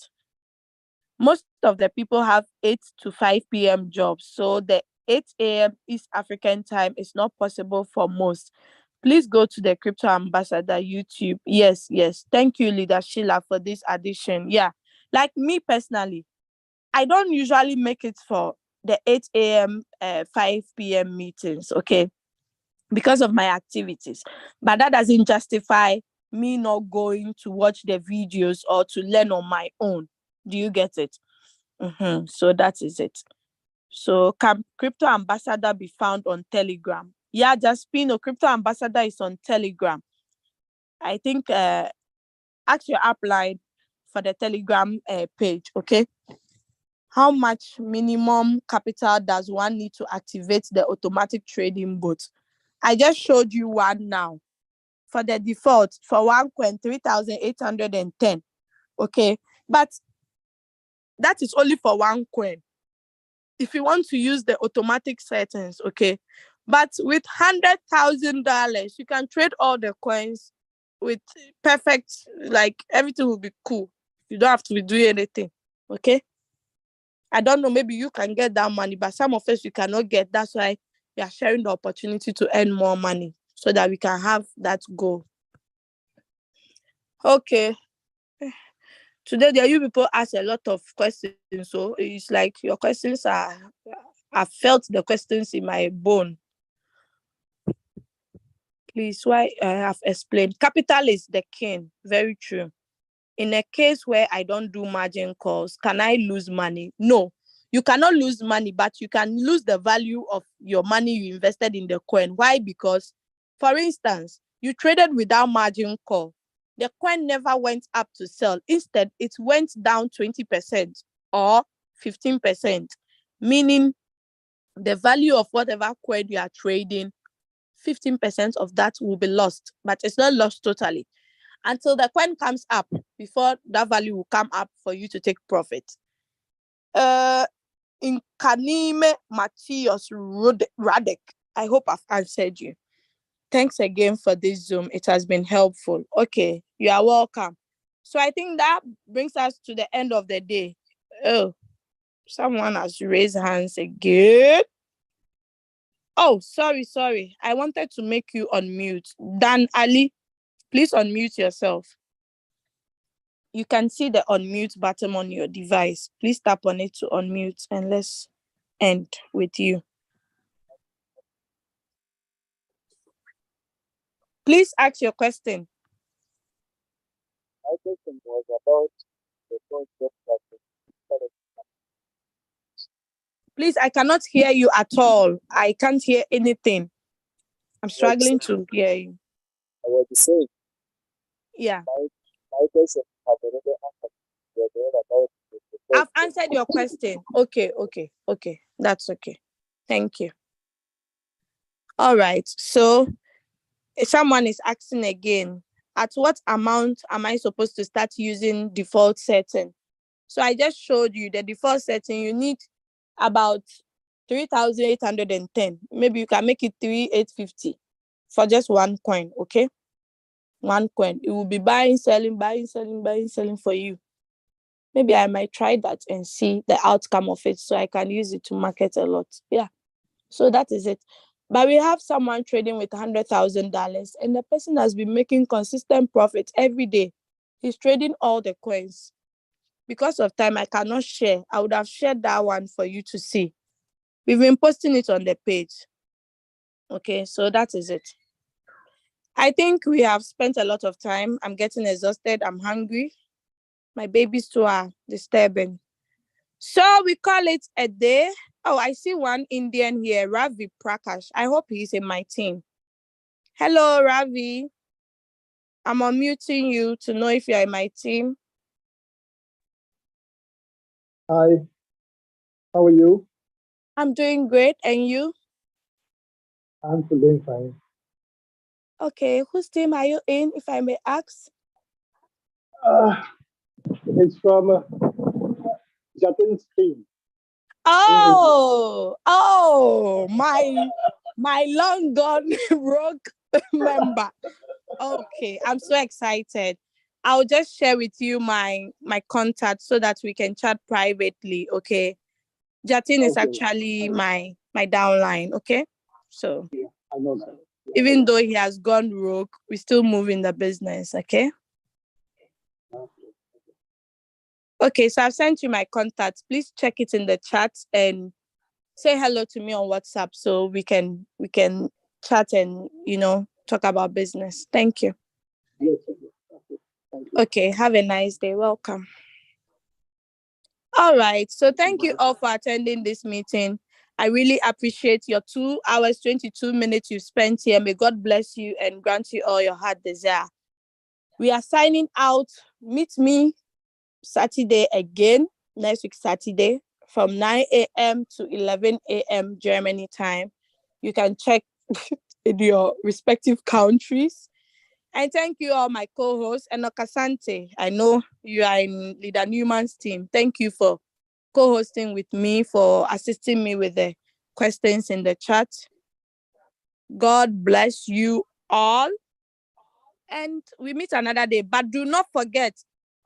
Most of the people have 8 to 5 p.m. jobs, so the 8 a.m. East African time is not possible for most. Please go to the Crypto Ambassador YouTube. Yes. Thank you, Leader Sheila, for this addition. Yeah, like me personally, I don't usually make it for the 8 a.m., 5 p.m. meetings, okay, because of my activities. But that doesn't justify me not going to watch the videos or to learn on my own. Do you get it? So that is it. So can Crypto Ambassador be found on Telegram? Yeah, Jaspino, Crypto Ambassador is on Telegram. I think ask your upline for the Telegram page, okay? How much minimum capital does one need to activate the automatic trading bot? I just showed you one now. For the default, for one coin, 3,810. Okay, but that is only for one coin. If you want to use the automatic settings, okay, but with $100,000, you can trade all the coins with perfect, like everything will be cool. You don't have to be doing anything, okay? I don't know, maybe you can get that money, but some of us we cannot get. That's why we are sharing the opportunity to earn more money so that we can have that goal. Okay. Today, there you people ask a lot of questions, so it's like your questions I felt the questions in my bone. Please, why I have explained. Capital is the king. Very true. In a case where I don't do margin calls, can I lose money? No. You cannot lose money, but you can lose the value of your money you invested in the coin. Why? Because, for instance, you traded without margin call. The coin never went up to sell. Instead, it went down 20% or 15%, meaning the value of whatever coin you are trading, 15% of that will be lost, but it's not lost totally until the coin comes up, before that value will come up for you to take profit. In Kanime Matthias Radek, I hope I've answered you. Thanks again for this Zoom. It has been helpful. Okay, you are welcome. So I think that brings us to the end of the day. Oh, someone has raised hands again. Oh, sorry. I wanted to make you unmute. Dan Ali, please unmute yourself. You can see the unmute button on your device. Please tap on it to unmute, and let's end with you. Please ask your question. My question was about the concept that Please, I cannot hear you at all. I can't hear anything. I'm struggling to hear you. I was saying, Yeah. my question has already answered. About I've answered your question. Okay. That's okay. Thank you. All right. So someone is asking again, at what amount am I supposed to start using default setting? So I just showed you the default setting. You need about 3,810. Maybe you can make it 3,850 for just one coin. Okay. One coin. It will be buying, selling for you. Maybe I might try that and see the outcome of it so I can use it to market a lot. Yeah. So that is it. But we have someone trading with $100,000 and the person has been making consistent profits every day. He's trading all the coins. Because of time, I cannot share. I would have shared that one for you to see. We've been posting it on the page. Okay, so that is it. I think we have spent a lot of time. I'm getting exhausted. I'm hungry. My babies too are disturbing. So we call it a day. Oh, I see one Indian here, Ravi Prakash. I hope he's in my team. Hello, Ravi. I'm unmuting you to know if you're in my team. Hi, how are you? I'm doing great. And you? I'm doing fine. Okay, whose team are you in, if I may ask? It's from Jatin's team. Oh, my long gone Royalq member. Okay, I'm so excited. I'll just share with you my contact so that we can chat privately. Okay, Jatin is actually my downline. Okay, so I know that. even though he has gone rogue, we still move in the business. Okay, so I've sent you my contact. Please check it in the chat and say hello to me on WhatsApp so we can chat and talk about business. Thank you. Yes, thank you. Okay, have a nice day. Welcome. All right. So thank you all for attending this meeting. I really appreciate your 2 hours, 22 minutes you spent here. May God bless you and grant you all your heart desire. We are signing out. Meet me Saturday again, next week Saturday, from 9 a.m. to 11 a.m. Germany time. You can check in your respective countries. And thank you all, my co-host, Enoch Asante. I know you are in Leader Newman's team. Thank you for co-hosting with me, for assisting me with the questions in the chat. God bless you all. And we meet another day. But do not forget,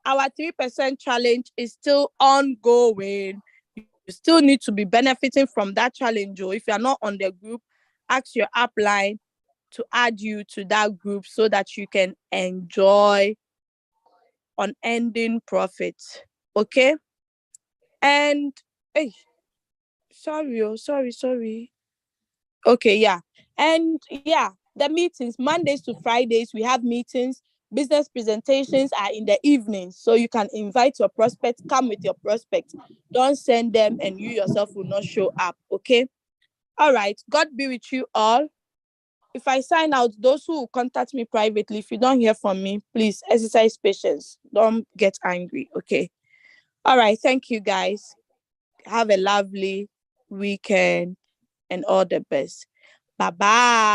our 3% challenge is still ongoing. You still need to be benefiting from that challenge. Or if you're not on the group, ask your upline to add you to that group so that you can enjoy unending profits. Okay? And sorry. Okay, yeah. And yeah, the meetings, Mondays to Fridays, we have meetings. Business presentations are in the evening, so you can invite your prospects, come with your prospects. Don't send them and you yourself will not show up, okay? All right, God be with you all. If I sign out, those who will contact me privately, if you don't hear from me, please exercise patience. Don't get angry, okay? All right, thank you guys. Have a lovely weekend and all the best. Bye-bye.